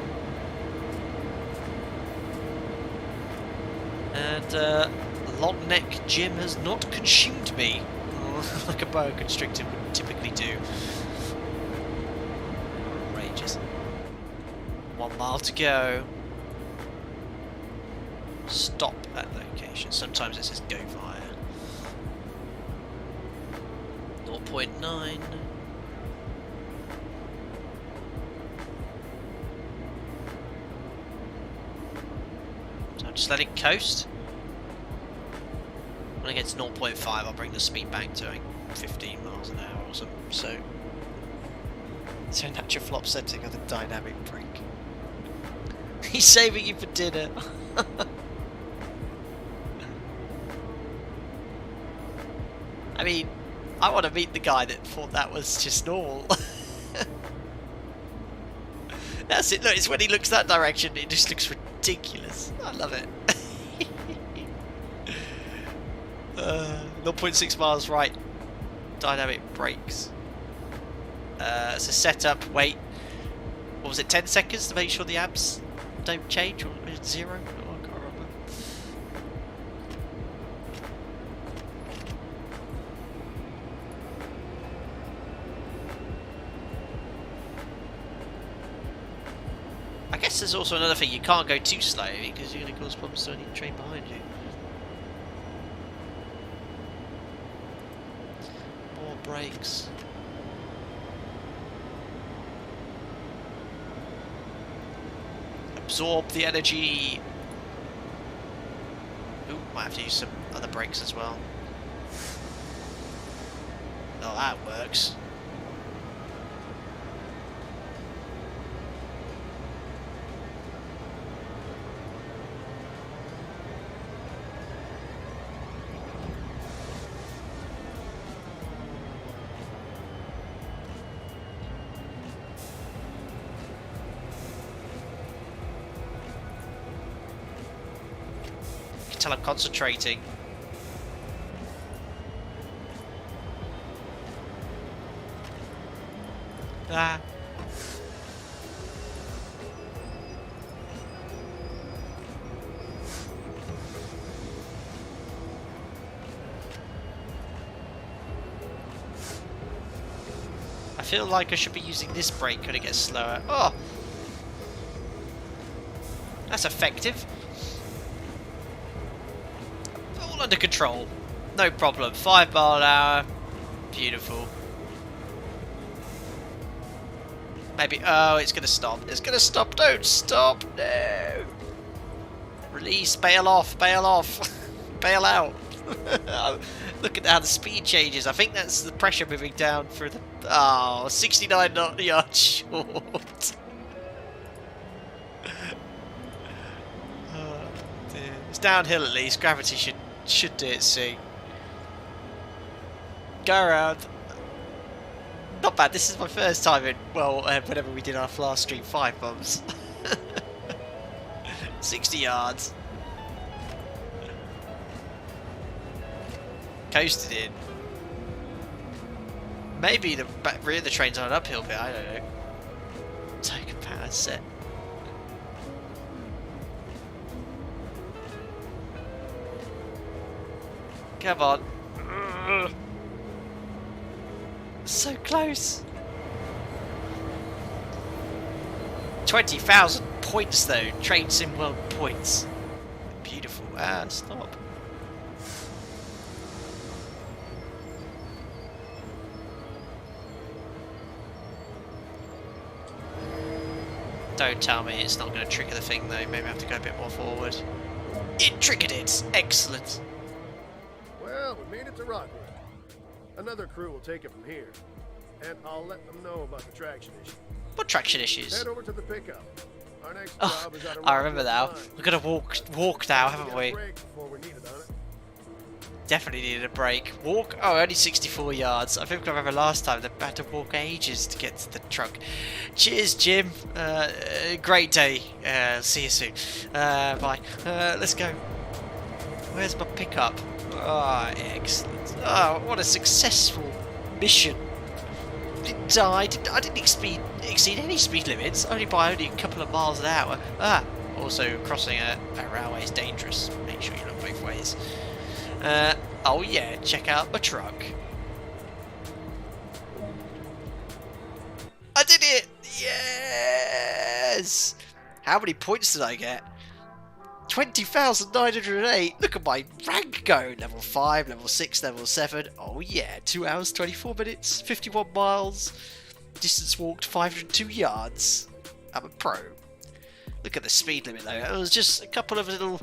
And long neck Jim has not consumed me like a boa constrictor would typically do. Outrageous. 1 mile to go. Stop at location. Sometimes it says go via. 0.9. So I'll just let it coast. When it gets 0.5, I'll bring the speed back to like 15 miles an hour or something. So natural flop setting of the dynamic brake. He's saving you for dinner. I mean, I want to meet the guy that thought that was just normal. That's it. Look, it's when he looks that direction, it just looks ridiculous. I love it. 0.6 miles right. Dynamic brakes. So setup, wait. What was it, 10 seconds to make sure the amps don't change? Or is it 0? Oh, I can't remember. I guess there's also another thing, you can't go too slow because you're going to cause problems to any train behind you. More brakes. Absorb the energy. Ooh, might have to use some other brakes as well. Oh, that works. Tell I'm concentrating. Ah. I feel like I should be using this brake when it gets slower. Oh! That's effective. Under control, no problem. 5 mile an hour, beautiful. Maybe, oh, it's gonna stop. It's gonna stop. Don't stop. No. Release. Bail off. Bail off. Bail out. Look at how the speed changes. I think that's the pressure moving down through the. Oh, 69 yards short. Oh dear. It's downhill at least. Gravity should do it soon. Go around. Not bad. This is my first time in, well, whenever we did our last stream, 5 bumps. 60 yards. Coasted in. Maybe the rear of the train's on an uphill bit, I don't know. Token power set. Come on. So close. 20,000 points though. Train Sim World points. Beautiful. Ah, stop. Don't tell me it's not going to trigger the thing though. Maybe I have to go a bit more forward. It triggered it. Excellent. Well, we made it to Rockwood. Another crew will take it from here, and I'll let them know about the traction issue. What traction issues? Head over to the pickup. Our next Oh, job is out of I remember now. Rockwood line. We're gonna walk now, haven't we? Break before we're needed on it. Definitely needed a break. Walk? Oh, only 64 yards. I think I remember last time they had to walk ages to get to the truck. Cheers, Jim. Great day. See you soon. Bye. Let's go. Where's my pickup? Ah, excellent. Oh, what a successful mission. Didn't die. I didn't exceed any speed limits, only by a couple of miles an hour. Ah, also crossing a railway is dangerous. Make sure you look both ways. Oh yeah, check out my truck. I did it! Yes! How many points did I get? 20,908. Look at my rank go. Level 5, level 6, level 7. Oh yeah, 2 hours, 24 minutes, 51 miles. Distance walked 502 yards. I'm a pro. Look at the speed limit though. It was just a couple of little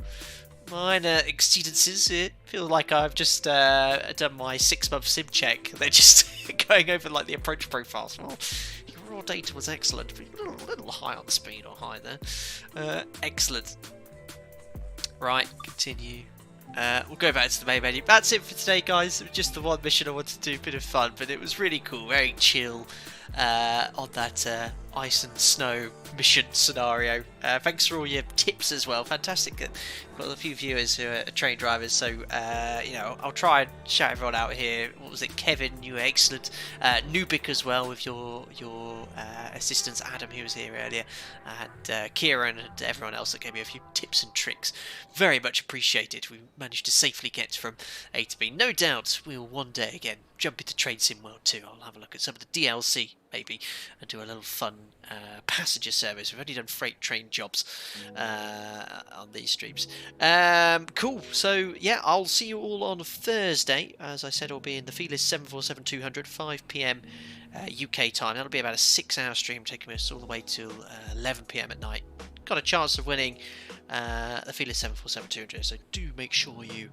minor exceedances. It feels like I've just done my 6-month sim check. They're just going over like the approach profiles. Well, your raw data was excellent, but a little high on the speed or high there. Excellent. Right, continue. We'll go back to the main menu. That's it for today, guys. It was just the one mission I wanted to do, a bit of fun, but it was really cool, very chill on that ice and snow mission scenario. Thanks for all your tips as well. Fantastic. We've got a few viewers who are train drivers, so you know, I'll try and shout everyone out here. What was it, Kevin? You were excellent. Nubik as well with your assistants. Adam, who was here earlier, and Kieran and everyone else that gave me a few tips and tricks. Very much appreciated. We managed to safely get from A to B. No doubt we'll one day again jump into Train Sim World 2. I'll have a look at some of the DLC maybe and do a little fun passenger service. We've only done freight train jobs on these streams. Cool. So yeah, I'll see you all on Thursday. As I said, I'll be in the Felis 747-200, 5 PM UK time. That'll be about a 6-hour stream taking us all the way till 11 PM at night. Got a chance of winning the Felis 747-200, so do make sure you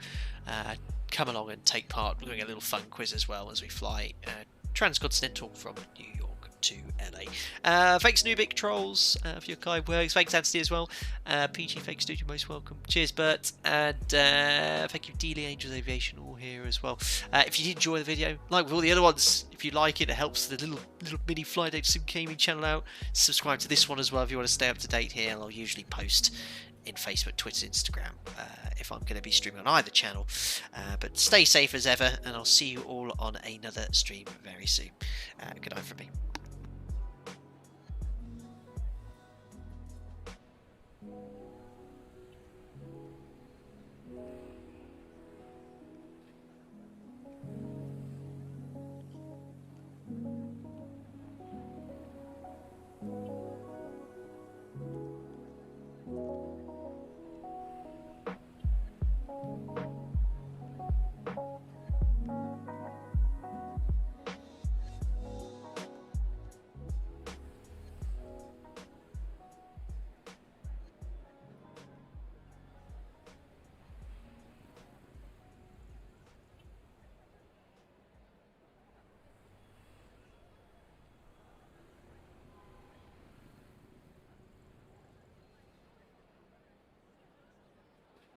come along and take part. We're doing a little fun quiz as well as we fly transcontinental from New York to LA. Thanks Nubik Trolls for your kind words. Thanks Anthony as well. PG Fake Studio, most welcome. Cheers Bert, and thank you Dealey Angels Aviation, all here as well. If you did enjoy the video, like with all the other ones, if you like it, it helps the little mini Flight Deck Sim Gaming channel out. Subscribe to this one as well if you want to stay up to date here. I'll usually post in Facebook, Twitter, Instagram if I'm going to be streaming on either channel. But stay safe as ever, and I'll see you all on another stream very soon. Good night from me.